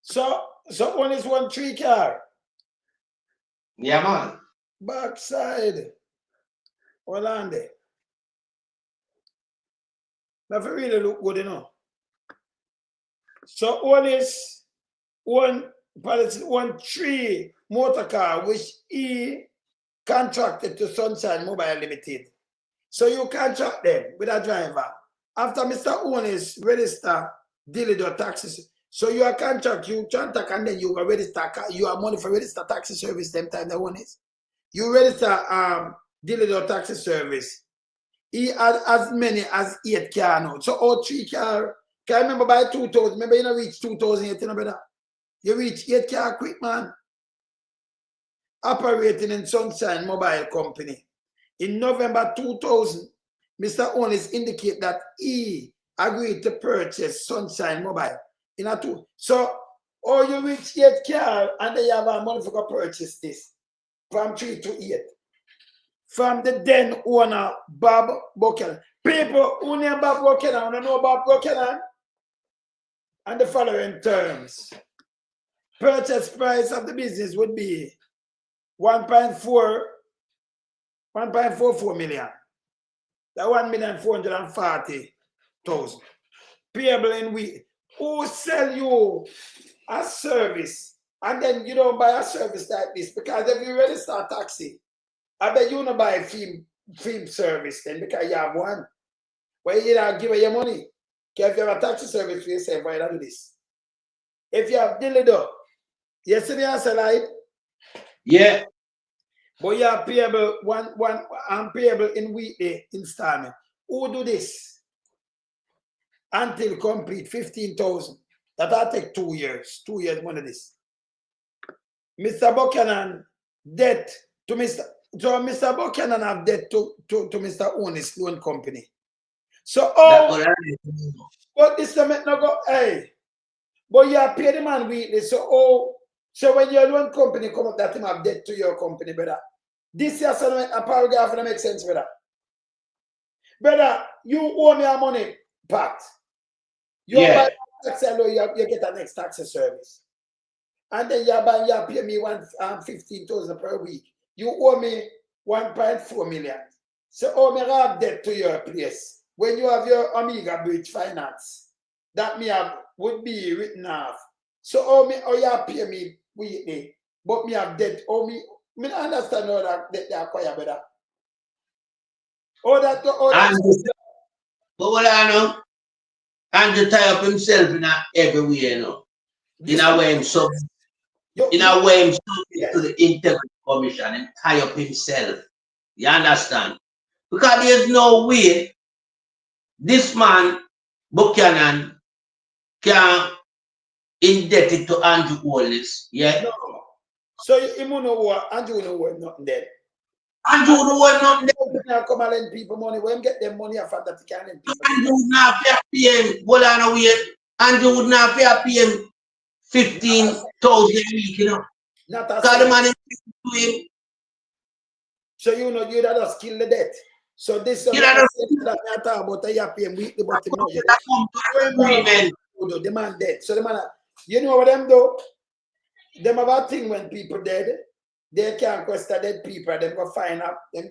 So one is 1 3 car. Yeah, man. Backside. What on there? That really look good, you know. So one is 1 3 motor car which he contracted to Sunshine Mobile Limited. So you contract them with a driver. After Mr. Holness register dealing with taxes. So you are contract, you contract and then you are register, you have money for register taxi service them time the Holness. You register dealing with taxi service. He had as many as 8 car now. So all 3 car. Can I remember by 2000, remember you know reach 2008, you know better? You reach 8 car quick, man. Operating in Sunshine Mobile Company. In November 2000, Mr. Holness indicate that he agreed to purchase Sunshine Mobile. In a 2. So, you reach 8 car and they have money for purchase this. From 3 to 8. From the then owner, Bob Buchanan. People who name Bob Buchanan, don't know Bob Buchanan? And the following terms. Purchase price of the business would be 1.44 million. That 1,440,000. Payable in week. Who sell you a service and then you don't buy a service like this? Because if you register a taxi, I bet you don't buy a film service then because you have one. Why you don't give your money? Because if you have a taxi service for yourself, why don't do this? If you have Dilido, you see me as a light? Yeah. But you are payable payable in weekday installment. Who do this? Until complete 15,000. That'll take 2 years. 2 years one of this. Mr. Buchanan debt to Mr. Buchanan have debt to Mr. Holness loan company. So but this time not go hey. But you are pay the man weekly. So when your loan company come up that him have debt to your company, brother. This is a paragraph that makes sense, brother. Brother, you owe me a money, Pat. You buy taxi alone, you get an next taxi service. And then you pay me 15,000 per week. You owe me 1.4 million. So me have debt to your place. When you have your Omega Bridge Finance, that me have would be written off. So you pay me weekly, but me have debt. Me don't understand all that they acquire, brother. But what I know, Andrew tie up himself in everywhere, you know. In a way, to the Integrity Commission and tie up himself. You understand? Because there's no way this man, Buchanan, can indebt it to Andrew Holness. Yeah. No. So you know what? Andrew know what nothing dead. Andrew know what nothing dead. Come and lend people money. When get them money, I found that he can't lend people. Andrew would not pay him. Hold on a wait. Andrew would not pay him 15,000 a week, you know. Not a because the man is to him. So you know you that just kill the debt. So this that I talk about you pay him weekly, but the man dead. So the man, you know what them do? Them about thing when people dead, they can't question dead people, they go find up, they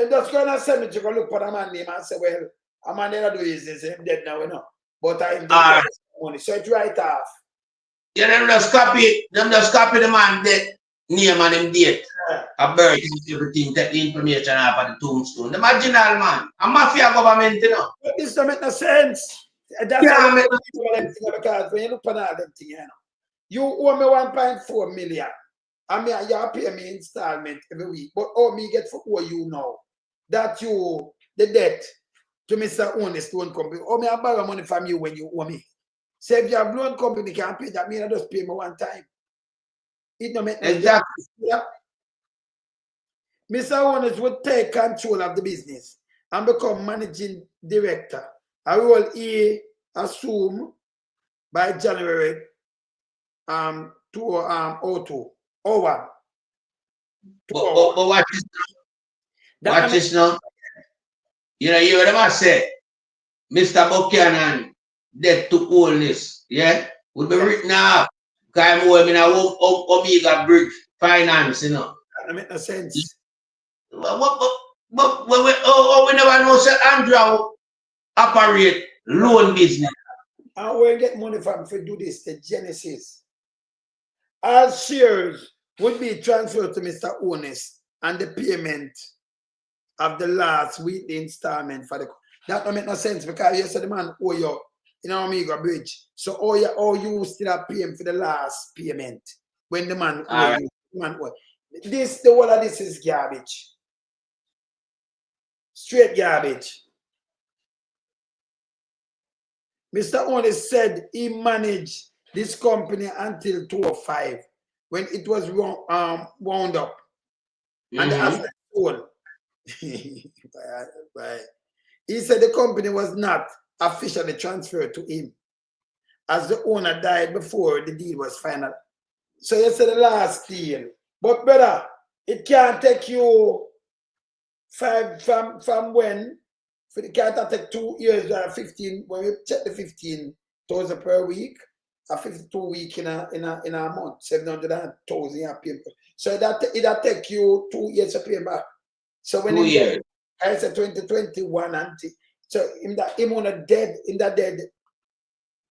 just go in a cemetery, go look for a man name and say, well, a man never do is him dead now, you know. But I'm dead money. So it's right off. Yeah, them just copy the man dead name and him date. A birth and everything, take the information off of the tombstone. The marginal man. A mafia government, you know. But this don't make no sense. That's how because when you look at all them things, you know. You owe me 1.4 million. I mean, you pay me installment every week. But me get for owe you now. That you, the debt to Mr. Holness loan company. Me I borrow money from you when you owe me. So if you have loan company can't pay that, mean I just pay me one time. It don't make no exactly. Yeah. Mr. Holness would take control of the business and become managing director, a role he assumed by January 2002. Over. But watch this now. Watch this now. You know, you heard them say, Mr. Buchanan, death to Holness, yeah? Would be written off. Because I'm in a Omega Bridge finance, you know. That make no sense. But we never know, Sir Andrew operate loan business. And where get money from to do this, the Genesis. All shares would be transferred to Mr. Holness and the payment of the last weekly installment for the. That don't make no sense because you said the man owe you in Omega Bridge. So all you still are paying for the last payment when the man owe you. The man owe. The whole of this is garbage. Straight garbage. Mr. Holness said he managed this company until 2005 when it was wound up and the asset sold. He said the company was not officially transferred to him as the owner died before the deal was final. So you said the last deal. But brother, it can't take you from when? It can't take 2 years, 15, when we check the 15,000 per week, a 52 week in a month, 700,000 people. So it'll take you 2 years to pay back. So when 2 years. I said 2021 until so in that dead,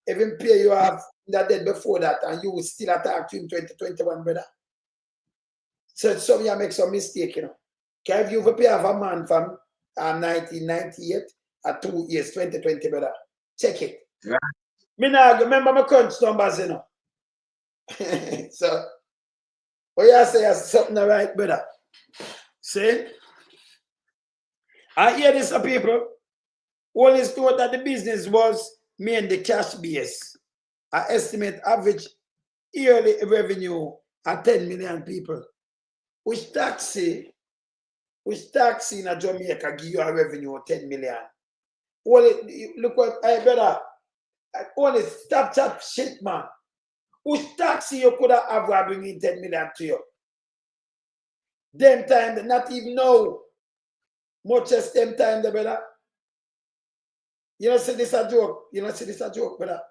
even pay you have in that dead before that, and you will still attack you in 2021, brother. So some you make some mistake, you know. Can if you pay have a man from 1998 at 2 years, 2020, brother. Check it. Right. Me now remember my crunch numbers, you know. So what you say is something right, brother. See? I hear this, people. Always thought that the business was mainly cash base. I estimate average yearly revenue at 10 million people. Which taxi in a Jamaica give you a revenue of 10 million? Look what, hey brother, only stop chat shit, man. Which taxi you could have bringing 10 million to you? Them time, not even know. Much as them time, the brother. You don't see this a joke. You don't see this a joke, brother.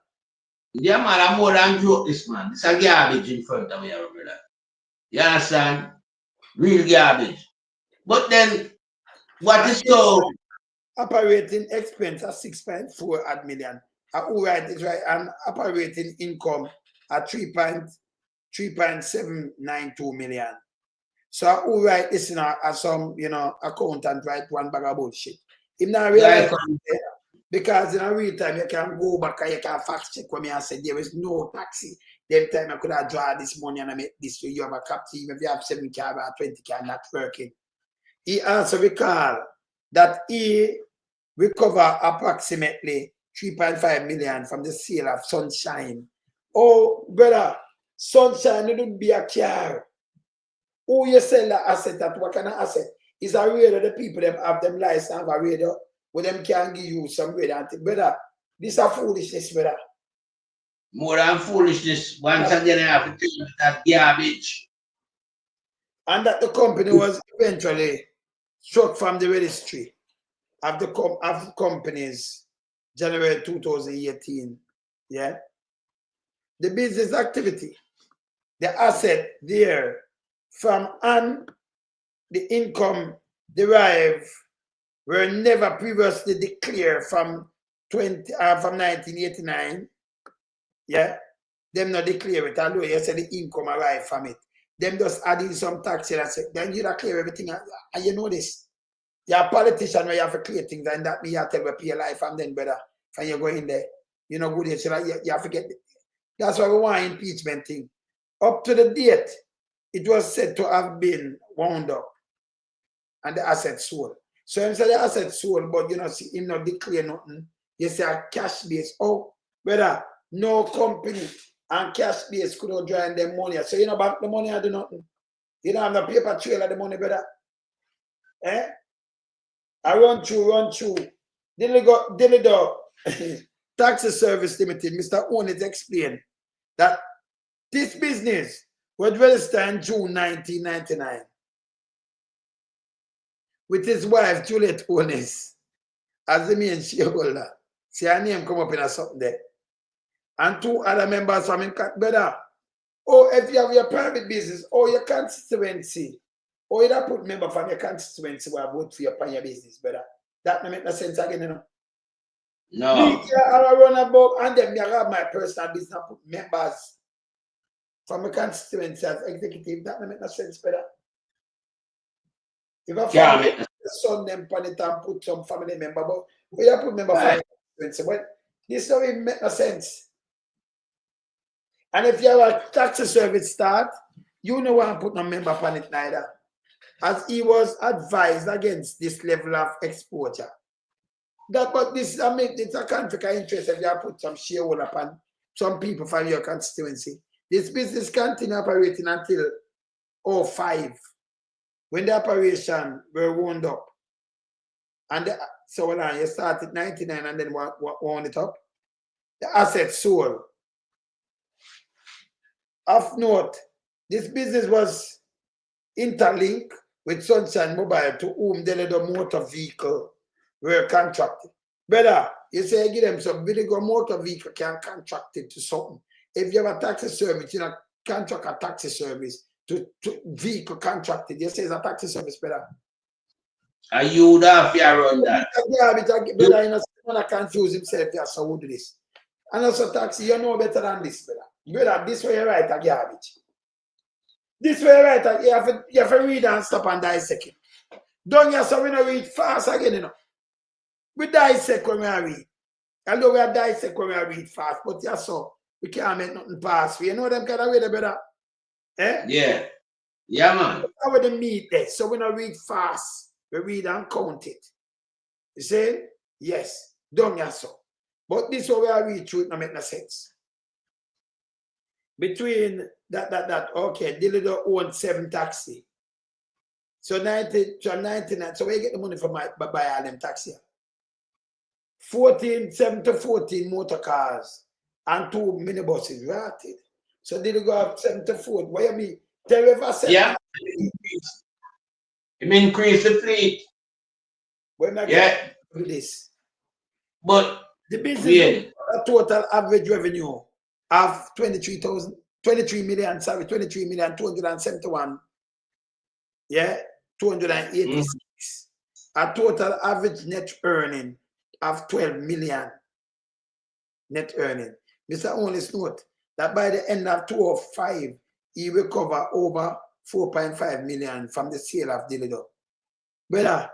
Yeah, man, I'm more than joke this, man. It's a garbage in front of me, brother. You understand? Real garbage. But then, what is so? Operating expense at 6.4 million. All right, is right. And operating income at 3.792 million. So all right, listen, as some, you know, accountant write one bag of bullshit. If not realize, because in a real time you can go back and you can fact check when I said there is no taxi. Then time I could have drawn this money and I make this so you have a captive. If you have 7 car or 20 car not working. He also recall that he recovered approximately 3.5 million from the sale of Sunshine. Oh, brother, Sunshine wouldn't be a car. Who you sell the asset at? What kind of asset? Is a radio the people them have them license have a radio where them can give you some radio. Brother, this is a foolishness, brother. More than foolishness. Once again, I have to tell you that garbage. And that the company was eventually struck from the registry of the companies January 2018. Yeah. The business activity, the asset there from and the income derived were never previously declared from 1989. Yeah, them not declare it. Although you say the income arrived from it, them just adding some tax and say then you clear everything. And you know this, you're a politician where you have to clear things, and that me you tell you pay your life and then better when you go in there. You know good. So you have to get. That's why we want impeachment thing. Up to the date, it was said to have been wound up and the asset sold. So him say the asset sold, but you know, see him not declare nothing. You say a cash base. Oh, brother, no company and cash base could not drain their money. So you know about the money I do nothing. You don't have no paper trail of the money, brother. Eh? I run through. Delido Taxi Service Limited, Mr. Holness explained that this business was registered in June 1999 with his wife, Jlp Holness, as the main shareholder. See her name come up in a something there. And 2 other members from him, brother. Oh, if you have your private business or your constituency, or you don't put member from your constituency who vote for your business, brother. That don't make no sense again, you know. No. Me, I run about and then I have my personal business and put members from my constituency as executive. That don't make no sense, brother. If I find son them on it and put some family member, but we have put member from your constituency, but this don't even make no sense. And if you have a taxi service start, you know why I'm putting a member upon it neither. As he was advised against this level of exposure. But this, I mean, it's a conflict of interest if you put some shareholder upon some people from your constituency. This business continued operating until 2005, when the operation were wound up. And so on, you started 99 and then wound it up. The assets sold. Of note, this business was interlinked with Sunshine Mobile, to whom the motor vehicle were contracted. Brother, you say you give them some vinegar motor vehicle can contract it to something. If you have a taxi service, you know, contract a taxi service to vehicle contracted. You say it's a taxi service, brother. Are you the fear on that? Yeah, but brother, you know, someone confuse himself. Yeah, so who do this? And also taxi, you know better than this, brother. Brother, this way you write a garbage. This way you write, you have to read and stop and dissect it. Don't you so we don't read fast again, you know. We dissect when we read. Although we dissect when we read fast, but yeah, so we can't make nothing pass. You know them kind of way, brother? Eh? Yeah. Yeah, man. That's how they meet there. So we don't read fast. We read and count it. You see? Yes. Don't you so. But this way we read through it don't make no sense. Between that, okay, Delido owned 7 taxi. So 99, so where you get the money for buy all them taxi? 7 to 14 motor cars and 2 minibuses, right? So did you go up 7 to 4? What you mean? Tell me if I said yeah. It increase the fleet. When I get to this. But the business a total average revenue of 23 million 271. Yeah, 286. A total average net earning of 12 million net earning. Mr. Holness note that by the end of 2005, he recovered over 4.5 million from the sale of Delido. Brother,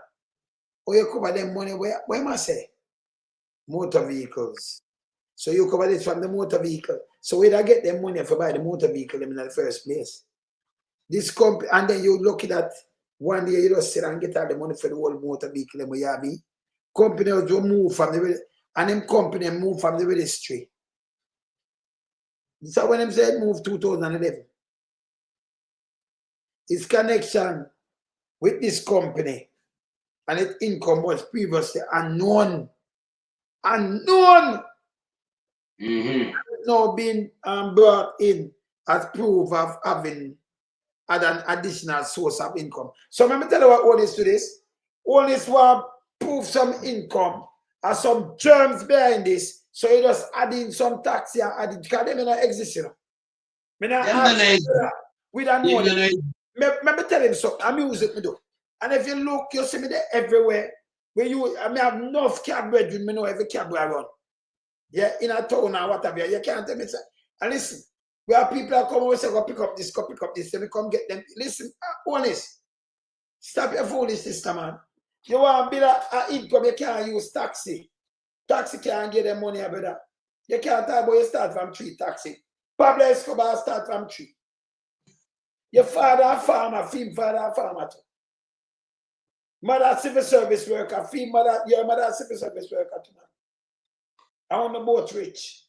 how you cover them money? Where must I say? Motor vehicles. So you cover this from the motor vehicle. So where I get them money for buy the motor vehicle in the first place? This company, and then you look at one day you just sit and get all the money for the whole motor vehicle in Miami. Company will move from the and them company move from the registry. So when them said move 2011, its connection with this company and its income was previously unknown. Now being brought in as proof of having had an additional source of income. So let me tell you what all this to this. All this will prove some income and some germs behind this. So you just add in some tax here, add it, because they may not exist, you know. We don't know. Let me tell him something. I'm using me though. And if you look, you see me there everywhere. Where you, I mean, I have enough cab bedroom, me know every cab where I run. Yeah, in a town or whatever. You can't tell me. And listen, we have people that come over and say, go pick up this, Let me come get them. Listen, honest. Stop your foolishness, man. You want to build an income, you can't use taxi. Taxi can't get them money, brother. You can't talk about you start from 3 taxi. Pablo Escobar start from 3. Your father a farmer, film father a farmer too. Mother civil service worker, film mother, your mother civil service worker too. I want them both rich.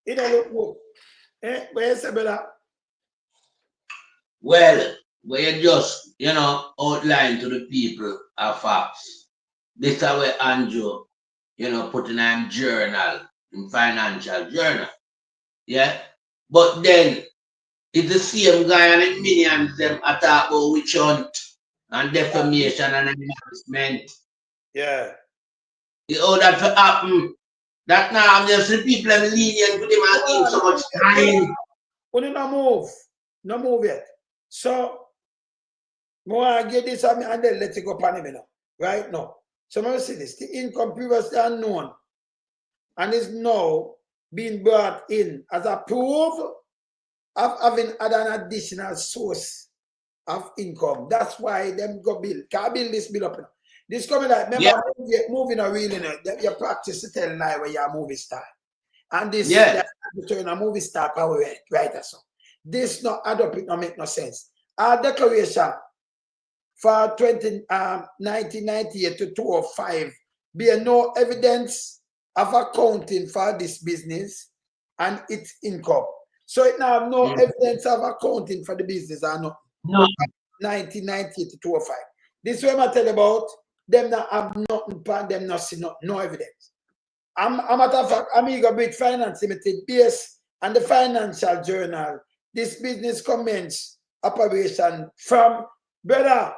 It don't look good. Eh? Where you say, brother? Well, we just, outline to the people our facts. this is where Andrew, put in a journal, in financial journal. Yeah. But then it's the same guy and the minions them attack about witch hunt and defamation and embarrassment. Yeah. All that to happen. That now I'm just the people I'm lenient to them and give so much time. We no move. No move yet. So I get this and then let it go upon him now. Right now. So I'm see this. The income previously unknown and is now being brought in as a proof of having had an additional source of income. That's why them go build. Can't build this bill up now. This coming like, remember, moving a real, you practice to tell lie when you're a movie star. And this, turn a movie star power right or so. This not add up, it not make no sense. Our declaration for 1998 to 2005 bear no evidence of accounting for this business and its income. So it now have no evidence of accounting for the business or no. 1998 to 2005. This is what I tell you about. Them not have nothing, them not see no evidence. A matter of fact, Amigo Bridge Finance Limited, based on the Financial Journal, this business commenced operation from, brother,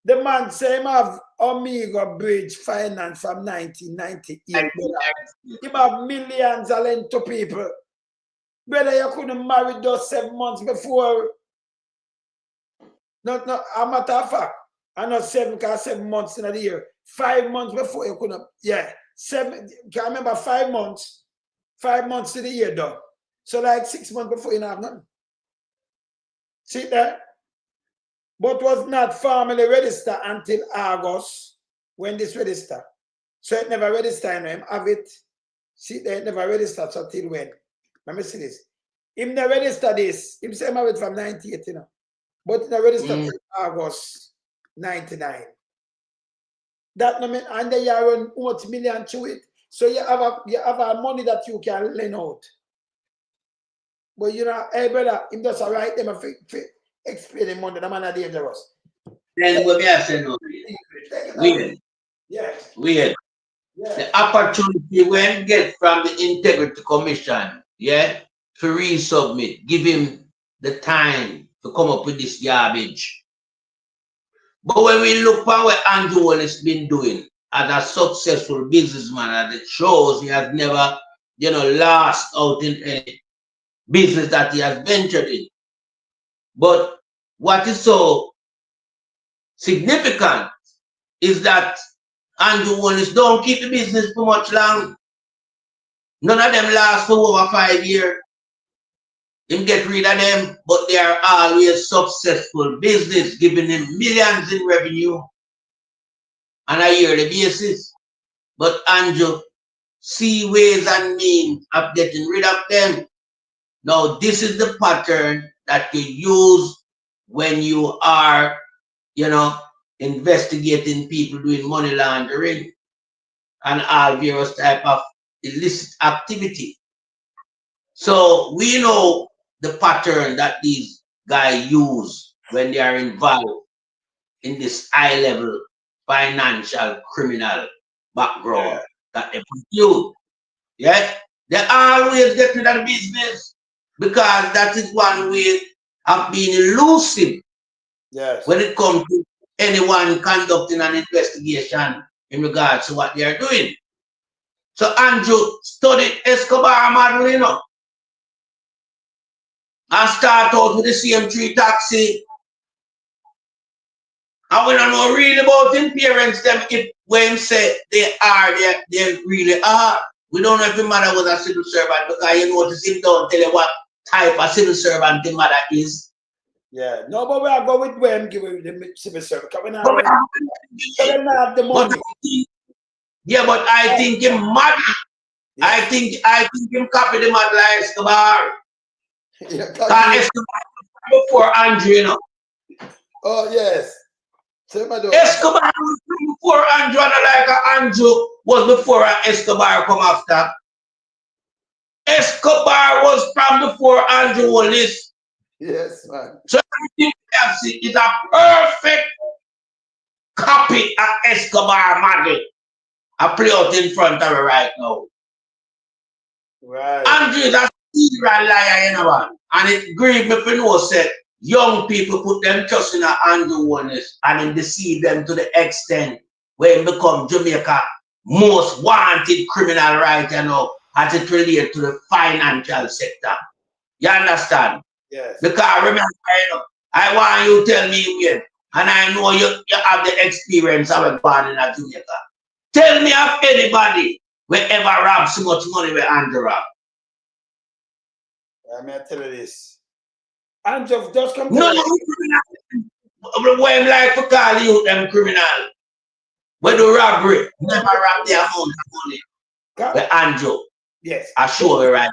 the man same have Amigo Bridge Finance from 1998. He have millions of lent to people. Brother, you couldn't marry just 7 months before. No, a matter of fact, I not 7 months in a year. 5 months before you couldn't, 7, can I remember 5 months? 5 months to the year done. So like 6 months before you have nothing. See that? But was not formally registered until August when this registered. So it never registered, him have it. See that it never registered so till when? Let me see this. Him never registered this. Him say him have it from 98, But it never registered till August 99. That no mean, and then you run what million to it. So you have a money that you can lend out. But hey brother, him just write them explain the money, the man are dangerous. Then what me I say no. Weird. Yes. Weird. Yes. The opportunity when get from the Integrity Commission, to resubmit, give him the time to come up with this garbage. But when we look at what Andrew has been doing as a successful businessman, and it shows he has never, lost out in any business that he has ventured in. But what is so significant is that Andrew Holness don't keep the business for much long. None of them last for over 5 years. Him get rid of them, but they are always successful business, giving him millions in revenue on a yearly basis. But Andrew see ways and means of getting rid of them. Now, this is the pattern that you use when you are, investigating people doing money laundering and all various type of illicit activity. So we know the pattern that these guys use when they are involved in this high-level financial criminal background that they pursue. Yes, they always get rid of the business because that is one way of being elusive when it comes to anyone conducting an investigation in regards to what they are doing. So Andrew studied Escobar model, and start out with the CM3 taxi. And we don't know really about him parents them if when say they really are. We don't know if the mother was a civil servant because you notice him don't tell you what type of civil servant the mother is. Yeah, no, but we are going with Wem give him the civil servant. Because we not have the money. But I think him mad. I think him copy the mad like Escobar. Escobar before Andrew, Oh yes. Escobar was before Andrew, and like Andrew was before Escobar come after. Escobar was from before Andrew Holness. Yes, man. So everything we have seen is a perfect copy of Escobar model. I play out in front of her right now. Right. Andrew is a serial liar, you know, man. And it grieved me for no set. Young people put them trust in Andrew Holness and it deceive them to the extent where it become Jamaica most wanted criminal right now as it relates to the financial sector. You understand? Yes. Because remember, you know, I want you to tell me again, and I know you have the experience of a born in Jamaica. Tell me of anybody who ever robbed so much money with Andrew robbed. I'm going to tell you this. Andrew, just come No, tell you. when like to call you them criminal. When do robbery, never rob the amount of money. With Andrew. Yes. I show you right.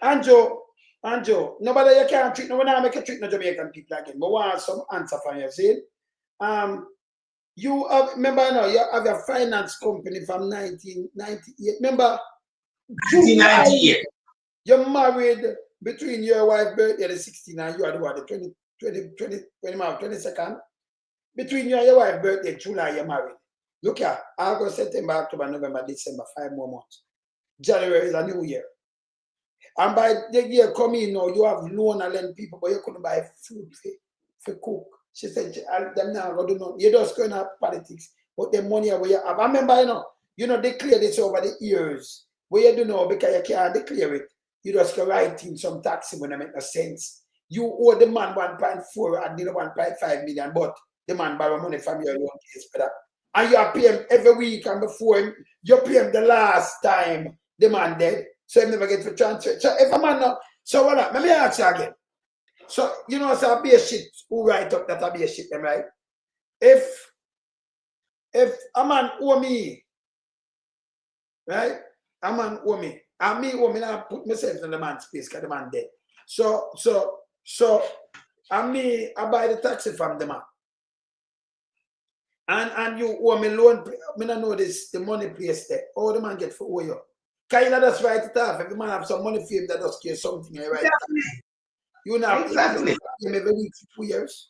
Andrew, nobody you can't treat, no one make a treat no Jamaican people again. But want some answer from you, see? You have, remember now, you have a finance company from 1998. Remember? 1998. You're married between your wife's birthday, the 16th, and you are the what, the 22nd? Between you and your wife's birthday, July, you're married. Look at August, September, October, November, December, 5 more months. January is a new year. And by the year coming now, you have loan and lend people, but you couldn't buy food for cook. She said, them now go do nothing. You just going to politics, but the money where you have. I remember, you know, they clear this over the years. Where you do know because you can't declare it. You just go write in some tax when it make no sense. You owe the man 1.4 and the 1.5 million, but the man borrow money from your loan case for that. And you pay him every week, and before him, you pay him the last time the man dead. So he never get to transfer. So if a man now, so what? Let me ask you again. So you know, so be a shit who write up that I be a shit them, right? If a man owe me, right? A man owe me, and me owe me, I put myself in the man's place because the man dead. So and me, I buy the taxi from the man. And you owe me loan, me don't know this, the money place there. All the man get for owe you. Can you not just write it off? Every man have some money for him that does care something, right? Exactly. You know, exactly. Him every week for 2 years.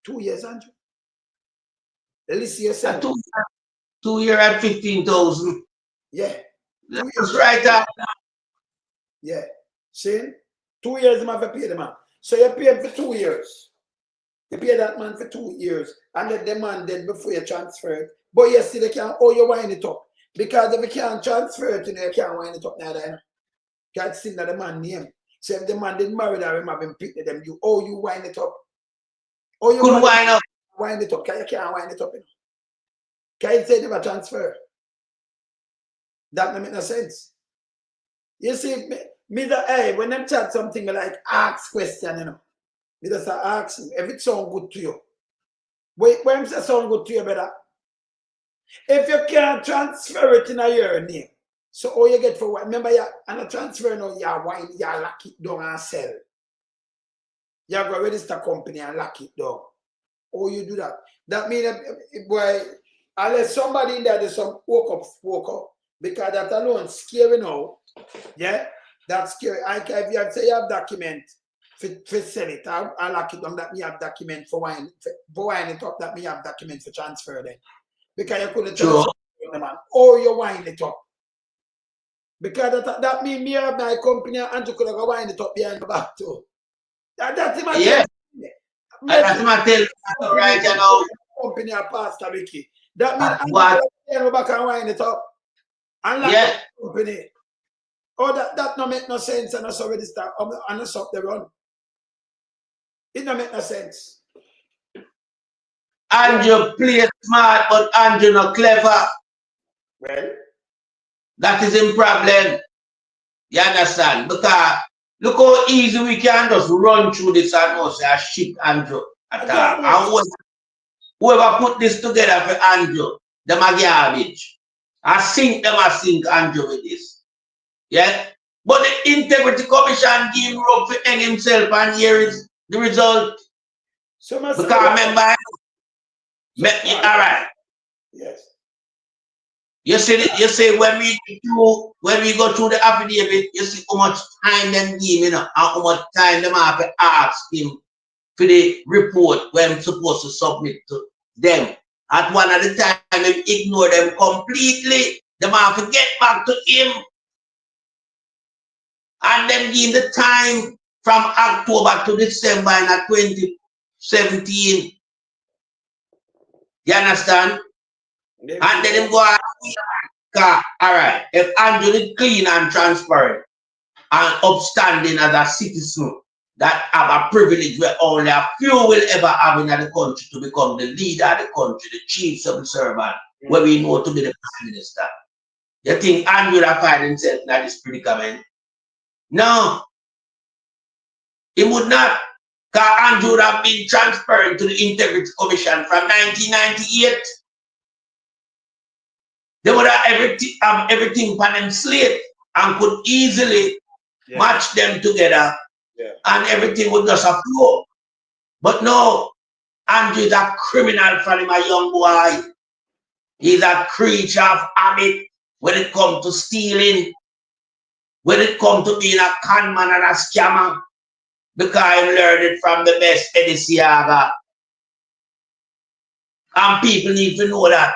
2 years, Andrew. Listen yourself. 2 years at 15,000. Yeah. That's right up. Yeah. See? 2 years, man, have to pay the man. So you pay him for 2 years. You pay that man for 2 years, and let the man dead before you transfer it. But you still can't owe you wind it up. Because if you can't transfer it, you can't wind it up now. Can't still not the man name. So if the man didn't marry that, him having picked them, you wind it up. Oh, you could wind up. Wind it up. You can't wind it up. Can you say never transfer? That don't make no sense. You see, me that hey, when them chat something, me like ask question, you know. Me just ask him if it sound good to you. Wait, when it sound good to you, better. If you can't transfer it in your name, so all you get for what? Remember, and a transfer now, you wine, you lock it down and sell. You go register company and lock it down. Or you do that. That means, boy, unless somebody in there does some woke up, because that alone scary now. Yeah, that's scary. If you say you have document for sell it, I lock it down. That me have document for wine it up. That me have document for transfer then. Because you couldn't transfer the man. Or you wind it up. Because that means me have my company and you could have wind it up behind the back too. That's him. Yeah. That's my tell right now. Company a Pastor Vicky. That means I'm going to back and wind it up. And like the company. Oh, that no make no sense and also register and also stop the run. It don't make no sense. Andrew play smart, but Andrew not clever. Well, that is his problem. You understand? Because look how easy we can just run through this and not say shit Andrew at all. And whoever put this together for Andrew, them are garbage. I think Andrew with this. Yeah? But the Integrity Commission give him rope for hang himself, and here is the result. So because remember, all right. Yes. You see when we go through the affidavit, you see how much time them give, you know, and how much time them have to ask him for the report when I'm supposed to submit to them At one of the time, him ignore them completely. Them have to get back to him. And then give the time from October to December in 2017. You understand? And then him go on. All right, if Andrew is clean and transparent and upstanding as a citizen that have a privilege where only a few will ever have in the country to become the leader of the country, the chief civil servant, where we know to be the prime minister. You think Andrew will find himself in this predicament? No. He would not. Because Andrew would have been transparent to the Integrity Commission from 1998. They would have everything on them slate and could easily match them together and everything would just flow. But no, Andrew is a criminal from him, a young boy. He's a creature of habit when it comes to stealing, when it comes to being a con man and a scammer, because I learned it from the best Eddie Siaga. And people need to know that.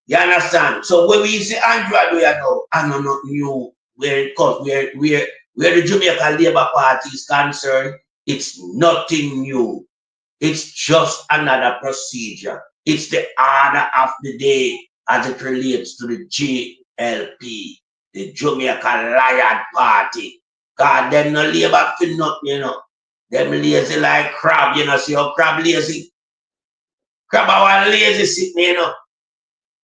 You understand? So when we say Andrew, I know, I don't know you where it comes, where the Jamaica Labour Party is concerned, it's nothing new. It's just another procedure. It's the order of the day as it relates to the JLP, the Jamaica Lion Party. God, them no labor for nothing, you know. Them lazy like crab, you know. See how crab lazy? Crab are lazy sitting, you know.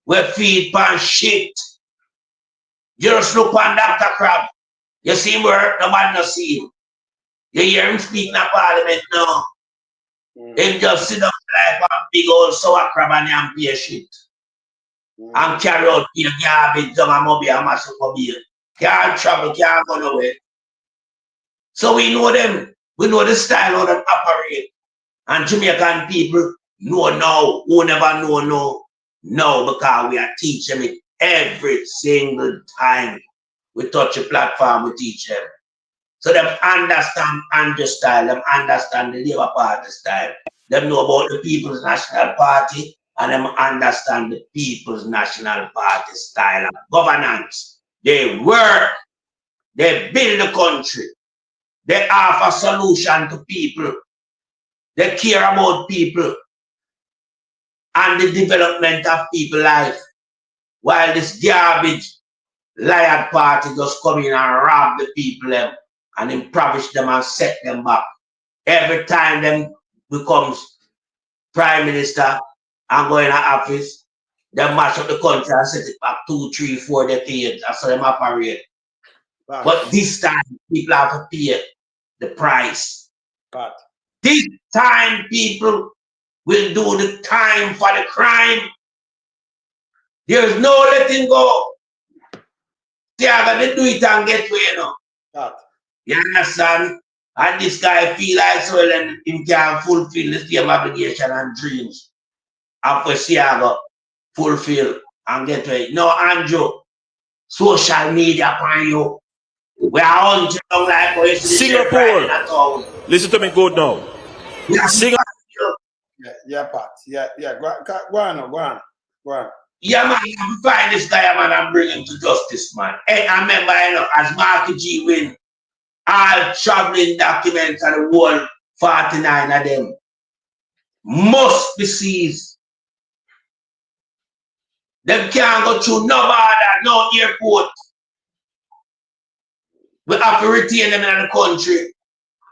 We feed pan shit. You just look on Dr. Crab. You see him work, nobody no see him. You hear him speak in the parliament now. Him just sit down like a big old sour crab and pay shit. And carry out your garbage down and mobile and mash up mobile. Can't travel, can't go nowhere. So we know them. We know the style how them operate. And Jamaican people know now, who never know no. No, because we are teaching it every single time we touch a platform, we teach them. So them understand Andrew's style, them understand the Labour Party style. Them know about the People's National Party and them understand the People's National Party style of governance. They work, they build the country, they offer solution to people, they care about people and the development of people's life. While this garbage lion party just come in and rob the people them and impoverish them and set them back. Every time them becomes prime minister and go in an office, they mash up the country and set it back 2, 3, 4 decades. That's how them operate. But this time people have to pay the price. This time people will do the time for the crime. There's no letting go. They are going to do it and get away, you know. You understand? And this guy feel like so then him can fulfill the same obligation and dreams. And for Siaga fulfill and get away. No, Andrew, social media upon you. We are on to long like we Singapore. Listen to me good now. Singapore. Pat. Go on. Yeah, man, you have to find this guy, man, and bring him to justice, man. Hey, I remember, you know, as Marky G win, all traveling documents and the whole 49 of them must be seized. Them can't go through no border, no airport. We have to retain them in the country.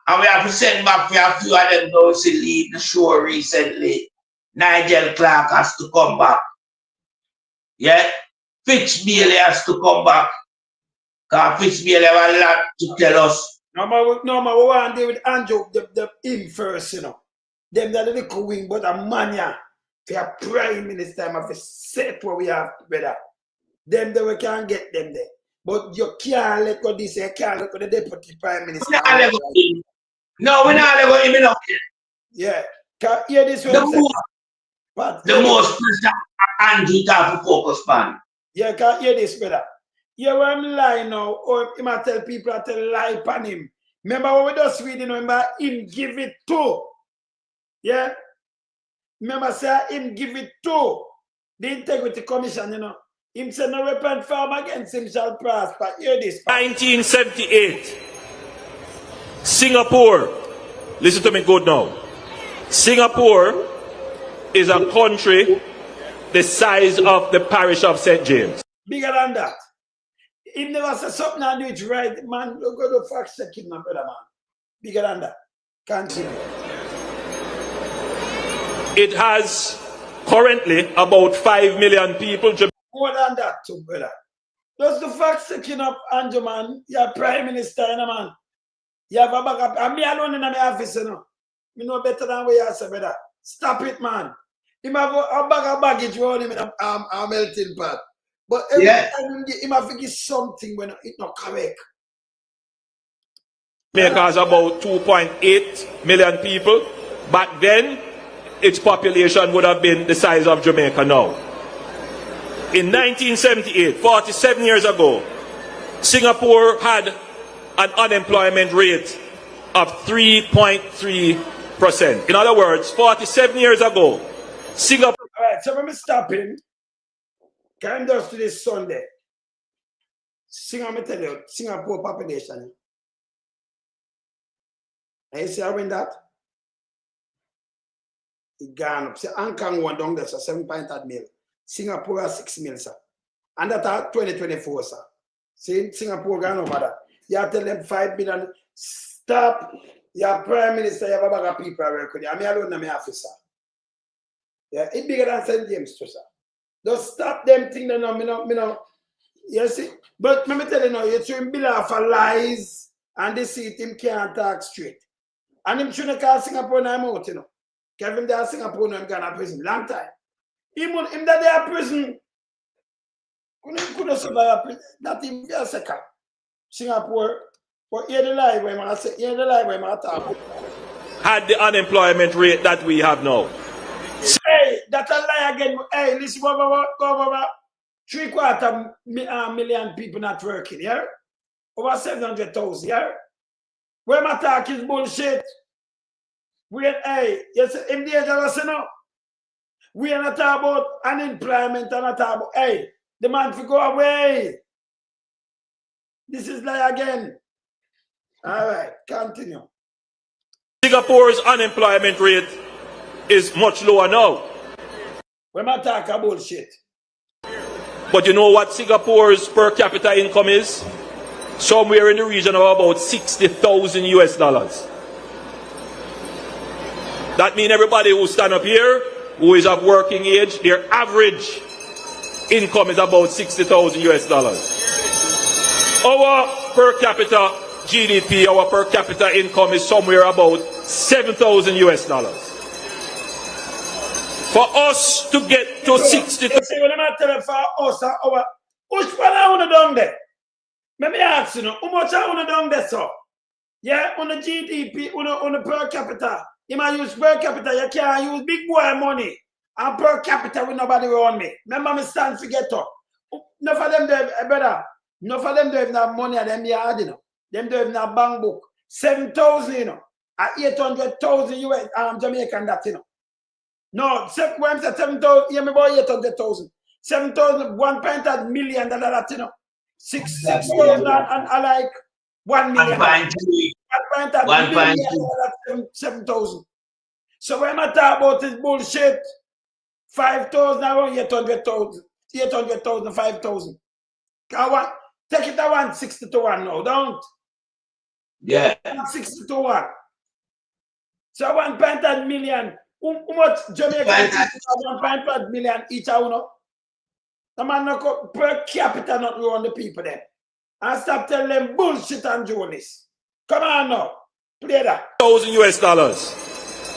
And we have to send back for a few of them those who leave the show recently. Nigel Clark has to come back. Yeah, Fitz Bailey has to come back. Because Fitz Bailey have a lot to tell us. No, we want to deal with Andrew, the him first, you know. Them that are the wing, but a mania. For a prime minister, I have to set what we have, brother. Them that we can't get them there. But you can't let go this, you can't let go the deputy prime minister. We not let go him. No, we not let go him enough. Yeah. Can't hear this one. The most pressure Andrew have to focus on. Yeah, can't hear this, brother. Yeah, when I'm lying now, or he might tell people I tell lie upon him. Remember what we just reading, remember him give it to. Yeah? remember say him give it to the Integrity Commission, you know. Him say no weapon formed against him shall prosper. Hear this. 1978, Singapore, listen to me good now. Singapore is a country the size of the parish of St. James. Bigger than that. He never said something and do it right, man. Look at the fact checking, my brother, man. Bigger than that. Continue. It has currently about 5 million people. More than that, too, brother. Just the fact checking up, Andrew, man. You're Prime Minister, you know, man. You have a backup. And me alone in my office, you know. You know better than what you say, brother. Stop it, man. Him have a bag of baggage around him in a melting pot. But every time him have to give something when it's not correct. Jamaica has about 2.8 million people. Back then, its population would have been the size of Jamaica now. In 1978, 47 years ago, Singapore had an unemployment rate of 3.3%. In other words, 47 years ago, Singapore... All right, so let me stop him. Come down to this Sunday. Singapore population. And you see how when that? It gone up. See, Hong Kong one down there, so 7.8 mil. Singapore has 6 mil, sir. And that's 2024, sir. See, Singapore gone over that. You have to tell them 5 billion. Stop. Your Prime Minister, you have a bag of people working. I'm alone in my office, sir. Yeah, it's bigger than St. James, too, sir. Just stop them things, me no. You see? But let me tell you now, you should bill off for lies and deceit, him can't talk straight. And him shouldn't call Singapore now out, you know. Kevin there Singapore now, him gone to prison. Long time. Him that they are prison. Couldn't survive prison. That him a second. Singapore. But hear the lie when I say, hear the lie when I talk. Had the unemployment rate that we have now. Hey, that's a lie again. Hey, listen, go over 3/4 million people not working, yeah? Over 700,000, yeah? Where my talk is bullshit. Hey, yes, in the age of us, you know, we are not talking about unemployment and not talking about, hey, the man to go away. This is lie again. All right, continue. Singapore's unemployment rate is much lower now. When I talk about bullshit. But you know what Singapore's per capita income is? Somewhere in the region of about $60,000 US. That means everybody who stand up here, who is of working age, their average income is about $60,000 US. Our per capita GDP, our per capita income is somewhere about $7,000 US. For us to get to 60. See, when I tell you for us, which one I want to down there? Let me ask you, how much I want to down there, sir? Yeah, on the GDP, on the per capita. You might use per capita, you can't use big boy money. And per capita with nobody around me. Remember me stand to get up. Enough of them, brother. Enough of them don't have no money at them yard, you know. Them don't have no bank book. 7,000, you know. At 800,000 US, Jamaican that, you know. No, when I say 7,000, yeah, me boy 800,000. 7,000, 1.8 million, that, you know. 6,000 and like 1 million. 1.8 million, 7,000. So when I talk about this bullshit, 5,000, around 800,000, 800,000, 5,000. Take it to 160 to 1 now, don't? Yeah. 160 to 1. So 1.8 million. How much Jamaica 1.8 million each one? The man no per capita not run the people there. And stop telling them bullshit and journalists. Come on now. Play that. $1,000 US.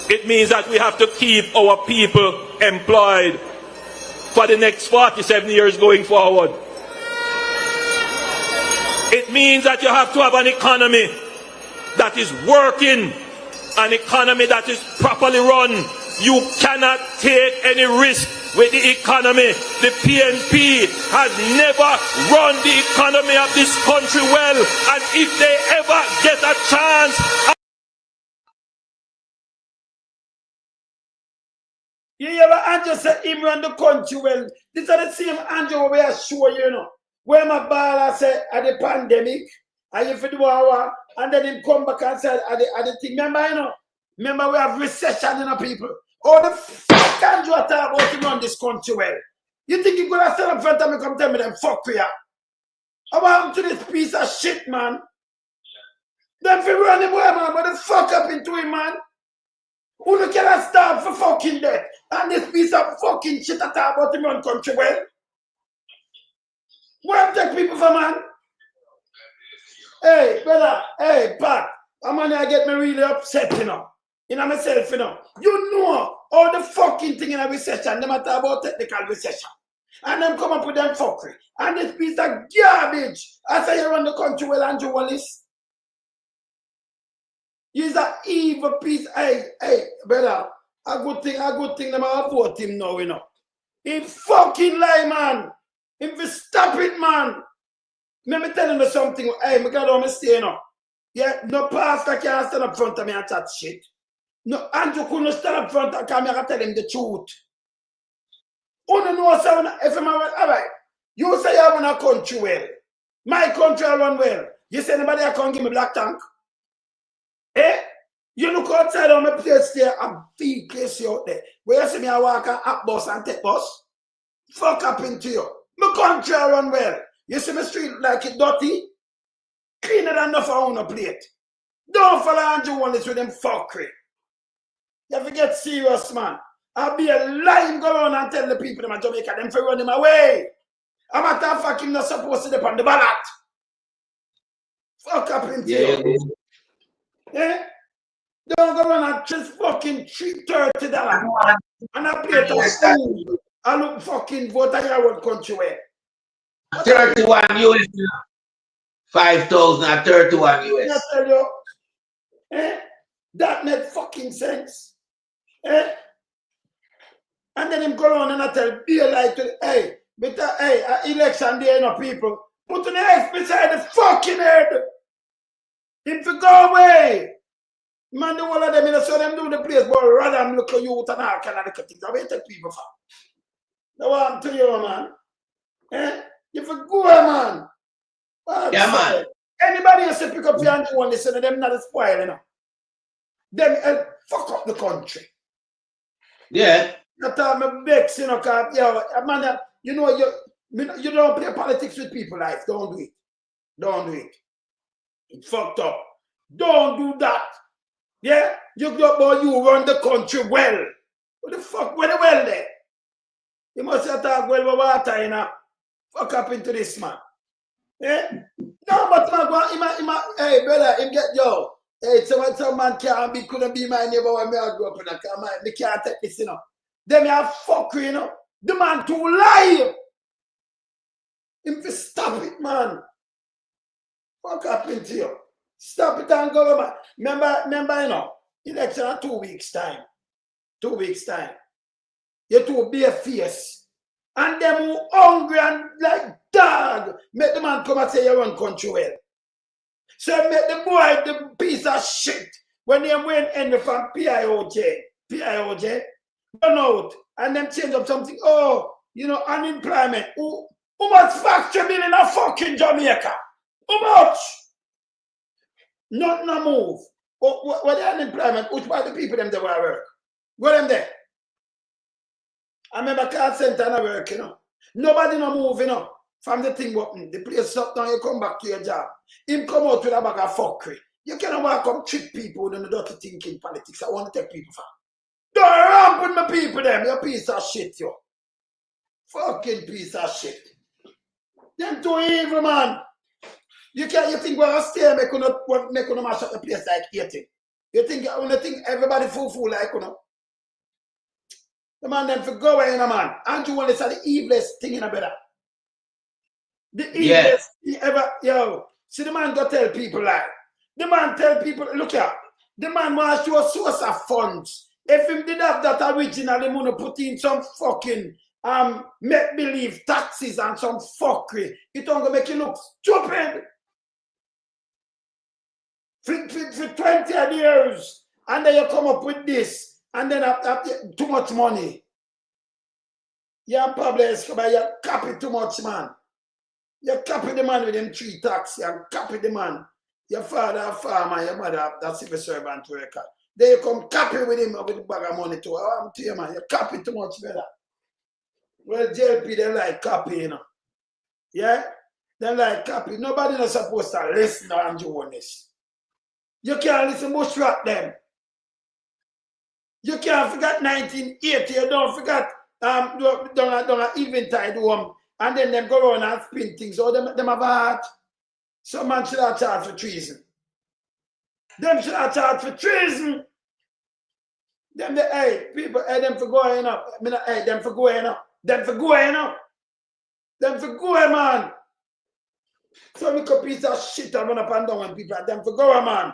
It means that we have to keep our people employed for the next 47 years going forward. It means that you have to have an economy that is working, an economy that is properly run. You cannot take any risk with the economy. The PNP has never run the economy of this country well, and if they ever get a chance... Andrew said him run the country well. This are the same Andrew we are sure you know. Where my baller said at the pandemic, and if it was and then him come back and said at the thing. Remember, you know? Remember we have recession in our people. Oh, the fuck Andrew talk about to run this country well. You think you're gonna stand up front of me come tell me them fuck we are? How about to this piece of shit, man? Them fi run him away, man, but the fuck up into him, man. Who no cannot starve for fucking death? And this piece of fucking shit I talk about him run country well. Where take people for, man? Hey, brother, hey, Pat, I'm gonna get me really upset, you know. You know myself, you know. You know all the fucking thing in a recession, they matter about technical recession. And them come up with them fuckery. And this piece of garbage. I say you run the country well, Andrew Holness. He's an evil piece. Hey, brother. A good thing, them I vote him now, you know. He fucking lie, man. If you stop it, man. Let me tell you something. Hey, me got on stay, you know. Yeah, no pastor can't stand up front of me and chat shit. No, Andrew couldn't stand up front of me and tell him the truth. You know, if I'm all right, you say I run a country well. My country I run well. You say anybody I can't give me black tank? Eh? You look outside on my place there, I'm big place out there. Where you see me I walk an app bus and take bus? Fuck up into you. My country I run well. You see my street like it dirty? Cleaner than enough on a plate. Don't follow Andrew Holness with them fuckery. You have to get serious, man. I'll be a lying go around and tell the people in Jamaica them for run him away. I'm a tough fucking not supposed to depend on the ballot. Fuck up into you. Yeah? Don't go around and just fucking $30 and I play the food. I look fucking vote in your country where. 31 US. 5,000 at 31 US. I tell you. Eh? That made fucking sense. Eh? And then him go on and I tell be like to hey, but election day no people. Put an X beside the fucking head. Him to go away. Man, the whole of them in so them do the place, but rather than look at you and all kind of things. I will take people for. No one to you, man. Eh? You for go, man. Yeah, man. Anybody else pick up your Andrew Holness and them not spoil, you know. Them fuck up the country. Yeah. That time I vex, you know, cause man, you know, you don't play politics with people life. Don't do it. Don't do it. It's fucked up. Don't do that. Yeah? You run the country well. What the fuck? Where the well there? You must have talk well with water, you know. Fuck up into this, man. Yeah? No, but man, hey, brother, him get yo. Hey, some man couldn't be my neighbor when I grew up in a car. Me can't take this, you know. Them have fuckery, you know. The man too lie. Him to stop it, man. Fuck up into you. Stop it and go, man. Remember, you know, election in 2 weeks' time. 2 weeks' time. You two be a fierce. And them who hungry and like dog, make the man come and say you run country well. So make the boy the piece of shit when they went in from PIOJ, run out, and then change up something. Oh, you know, unemployment. Who much factory bill in a fucking Jamaica? How much? Not no move. What the unemployment? Which part of the people them they were work? Go them there. I remember call center and I work, you know. Nobody no move, you know. From the thing open, the place shut down, you come back to your job. Him come out with a bag of fuckery. You cannot walk up trick people with the dirty thinking politics. I want to take people from. Don't ramp with my people them, you piece of shit, yo. Fucking piece of shit. Them too evil, man. You think we're gonna stay make you mash up the place like 80. You think everybody fool like you know. The man them for go away, you know, man. Andrew Holness are the evilest thing in a better. The evilest thing ever, yo. See the man go tell people like. The man tell people, look here. The man wants to a source of funds. If him did have that originally, he would put in some fucking make-believe taxes and some fuckery. It don't gonna make you look stupid. For 20 years, and then you come up with this, and then too much money. Yeah, Pablo Escobar, you copy too much, man. You copy the man with them 3 taxi and copy the man. Your father a farmer, your mother a civil servant worker. Then you come copy with him with the bag of money too. I'm to you, man. You copy too much, brother. Well, JLP, they like copy, you know. Yeah? They like copy. Nobody not supposed to listen to Andrew Holness. You can't listen to bushrat them. You can't forget 1980. You don't forget don't Eventide home. And then them go around and spin things. So them have a heart. Some man should have charged for treason. Them should have charged for treason. Them the hey people, hey them for going up. I mean, hey them for going up. Them for going up. Them for going, man. So little piece of shit I run up and down on people. Them for going, man.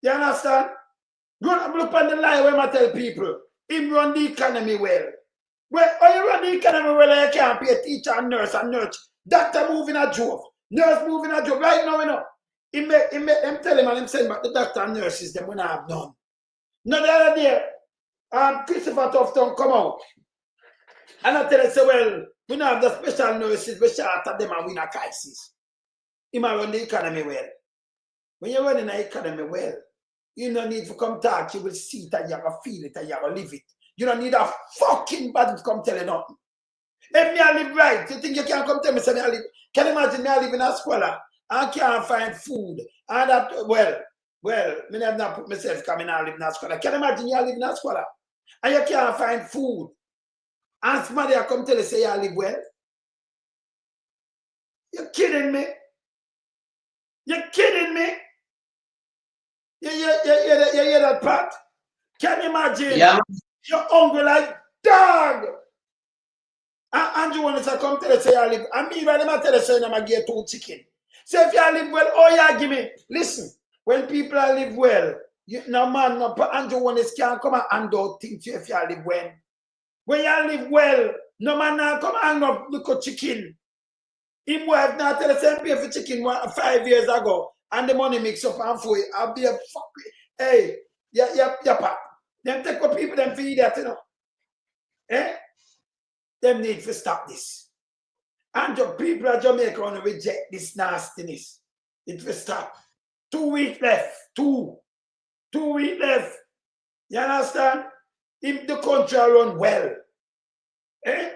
You understand? Look on the lie when I tell people. Him run the economy well. Well, when you run the economy well, you can't pay a teacher and nurse. Doctor moving a job. Nurse moving a job. Right now, you know. He make them tell him and him send back the doctor and nurses them when I have done. Now the other day, Christopher Tufton come out. And I tell him, say, well, we don't have the special nurses, we shout at them and win a crisis. He might run the economy well. When you're running the economy well, you don't need to come talk, you will see it and you will feel it and you will live it. You don't need a fucking body to come tell you nothing. If me I live right, you think you can't come tell me say me I live? Can you imagine me I live in a squalor? I can't find food. And that, well, me have not put myself coming and live in a squalor. Can you imagine you live in a squalor? And you can't find food. And somebody come tell you say you live well? You're kidding me? You're kidding me? You hear that, Pat? Can you imagine? Yeah. You're hungry like dog. And Andrew Holness come tell you say you live. And me, when I tell you say I'm get 2 chicken. So if you live well, oh yeah, give me. Listen, when people live well, no man, no Andrew Holness can't come and hand out things if you live well. When you live well, no man now come and up look at chicken. Him wife now tell the same pay for chicken 5 years ago, and the money mix up and for it. I'll be a fuck. Hey, yeah, pap. Them take what people them feed that, you know. Eh? Them need to stop this. And the people of Jamaica want to reject this nastiness. It will stop. 2 weeks left. 2 weeks left. You understand? If the country run well. Eh?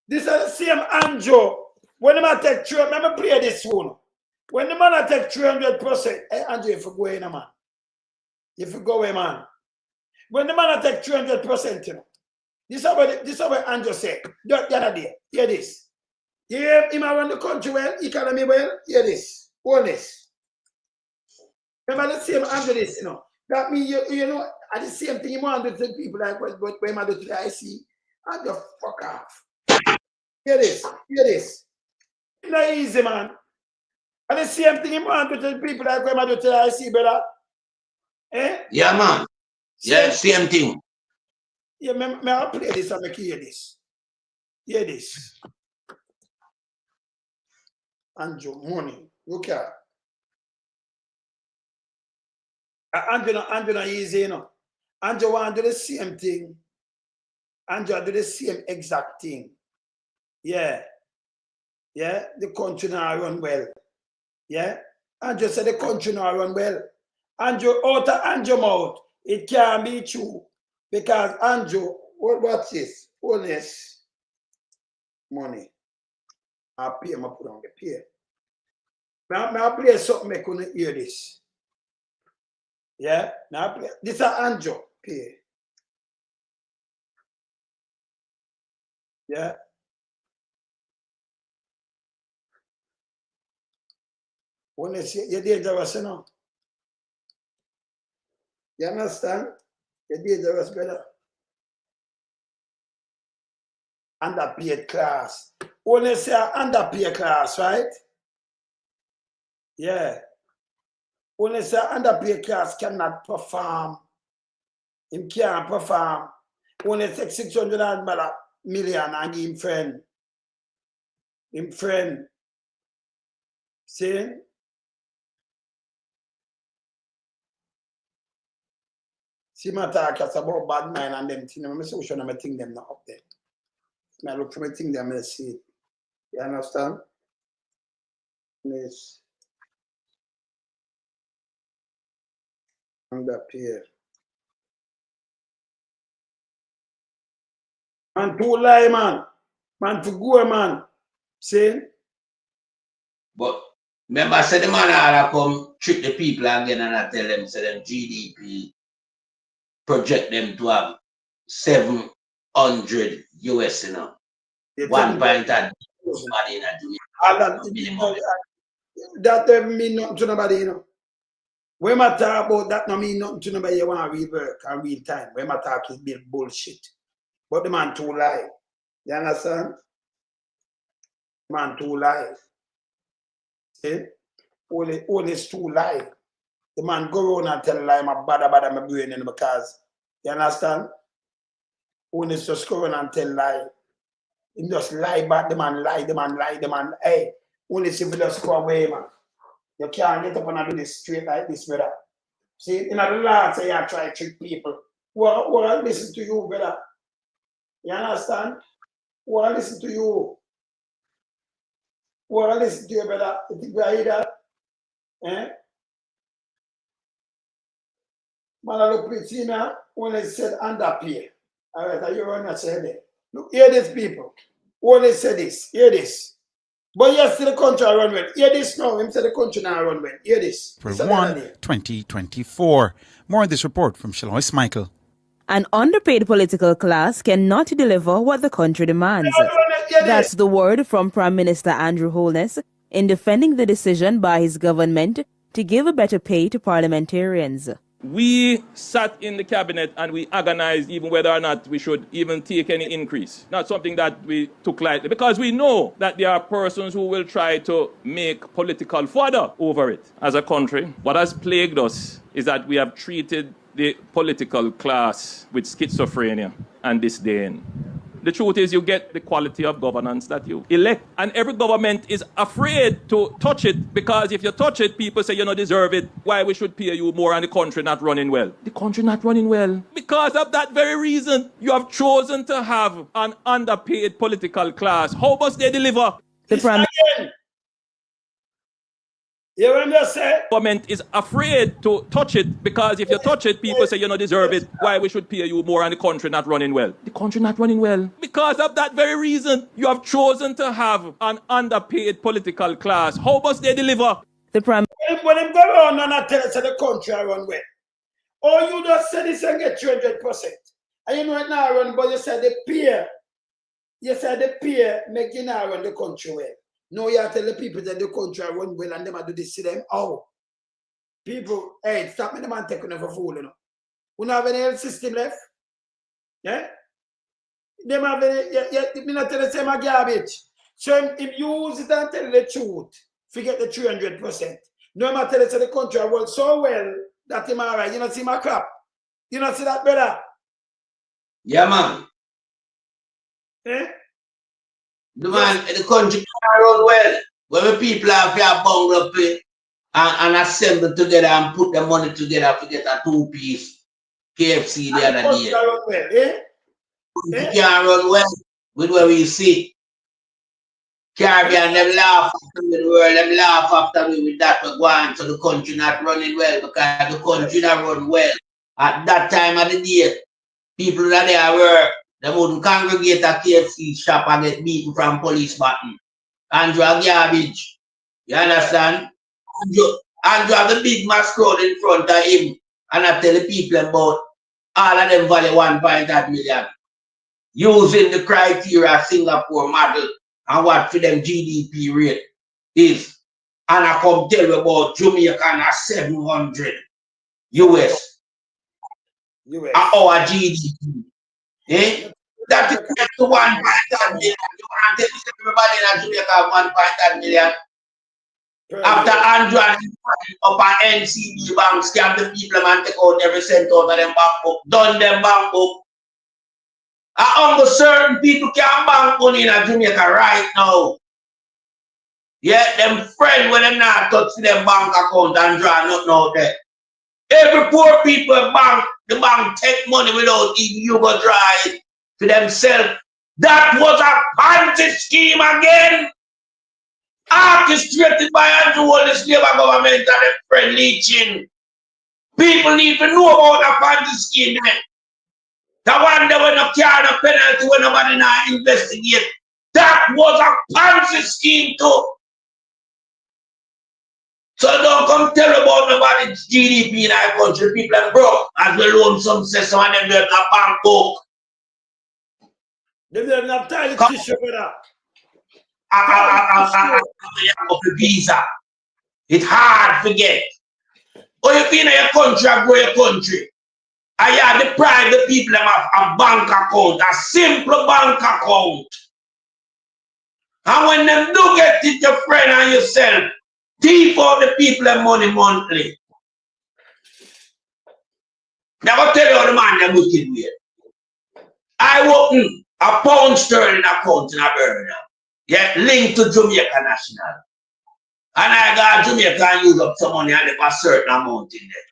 This is the same Andrew. When the man take 300, let me play this one. When the man take 300%, hey Andrew, if you go in, man. If you go away, man. When the man take 300%, you know. This is what Andrew said the other day. Hear this. You hear him around the country well, economy well, hear this. Honest. Remember the same Andrew this, you know. That means you know, at the same thing you want to tell people like when I do to the IC, and just fuck off. Hear this. It's not easy, man. And the same thing you want to tell people like when I do to the IC, brother. Eh? Yeah, man. Yeah, same thing. Yeah, may I play this and make you hear this. Hear this. Andrew, money. Look at Andrew not easy, you know. Andrew want to do the same thing. Andrew do the same exact thing. Yeah. Yeah, the country now run well. Yeah. Andrew said the country now run well. Andrew, out of Andrew mouth, it can't be true. Because Andrew, what's this? Holness. Money. I pay, I put on the pay. Now I play something, I couldn't hear this. Yeah, now I play. This is Andrew pay. Yeah. Holness, you're dangerous, you know. You understand? You're dangerous, brother. Underpaid class. Holness say underpaid class, right? Yeah. Holness say underpaid class cannot perform. Him can't perform. Holness take 600 million and give him friend. Him friend. See? See my talk about bad mind and them things. I'm so sure I'm think them not up there. I look for my thing that I see it. You understand? Yes. And up here. Man, too lie, man. Man, to go, man. See? But remember, I said the man I come trick the people again and I tell them, say them GDP project them to have 700 US, you know. 1 point at somebody in a that doesn't mean nothing to nobody, you know. When I talk about that, no mean nothing to nobody. You want to read work and read time. When I talk is build bullshit. But the man too lie. You understand? The man too lie. See? Only is too lie. The man go around and tell a lie, my bad my brain in because. You understand? Only is just go around and tell lie. He just lie back, the man lie, hey, only if you just go away, man. You can't get up and do this straight like this, brother. See, in the last say you try to trick people. Well, listen to you, brother. You understand? Well, listen to you. Well, listen to you, brother. You think I hear that? Eh? Man, I look pretty now when they said underpay. All right, are you running to say that? Look, hear this, people. When they say this, hear this. But yes, the country run well. Hear this now. Him say the country now run well. Hear this. For 2024. More on this report from Shalois Michael. An underpaid political class cannot deliver what the country demands. That's the word from Prime Minister Andrew Holness in defending the decision by his government to give a better pay to parliamentarians. We sat in the cabinet and we agonized even whether or not we should even take any increase. Not something that we took lightly, because we know that there are persons who will try to make political fodder over it. As a country, what has plagued us is that we have treated the political class with schizophrenia and disdain. The truth is, you get the quality of governance that you elect. And every government is afraid to touch it, because if you touch it, people say you don't deserve it. Why we should pay you more and the country not running well? The country not running well. Because of that very reason, you have chosen to have an underpaid political class. How must they deliver? You want me to say? Government is afraid to touch it, because if you touch it, people say you don't deserve it. Why we should pay you more and the country not running well? The country not running well. Because of that very reason, you have chosen to have an underpaid political class. How must they deliver? When them go around and I tell us that the country run well. Or you just say this and get 200%. And you know it now run, but you said the peer. You said the peer make you now run the country well. No, you tell the people that the country run well and them do this to them. Oh. People, hey, stop me the man taking them for fool, you know. We don't have any health system left. Yeah? Them have any, me not tell the same garbage. So if you use it and tell the truth, forget the 300%. No matter tell the country run so well that him alright. You don't see my crap. You don't see that, brother? Yeah, man. Eh? The man, the country can run well. When the people have here bungle up and assemble together and put the money together to get a 2-piece KFC the other day. Run well, eh? It can run well with where we see. Caribbean, them laugh after me, the world, them laugh after me with that go on. So the country not running well, because the country not run well. At that time of the day, people that there were, they wouldn't congregate at KFC shop and get beaten from police button. Andrew a garbage. You understand? Andrew have the big mass crowd in front of him, and I tell the people about all of them value 1.8 million. Using the criteria Singapore model and what for them GDP rate is. And I come tell you about Jamaica at 700 US. Our GDP. Eh? That is to 1.8 million. You want to tell everybody in Jamaica have 1.8 million? After Andrew and up on NCB bank, scam the people and take out every cent out of them bank book, done them bank book. Only certain people can bank money in Jamaica right now. Yeah, them friends when them not touch them bank account and draw nothing out there. Every poor people bank, the bank take money without even you go draw it for themselves. That was a Ponzi scheme again, orchestrated by Andrew Holness Labour government and the friend leeching. People need to know about a Ponzi scheme. The one that when no care no penalty when nobody not investigate. That was a Ponzi scheme too. So don't come tell about nobody's GDP in our country. People are broke as well loan some say some of them don't have bank book. They don't have time to tissue for that. A visa. It's hard to get. Or you feel in your country and go your country. And you have the private people that have a bank account, a simple bank account. And when them do get it, your friend and yourself, thief out the people their money monthly. Never tell you how the man them wicked way. I open a pound sterling account in a Birmingham. Yeah, linked to Jamaica National. And I got Jamaica and use up some money and leave a certain amount in there.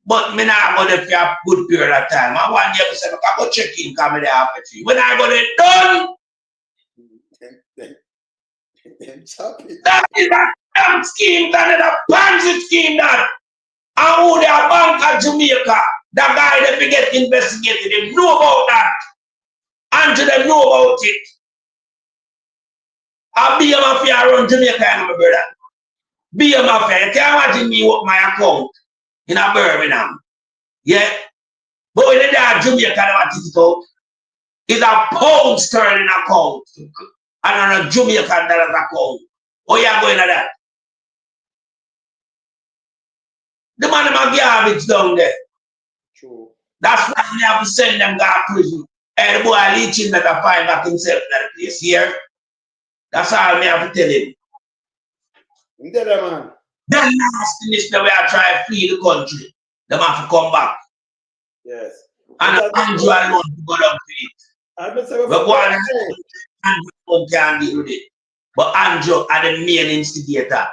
But me not go there for a good period of time. I want you to say, I go check in, come there after 3. When I go there done, that is a damn scheme, that is a Ponzi scheme that. And who they are bank at Jamaica, the guy that we get investigated, they know about that. And them know about it. I be a mafia around Jamaica, my brother. Be a mafia. You can't imagine me with my account in a Birmingham. Yeah? But when they are Jamaica, they want it out. It's a pound sterling account. And on a Jamaican dollars account. Oh, you are going to that? The man of garbage down there. True. That's why we have to send them to prison. And the boy leeching that I find back himself in the place here. That's all me have to tell him. Man. Then nastiness the way I try to flee the country. Them have to come back. Yes. And Andrew alone to go down to it. But one Andrew can't deal with it. But Andrew are the main instigator.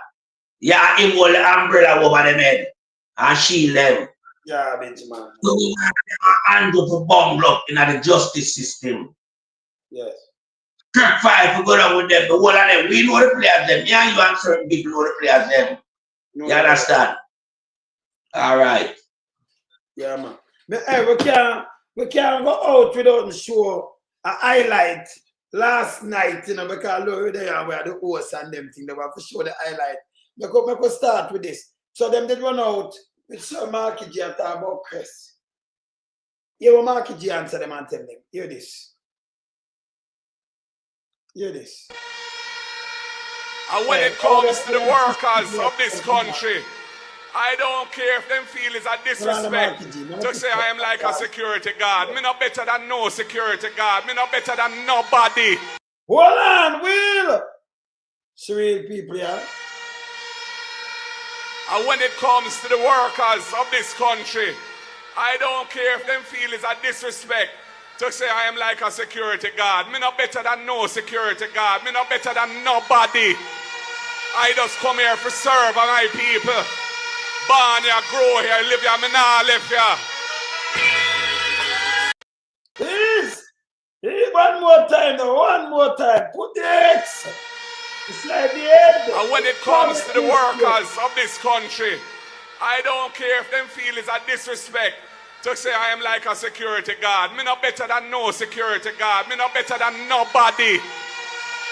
Yeah, him hold the umbrella over them head and shield them. Yeah, Benjamin. So we want Andrew to bungle up in the justice system. Yes. Track 5 to go down with them. The whole of them. We know the players them. Yeah, you and certain people know the players them. No, you understand? All right. Yeah, man. But hey, we can't go out without show a highlight last night, you know, because look there where the hosts and them thing, they want to show the highlight. We could start with this. So them did run out with Sir Marky G and talk about Chris. Hear what Marky G answer them and tell them. Hear this. Hear this. And when it comes to the workers of this country, I don't care if them feel it's a disrespect to say I am like a security guard. Me not better than no security guard. Me not better than nobody. Hold on, Will. Surreal people, yeah. And when it comes to the workers of this country, I don't care if them feel it's a disrespect to say I am like a security guard. Me not better than no security guard. Me not better than nobody. I just come here to serve my people. Born here, grow here, live here, me nah live here. Please. One more time, though. One more time. Put the X. Slide the head. And when it comes to the workers of this country, I don't care if them feel it's a disrespect to say I am like a security guard. Me not better than no security guard. Me not better than nobody.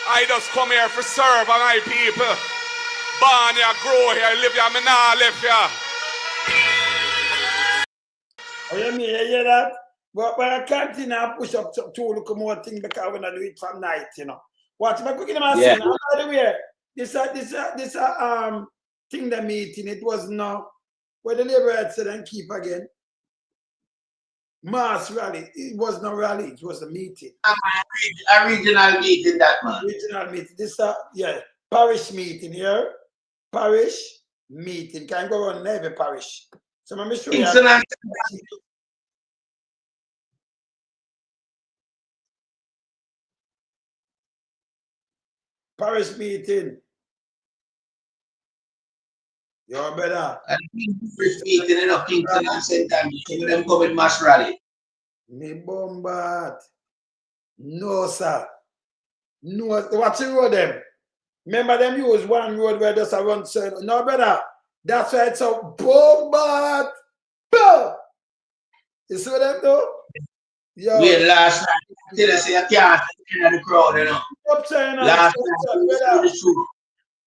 I just come here to serve my people. Born here, grow here, live here, me nah live here. Oh, you mean, you hear that? But I can't push up to look more thing because we're not do it from night, you know. Watch my cooking my Yeah. son. By the way, this thing the meeting, it was no where the labor had said and keep again. Mass rally. It was no rally, it was a meeting. A regional meeting, that man. Regional meeting. This yeah, parish meeting here. Parish meeting. Can go on every parish. So let me show you. Parish meeting. You're better. And parish meeting in a Kingston and St. Andrews. Them come in mass rally. Me bombard. No, sir. No, watch the road them. Remember them use one road where just a run circle. No, brother. That's why it's a bombard. Boom! You see what them do? Yo. Wait, last night, tell us you can't see the crowd, you know. Last night, the truth.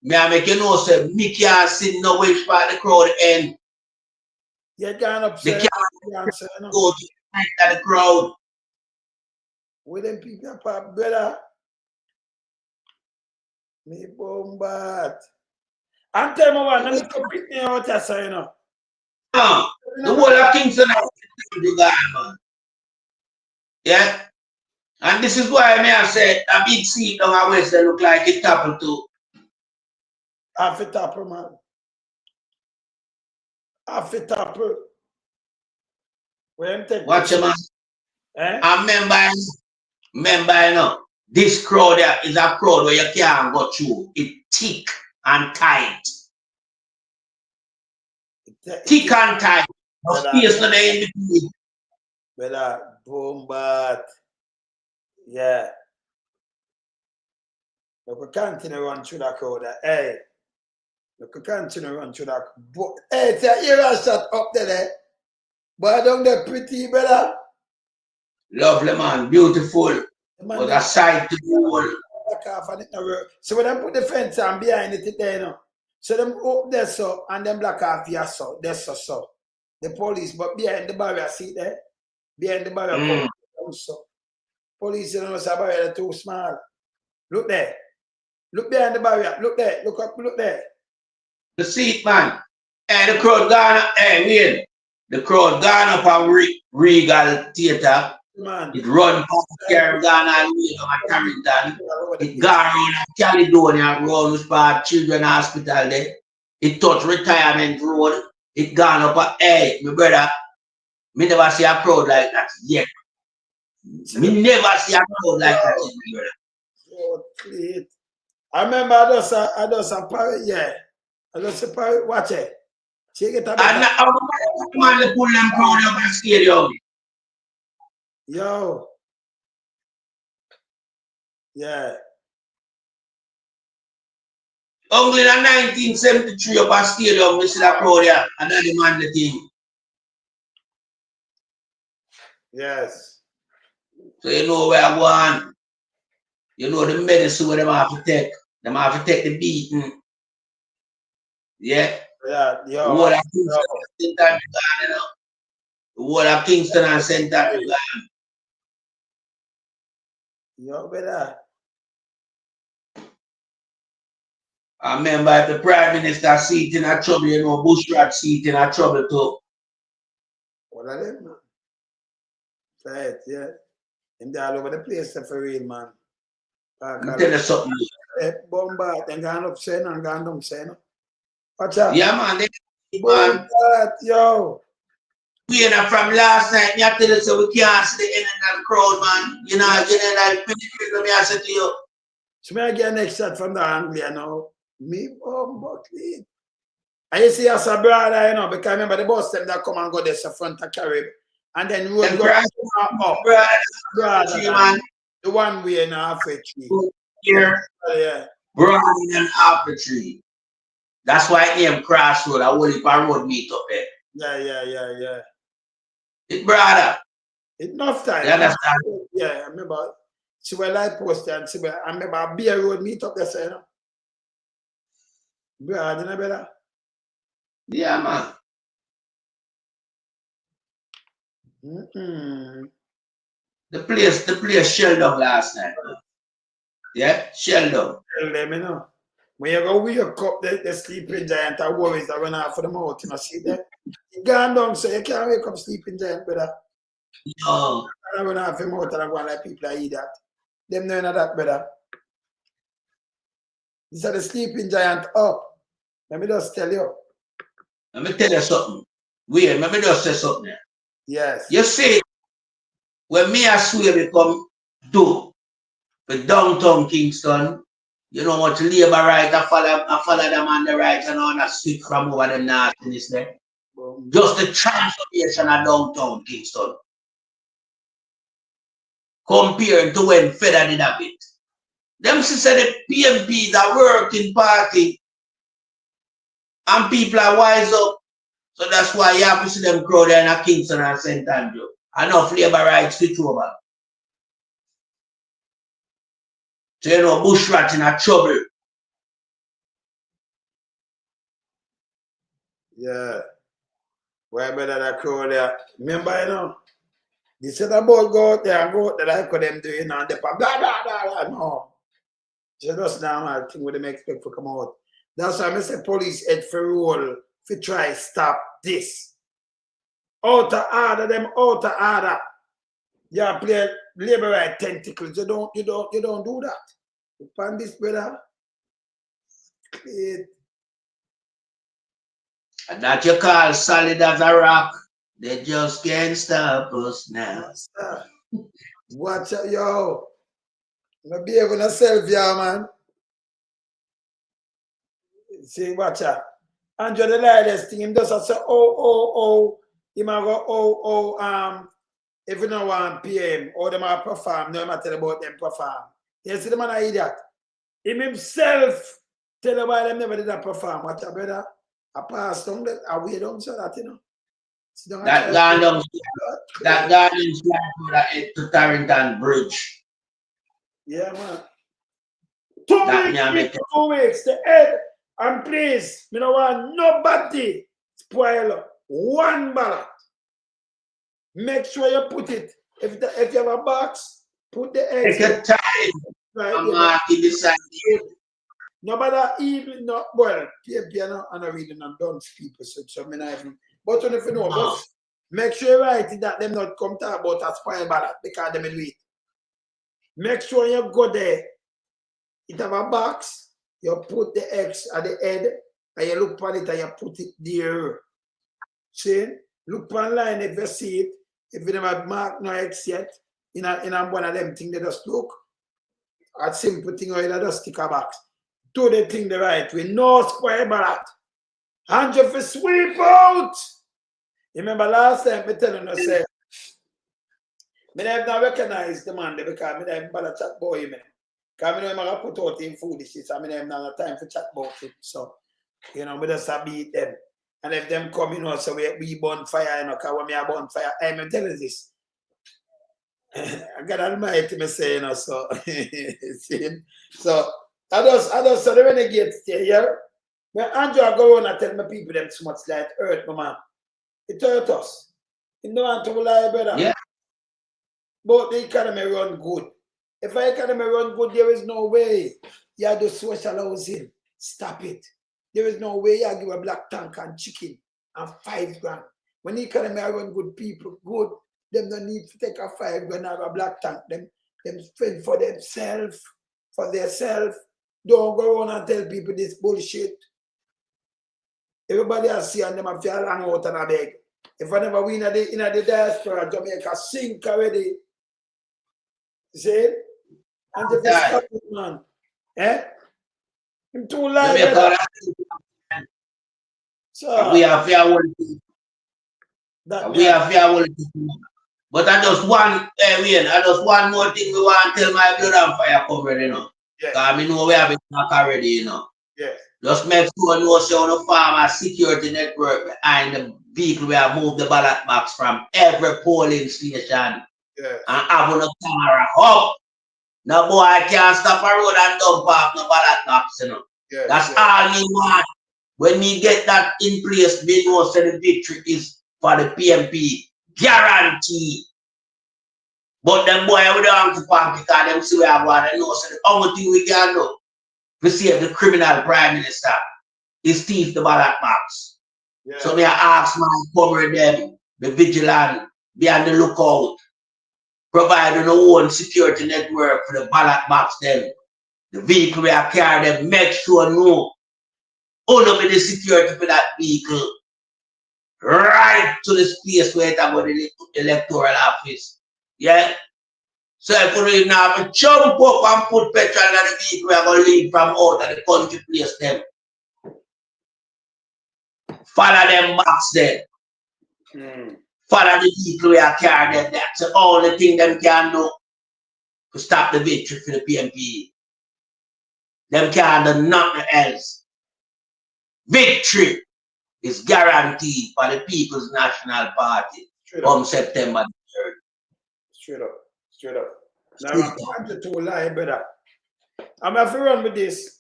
Me I make you know, say, me can't see no which part of the crowd end. You can't upset. They can't go to the crowd. With them people apart, brother. Me bombard. I'm telling you one, let me come pick me out here, so you know. The whole of Kingston is man. Yeah? And this is why I said a big seat on our west that look like it toppled too. Half it topple, man. Half it topple. Watch him, man. Eh? And remember, you know, this crowd there is a crowd where you can't go through. It's thick and tight. Thick and tight. No space for the in between. Brother, bombard. Yeah. Look, we continue to run through that crowd. Hey. Look, we continue to run through that. Hey, it's a hero shot up there. But down there pretty, brother. Lovely, man. Beautiful. But a sight to behold. So when they put the fence on behind it there, you know. So them up there so and them block off here so. There's so. The police, but behind the barrier, see there? Behind the barrier, so. Police, you know, the barrier too small. Look there. Look behind the barrier. Look there. Look up. Look there. The seat, man. And the crowd gone up. Hey, wait. The crowd gone up on Regal Theatre. Man. It run past Gone all the way to Carrington. It gone around Caledonia Road, which part Children's Hospital there. It touched Retirement Road. It gone up a, hey, my brother, me never see a crowd like that yet. Me never see a crowd like that yet, my brother. Oh, clean. I remember I just a pirate, yeah. I just a pirate, watch it. Take it up. And I'm man to pull them crowd up and stadium. Yo. Yeah. Only in 1973 up a stadium, we see that crowd here, and then the man the team. Yes. So you know where I want. You know the medicine where them have to take. Them have to take the beating. Yeah? Yeah, yo. The whole of Kingston and St. you know. The whole of Kingston and St. Yo, brother. I remember if the Prime Minister seat in a trouble, you know, Bushrat seat in a trouble too. What are them, man? Right, yeah. And they're all over the place for real, man. Let me tell you something. Bombard, and gone up saying and gone down saying. Watch out. Yeah, man. Bombard, yo. We are from last night, me I tell you so we can't see the end of the crowd, man. You know, getting like penetrate me I said to you. So may I get next shot from the angle, you know. Me, clean. And you see us a brother, you know, because remember the bus them that come and go this front of Carib. And then road go up. Brother, man. The one way in halfway tree. Here. Yeah. Broad and halfway tree. That's why I name Crossroad. I will if I road meet up there. Yeah. It brother. It's enough time. You understand? Yeah, I remember. See where light post and see where I remember a beer road meet up there, so, you know. Brother, you know better? Yeah, man. The place shelled up last night, man. Yeah, shelled up. Tell them, you know. When you go wake up the sleeping giant and worries that run out for the mouth, you know, see that? You gone down, so you can't wake up sleeping giant, brother. No. I run out for the mouth and I go on like people that eat that. Them know that, brother. These are the sleeping giant up. Let me just tell you. Let me tell you something. Wait, let me just say something. Yes. You see, when me and Sway become do for downtown Kingston, you know what labor right, I follow them on the right and all that switch from over the nastiness there. Just the transformation of downtown Kingston. compared to when Federer did have it. Them say the PMP is a working party and people are wise up. So that's why you have to see them crowd there in a Kingston and St. Andrew. Enough labor rights switch over. So you know bushrat in a trouble. Yeah. Why better that crowd there? Remember, you know, they said about go out there and go out there like what them doing and they blah blah blah blah. No. It's just normal thing what them expect to come out. That's why I say police head for roll to try stop this. Out of order, them out of order. You play labor right tentacles. You don't do that. You find this brother. And that you call solid as a rock. They just can't stop us now. Watch out, yo. I'm be able to self ya, man. See, watch out. Andrew the lightest thing, him just say, oh. He might go, if you don't want PM, or them are perform, no matter about them perform. You see the man an idiot. Him himself tell you why them never did that perform. Watch out, brother. I pass down that, I wait down so that, you know. That guy is to Tarrington Bridge. Yeah, man. 2 weeks, the head, and please, you know what, nobody spoil one ballot. Make sure you put it. If you have a box, put the eggs. Take your time. Right. Nobody even not well. Piano and I reading and done people so me not even. But if you know, just make sure you write it that them not come talk about a spoil ballot because them will do it. Make sure you go there. It have a box. You put the X at the head and you look on it and you put it there. See? Look online if you see it. If you never mark no X yet, in one of them things, they just look. A simple thing or you just stick a box. Do the thing the right way. No square ballot. And you sweep out. Remember last time I tell you, I said, I have not recognized the man because I have ballot chat boy. Because I know I'm going to put out in foolishness. I have no time for chat about it. So, you know, we just beat them. And if them come, you know, so we burn fire, you know, because when we are burn fire, I'm telling you this. I got Almighty me say, you know, so see? So I just so the renegade stay here. When Andrew go on and tell my people them so much like hurt, my man. It hurt us. You don't want to lie, brother. Yeah. But the economy run good. If the economy run good, there is no way you do social housing. Stop it. There is no way you give a black tank and chicken and 5 grand. When the economy run good, people good. Them don't need to take a 5 grand or a black tank. Them spend for themselves, for themselves. Don't go around and tell people this bullshit. Everybody has seen them and feel long out and a beg. If I never win in the diaspora, Jamaica sink already. See? And if it's stop it, man. Eh? I'm too loud. So we are fair. We are fair. But I just want, I just one more thing we want to tell my blood and fire covered, you know. Because I know we have it already, you know. Yes. Just make sure you know so the farmer security network behind the vehicle we have moved the ballot box from every polling station. Yes. And have a camera up. No boy can't stop a road and dump off no ballot box, you know. Yes. That's all me want. When we get that in place, we know so the victory is for the PMP. Guarantee. But them boy we don't have to pump because them see we have one and know so the only thing we can do to save the criminal prime minister is thief the ballot box. Yeah. So me ask my cover them, the vigilant, be on the lookout, provide an own security network for the ballot box them. The vehicle we are carry them, make sure no only the security for that vehicle right to the space where it about the electoral office. Yeah. So if we even have to jump up and put petrol in the vehicle, we are going to leave from out of the country place them. Follow them box there. Follow the vehicle we are carrying them. That's the only thing them can do. to stop the victory for the PMP. Them can't do nothing else. Victory is guaranteed for the People's National Party come September 3rd. Straight up. Straight up. Now, I'm just too lie, brother. I'm going to run with this.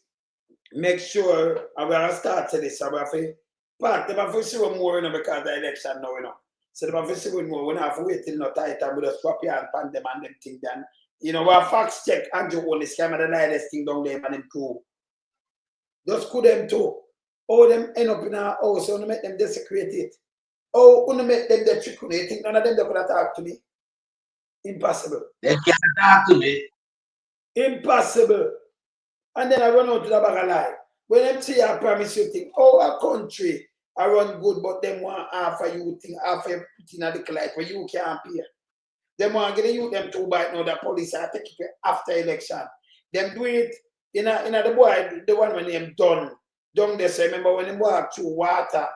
Make sure I'm going to start to this. I'm going to part. I'm going to see more because the election now, So I'm going to see more. We don't have to wait till no tight time. We just swap your hand pan them and them thing then. We fact check Andrew Holness camera the lightest thing down there and them too. Just could them too. All them end up in our house, so make them desecrate it. Oh, want to make them the trick on it. You think none of them they could talk to me? Impossible. They can't talk to me. Impossible. And then I run out to the bag of lie. When them say I promise you thing, a country I run good, but them want half of you thing, half of you put in a little light where you can't pay. Them want to get you them too bad now the police are taking it after election. Them do it in the boy, the one when them done there. So remember when them walk through water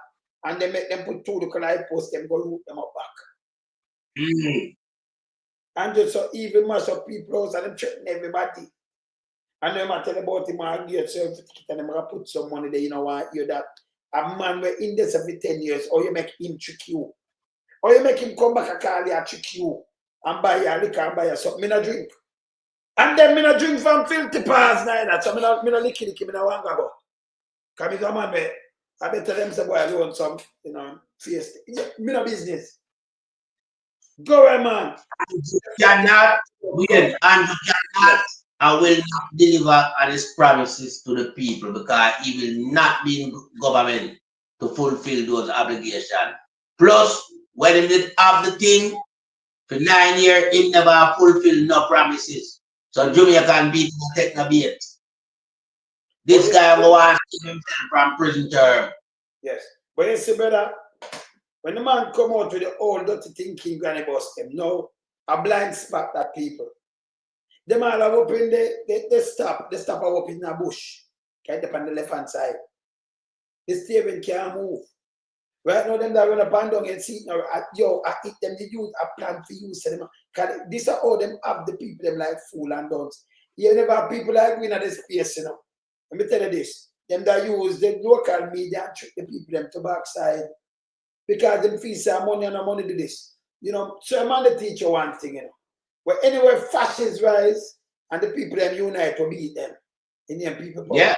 and they make them put two the light post, them go root them up back. And just so even mass of people and them threaten everybody. And them I tell about him and get certificate and them gonna put some money there, hear that a man were in this every 10 years, or you make him trick you. Or you make him come back and call you and trick you and buy you a liquor and buy you something. Me not drink. And then me not drink from filthy pass neither. So me not licky, me not want to go. Because me come on, I better them say boy I want some, face. Me no business. Go away, man. Cannot win and cannot and will not deliver on his promises to the people because he will not be in government to fulfill those obligations. Plus, when he did have the thing for 9 years, he never fulfilled no promises. So Jamaican people take no bait. This guy wants to keep himself from prison term. Yes. But you see, brother, when the man come out with the old dirty thinking gonna bust them, no, a blind spot that people. Them all have up in they stop up in a bush. Right up on the left hand side. The steering can't move. Right now, them that run up and down and see now, I eat them, they use a plan for use them. Cause this is how them have the people them like fool and dunce. You never have people like me in this space, Let me tell you this. Them that use the local media and trick the people them to backside. Because them feel say money and money do this. So I'm going to teach you one thing, Where anywhere fascists rise and the people them unite to beat them. Indian people power. Yeah.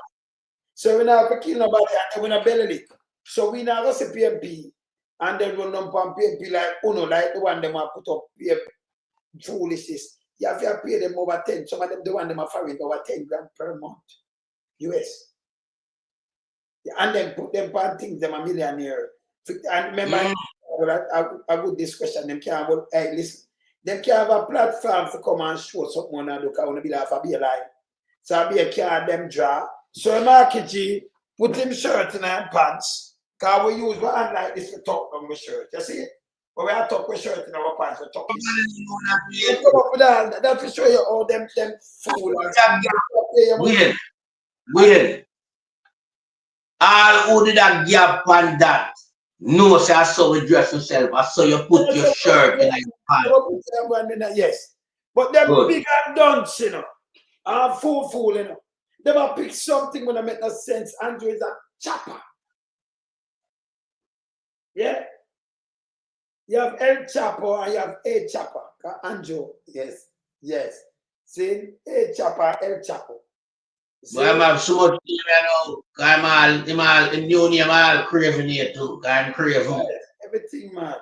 So we not have to kill nobody and we not belly lick. So we not go to PMP and then run them from PMP like Uno, like the one them have put up foolishness. You have to pay them over 10. Some of them the one them are foreign over 10 grand per month. US. Yeah, and then put them on things them a millionaire. And remember a good discussion, them can't go, hey, listen, them can't have a platform to come and show something on and look I want to be like a beer line. So I be a car them draw. So Marky G put him shirt in and pants. Because we use one hand like this to talk on the shirt. You see it? But we have to talk with shirt in our pants, we talk this. Come up with that. That will show you all them fools. Wait. All who did that gap on that. No, say I saw you dress yourself. I saw you put your shirt in your pants. Yes. But them big and dunce, and fool, They might pick something when I make no sense. Andrew is a chopper. Yeah? You have El Chapo and you have A Chopper. Andrew, yes. See? A Chopper, El Chapo. But I have so much name I'm all new name all craving here too. I'm craving. Everything, man.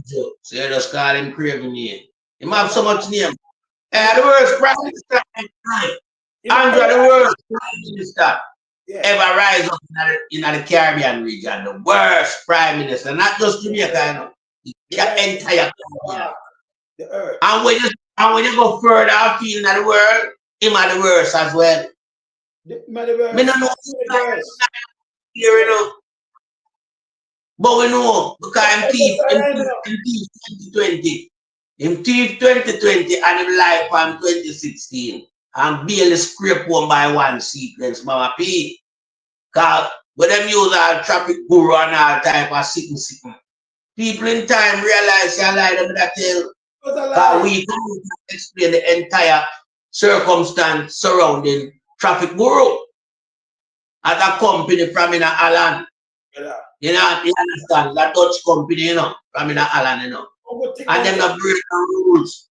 So you just call him craving here. He have so much name. The worst prime minister Andrew, the worst prime minister ever rise up in the Caribbean region. The worst prime minister, not just Jamaica, the entire Caribbean. The earth. And when you go further afield in the world, him are the worst as well. Me don't know here, but we know because him thief 2020. Him thief 2020 and him life from 2016. And barely scrape one by one sequence, Mama P. Because when them use all traffic guru and all type of sitting. People in time realize you lie them that tell. Because we can't explain the entire circumstance surrounding traffic bureau as a company from in Alan. Yeah. You know, you understand? That Dutch company, you know, from in Alan, you know. And them not break the rules.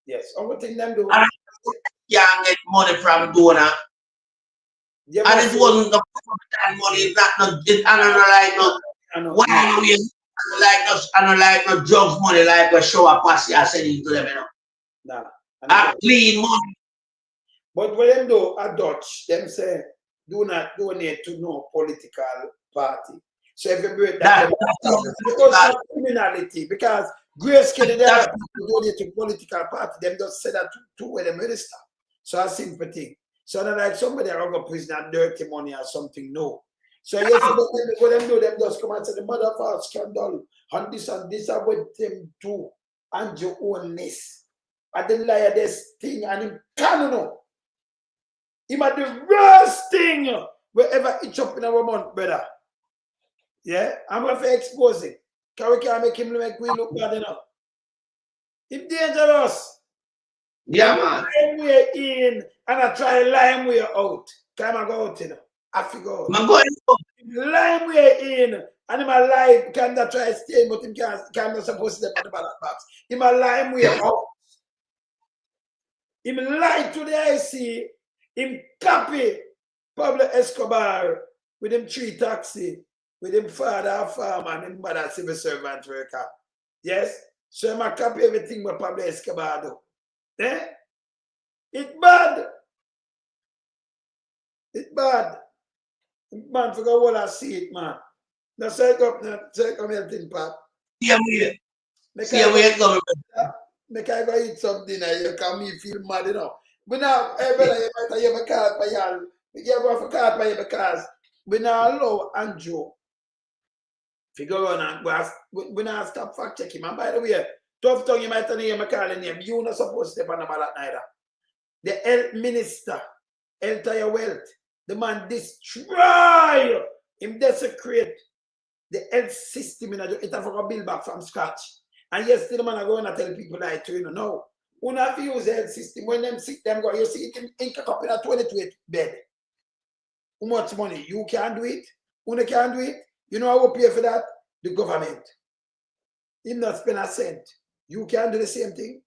Yes, only thing them do. And you can't get money from donor. Yeah, and it wasn't the money, it's not it's like no why are we like no drugs money like a show a pass you are sending to them, you know. Nah. A clean money. But when them do a Dutch, them say do not donate to no political party. So if you break that, because of criminality, because Grayscale they have to donate to political party, them just say that to where the minister. So a simple thing. So not like somebody are going to prison and dirty money or something, no. So yes, what them do, them just come and say the mother of our scandal and this are what them do and your ownness. And then lie this thing and him can't know. He might the worst thing wherever it's up in our month, brother. Yeah, I'm going to expose it. Can we make him look bad enough? It's dangerous. Yeah, man. Lime way in and I try lime way out. Can I go out, you know? I figure out. I'm going out. Lime way in and in my life can I try stay, but him can't not supposed to step on the ballot box. In my lime way out. Him lie to the IC, him copy Pablo Escobar with him 3 taxi, with him father farm and him mother civil servant worker. Yes? So I copy everything what Pablo Escobar do. Eh? It's bad. It's bad. Man, forgot what I see it, man. Now say up now, say come here, thing, Pat. See me. See me coming. Make I go eat some dinner, you can me feel mad, you know. But now, hey brother, you might have a card for y'all. You go for card for you because we now allow Andrew figure on and we now stop fact checking. And by the way, tough tongue you might have a call in name. You're not supposed to step on the ballot neither. The health minister, entire wealth, the man destroy him desecrate the health system in it have a build back from scratch. And yes, still the man are going to tell people that you know, no. When have to use the health system, when them sick them go, you see it in a 22 bed. How much money? You can't do it. Who can't do it? You know how we pay for that? The government. Him not spend a cent. You can't do the same thing?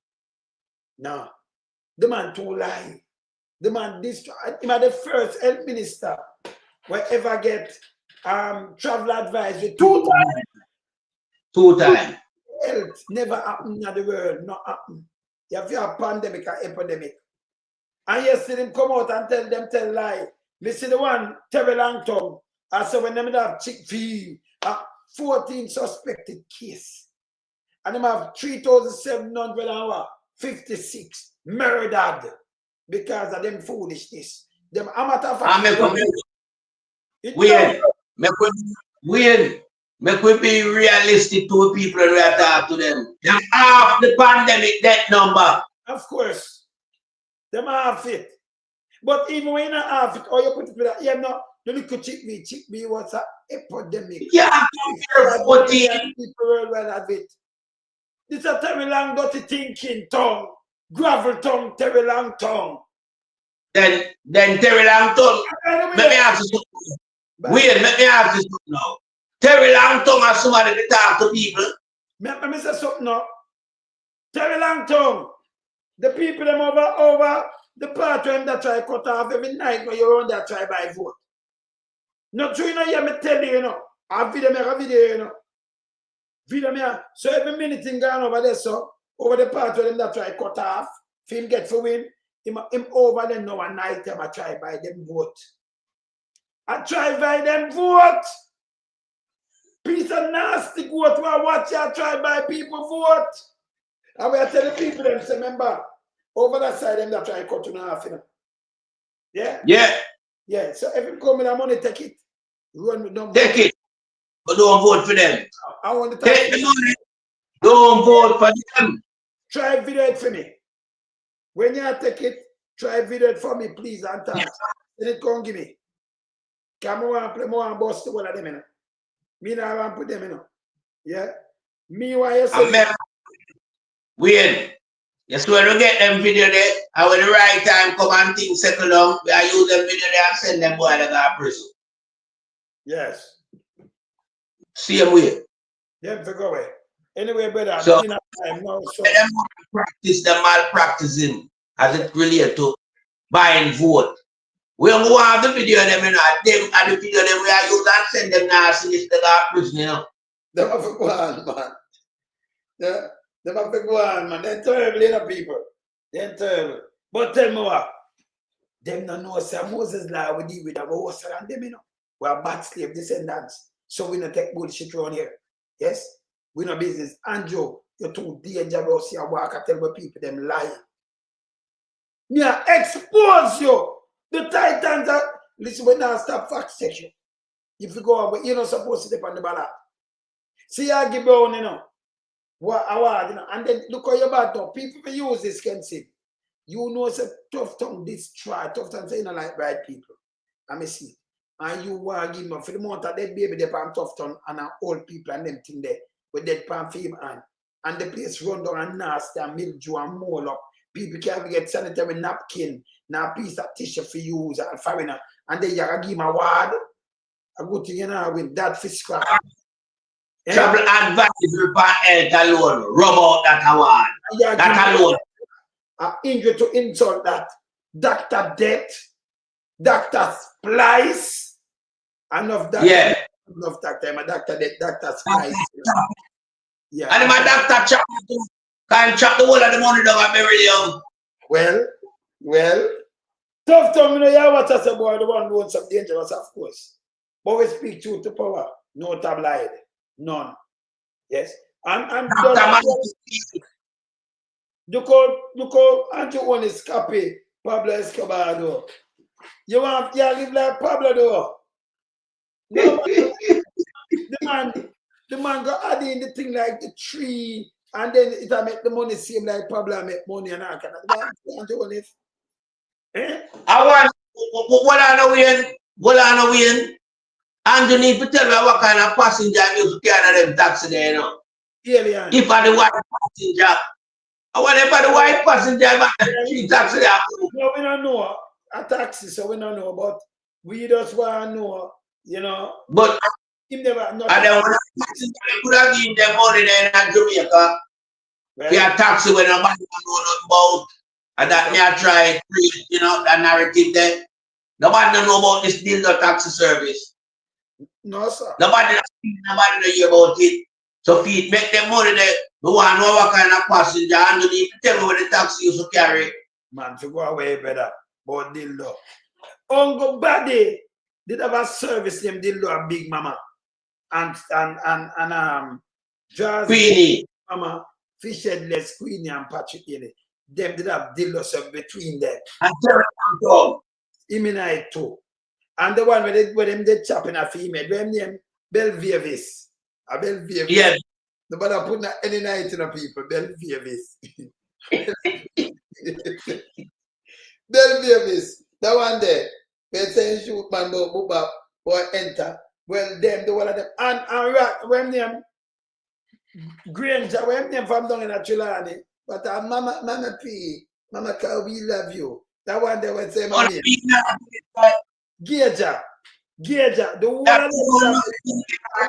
No. The man too lie. The man destroy. Him are the first health minister will ever get travel advisory 2 times. 2 times. Health never happened in the world. Not happen. You have a pandemic or epidemic. And yesterday him come out and tell lie. Me see the one Terry Langton. I said when them have Chick-fil-A 14 suspected case. And them have 3,756 murdered because of them foolishness. Them amateur facts. Make we be realistic to people and we talk to them. Them half the pandemic death number. Of course. Them half it. But even when you not half it, or you put it with that, you know, the little Chick-fil-A was an epidemic. Yeah, compare 14. People worldwide have it. This is a Terry Long dirty thinking tongue. Gravel tongue, Terry Long tongue. Then Terry Long tongue. Let me ask you something. Wait, let me ask you something now. Terry Long tongue has somebody to talk to people. Let me say something now. Terry Long tongue. The people them over the part when that try cut off every night when you're on that try by vote. Not true, you know, you me tell you, you know. I video me a video, you know. Video me a, so every minute thing gone over there, so over the part where them that try cut off, him get for win, him over there now a night time I try by them vote. I try by them vote. Piece of nasty vote where watch you try by people vote. And we are telling people them say, remember, over that side them that try cut to half, you know. Yeah? Yeah. Yeah. So if you come in the money, take it. Run with them. Take it. But don't vote for them. I want to take the money. Don't vote for them. Try video it for me. When you take it, try video it for me, please, and thanks. Then it come give me. Come on, play more and bust all of them, you know. Me now want to put them, you know. Yeah? Me why you say... Wait. Yes, when we get them video there, and when the right time come and things settle down, we are use them video there and send them boy to go to prison. Yes. Same way. Them to go away. Anyway, brother, So, time now, so them practice the malpracticing as it relates to buying vote. We don't want the video them, you know, them and the video them we are use and send them now to this to go to prison, you know. them have to go on, man. Yeah, them have to go on, man. They're terrible, you know, people. They're terrible. But tell me what, them don't know, sir, Moses law we deal with our horse and them, you know. We are bad slave descendants. So we don't take bullshit around here. Yes? We no business. Andrew, you're too dangerous. You walk and tell the people them lying. Me I expose you. The Titans are, listen, we now stop fact section. If you go over, you're not supposed to step on the ballot. See, I give on, you know. What award, you know, and then look how you're bad now. People will use this, can see. You know, it's a tough tongue, this try, tough tongue, say, you know, like right people. I mean, see. And you want to give me for the month that dead baby, they pan tough tongue and old people and them thing there with dead pan fame and the place run down and nasty and mildew and mold up. People can't get sanitary napkin, now piece of tissue for use and foreigner, and then you can give them a word. A good thing, you know, with that fish scrap. Travel advisory for health alone. Rub out that award. That alone. Injury to insult that. Dr. Death, Dr. Splice, enough that. Yeah. Enough doctor, my Dr. Death, Dr. Splice. Yeah. And my doctor chop can't chop the whole of the money down at very young. Well, tough time, you know, you watch us about the one who wants some dangerous, of course. But we speak truth to power. No tabloid. None. Yes. And look how Andrew Holness copy Pablo Escobar though. You live like Pablo though. No, the man go add in the thing like the tree, and then it'll make the money seem like Pablo make money and all kind of that. Andrew Holness. I want what I know when Andrew need to tell me what kind of passenger you carry them taxi there, you know. Alien. If I the white passenger, I want if I the white passenger, but taxi there. No, we don't know a taxi, so we don't know, but we just want to know, you know. But him never know. And then when a passenger could have given them money there in Jamaica, we are taxi when nobody know nothing about, and that me I try preach, you know, that narrative there. Nobody know about this dildo taxi service. No, sir. Nobody know hear about it. So if it make them money there, we want to know what kind of passenger, and you need to tell me what the taxi used to carry. Man, to go away better. But dildo. Uncle Buddy did have a service named Dildo and Big Mama. And Queenie. Mama, Fish Headless, Queenie and Patrick Haley. Them did have dildo service between them. And Terry Immunite too. And the one where them did chopping a female, them name Belviervis. A Belviervis. Yes. Nobody put any night in a people, Belviervis. Belviervis. That one there. They say shoot man boy enter. Well them, the one of them. And when them Granger, when them from down in a Chilani, but Mama P, Mama Cow, we love you. That one they would say, Mommy. Gager, the one of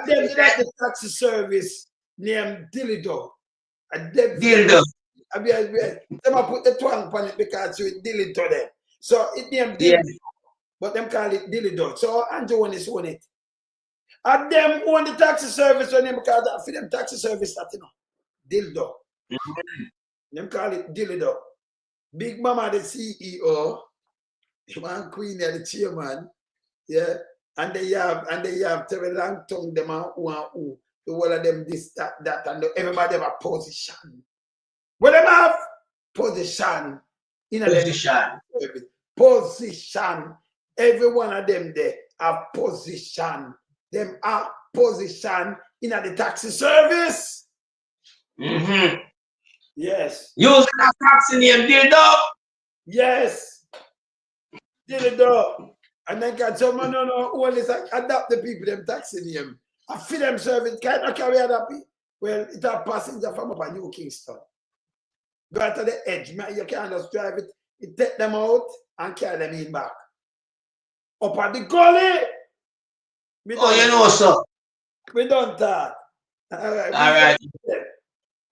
them did the taxi service named Dildo. Dildo. Them put the twang on it because you Dildo them. So it named Dildo, but them call it Dildo. So Andrew Holness own it. And them own the taxi service on them because for them taxi service that you know. Dildo. Them call it Dildo. Big Mama the CEO, one Queen the chairman, yeah, and they have Terry Long tongue them who the one of them this that and everybody have a position. What them have position in a position. Every one of them there have position. Them are position in the taxi service. Yes. Using a taxi name Dildo? Yes. Dildo. And then can someone always adapt the people, them taxi name. I feel them service, can't carry other people. Well, it's a passenger from up at New Kingston. Go to the edge, man. You can't just drive it. You take them out and carry them in back. Up at the gully. Oh, you know, sir. We don't talk. All right.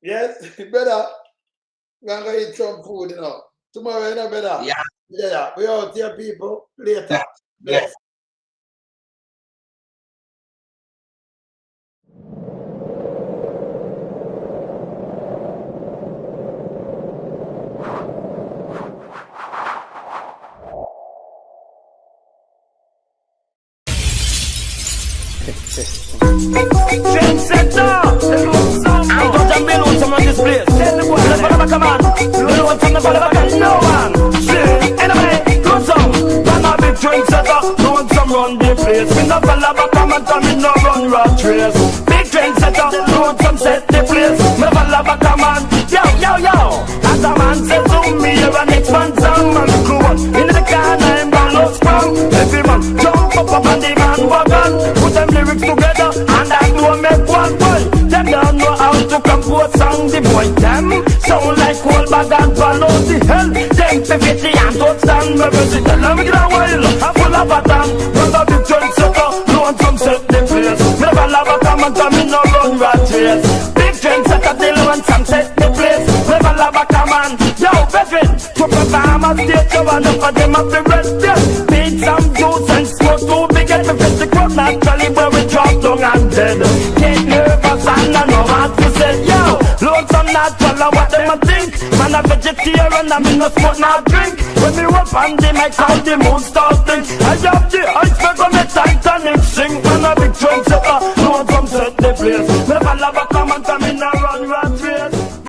Yes, better. We're going to eat some food, you know. Tomorrow, you know, better. Yeah. Yeah, we out here, people. Later. Yes. Trendsetter, I'm going to build on some of this place. Tell the boy, the follow come on. Build on some, the follow back and no one. See, anyway, do some. Man a big trendsetter, do want some run the place. Me no follow back come and me no run rat race. Big trendsetter, do want some set the place. Me follow back come on. Yo, yo, yo. As a man says to me, you're an expansion man. Crew on, in the car, I'm gonna sprung. Every man jump up on the man wagon. Put them lyrics together. And I know make one boy. Them don't know how to compose song. The boy them sound like cold bag and follow the hell. Them 50 and touchdown. Me visit the love get a while. I'm full of a tan. Brother big trendsetter, no one come set the place. Me never love a come and come in no run rat race. Big trendsetter, they want some set the place. Never love a come on. Yo, Bevin, to perform a stage show and up for them up the rest. Beat some juice and smoke too big at the fest. The crowd naturally where we drop down and dead. Get nervous and I know what to say. Yo, loads of not follow what them a think. Man a vegetarian and me no smoke not drink. When me up on the mic how the moon starting. I have the iceberg on the Titanic sing. Man a big trendsetter, no one come set the place. Never love a